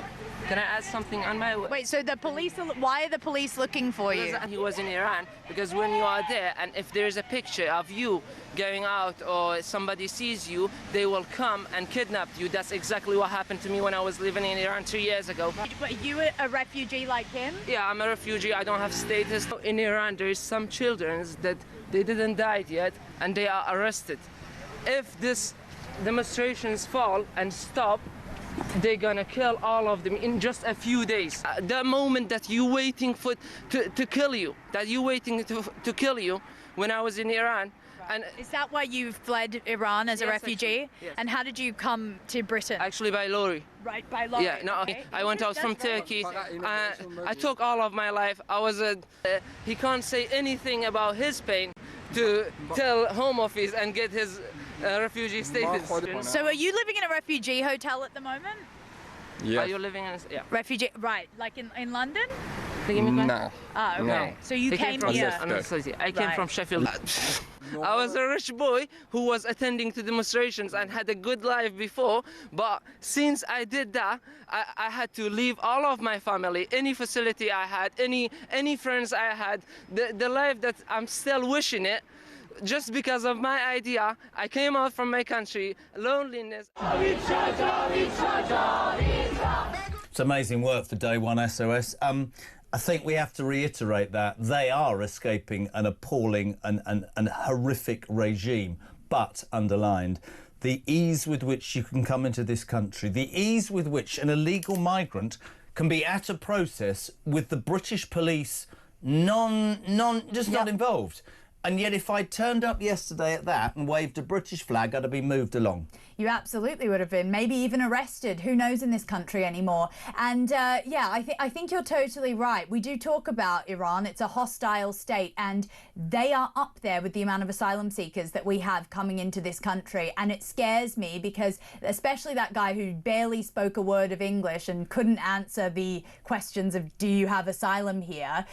Can I add something on my... Wait, so the police are... Why are the police looking for you? He was in Iran, because when you are there, and if there's a picture of you going out or somebody sees you, they will come and kidnap you. That's exactly what happened to me when I was living in Iran 2 years ago. But you were a refugee like him? Yeah, I'm a refugee. I don't have status. In Iran, there is some children that they didn't die yet, and they are arrested. If this demonstrations fall and stop, they're gonna kill all of them in just a few days. The moment that you're waiting to kill you, to kill you, when I was in Iran. And is that why you fled Iran as a refugee? Actually, yes. And how did you come to Britain? Actually, by lorry. Right, by lorry. Yeah, no, okay. I went out from Turkey. I took all of my life. I was he can't say anything about his pain to tell Home Office and get his refugee status. So are you living in a refugee hotel at the moment? Yeah. Are you living in... Yeah. Refugee, right, like in London? No. Ah, okay. No. So you He came from here. I came Right. from Sheffield. I was a rich boy who was attending to demonstrations and had a good life before, but since I did that, I had to leave all of my family, any facility I had, any friends I had, the life that I'm still wishing it. Just because of my idea, I came out from my country, loneliness. It's amazing work for Day One SOS. I think we have to reiterate that they are escaping an appalling and horrific regime, but underlined, the ease with which you can come into this country, the ease with which an illegal migrant can be at a process with the British police not involved. And yet if I turned up yesterday at that and waved a British flag, I'd have been moved along. You absolutely would have been, maybe even arrested. Who knows in this country anymore? And yeah, I think you're totally right. We do talk about Iran. It's a hostile state, and they are up there with the amount of asylum seekers that we have coming into this country. And it scares me because, especially that guy who barely spoke a word of English and couldn't answer the questions of, do you have asylum here?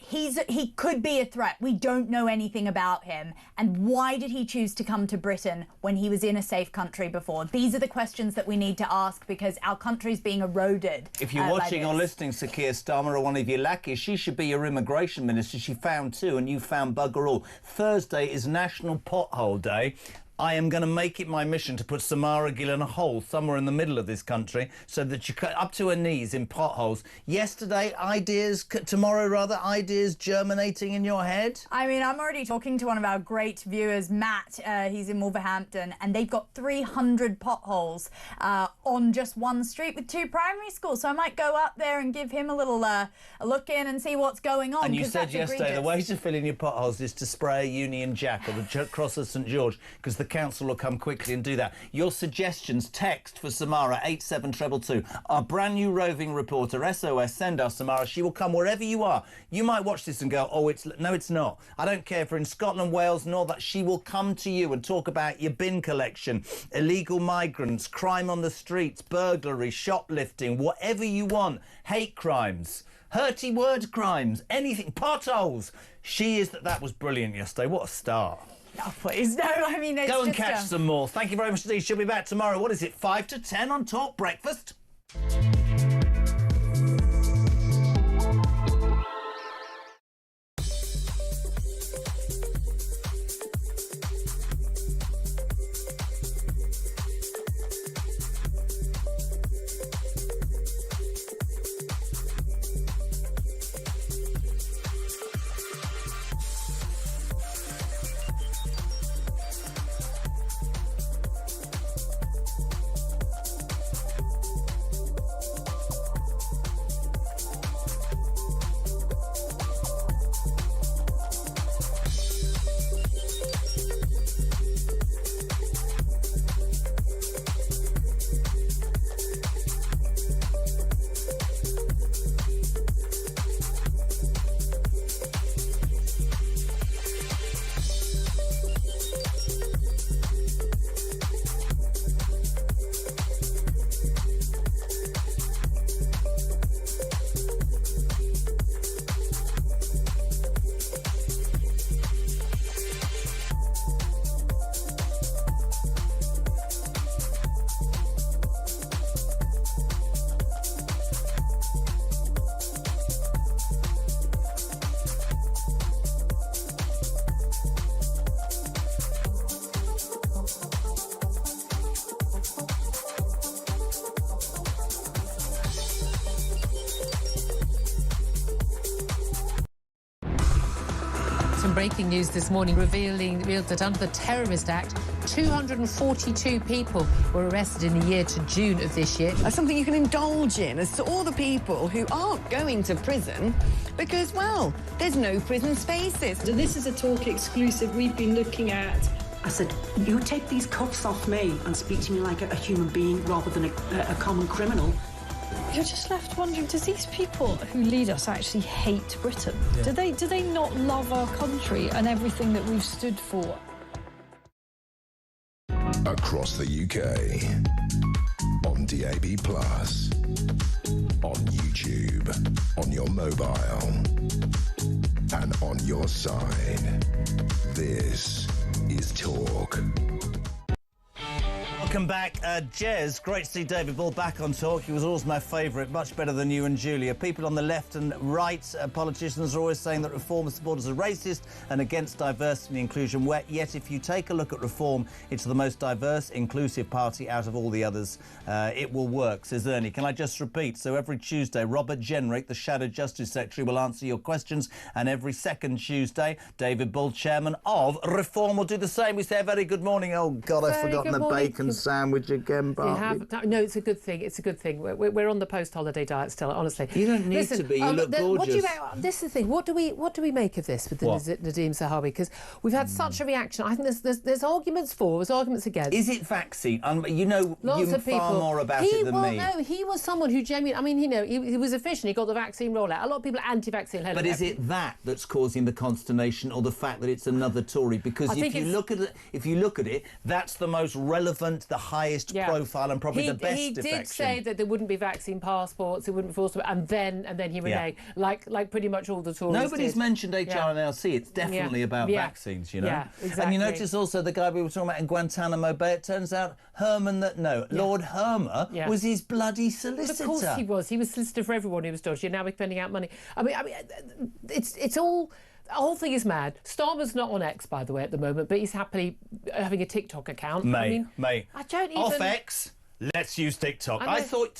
He could be a threat. We don't know anything about him. And why did he choose to come to Britain when he was in a safe country before? These are the questions that we need to ask, because our country's being eroded. If you're watching or listening to Keir Starmer or one of your lackeys, she should be your immigration minister. She found two and you found bugger all. Thursday is National Pothole Day. I am going to make it my mission to put Samara Gill in a hole somewhere in the middle of this country so that you cut up to her knees in potholes. Yesterday, tomorrow rather, ideas germinating in your head? I mean, I'm already talking to one of our great viewers, Matt. He's in Wolverhampton, and they've got 300 potholes on just one street with 2 primary schools. So I might go up there and give him a little a look in and see what's going on. And you said yesterday egregious. the way to fill in your potholes is to spray a Union Jack or the Cross of St George, because the council will come quickly and do that. Your suggestions, text for Samara 87222. Our brand new roving reporter, SOS, send us Samara. She will come wherever you are. You might watch this and go, oh, no, it's not. I don't care if we're in Scotland, Wales and all that. She will come to you and talk about your bin collection, illegal migrants, crime on the streets, burglary, shoplifting, whatever you want, hate crimes, hurty word crimes, anything, potholes. That was brilliant yesterday. What a start. Oh, please, no, I mean, it's Go and just, catch some more. Thank you very much indeed. She'll be back tomorrow. What is it, 5 to 10 on Talk Breakfast? Some breaking news this morning revealed that under the Terrorist Act, 242 people were arrested in the year to June of this year. That's something you can indulge in as to all the people who aren't going to prison because, well, there's no prison spaces. So this is a Talk exclusive we've been looking at. I said, you take these cuffs off me and speak to me like a human being rather than a common criminal. You're just left wondering, does these people who lead us actually hate Britain? Yeah. Do they not love our country and everything that we've stood for? Across the UK, on DAB+, on YouTube. YouTube, on your mobile, and on your side. This is Talk. Welcome back. Jez, great to see David Bull back on Talk. He was always my favourite, much better than you and Julia. People on the left and right, politicians are always saying that Reform supporters are racist and against diversity and inclusion. Yet if you take a look at Reform, it's the most diverse, inclusive party out of all the others. It will work, says Ernie. Can I just repeat? So every Tuesday, Robert Jenrick, the Shadow Justice Secretary, will answer your questions. And every second Tuesday, David Bull, chairman of Reform, will do the same. We say a very good morning. Oh, God, I've forgotten the bacon sandwich again, Barbie. No, it's a good thing. It's a good thing. We're on the post-holiday diet still, honestly. You don't need to be. You look gorgeous. This is the thing. What do we make of this with the Nadeem Zahawi? Because we've had such a reaction. I think there's arguments for, there's arguments against. Is it vaccine? You know far more about it than me. No, he was someone who genuinely. I mean, you know, he was efficient. He got the vaccine rollout. A lot of people are anti-vaccine. But is it that that's causing the consternation, or the fact that it's another Tory? Because if you look at it, that's the most relevant, the highest profile, and probably the best defection. He did say that there wouldn't be vaccine passports, it wouldn't be forced, and then he reneged, like pretty much all the Tories. Nobody's mentioned HRNLC. It's definitely about vaccines, you know. Yeah, exactly. And you notice also the guy we were talking about in Guantanamo Bay. It turns out Lord Hermer was his bloody solicitor. Of course he was. He was solicitor for everyone who was dodgy. And now we're spending out money. I mean, it's all. The whole thing is mad. Starmer's not on X, by the way, at the moment, but he's happily having a TikTok account. Mate, I don't even... Off X, let's use TikTok. I thought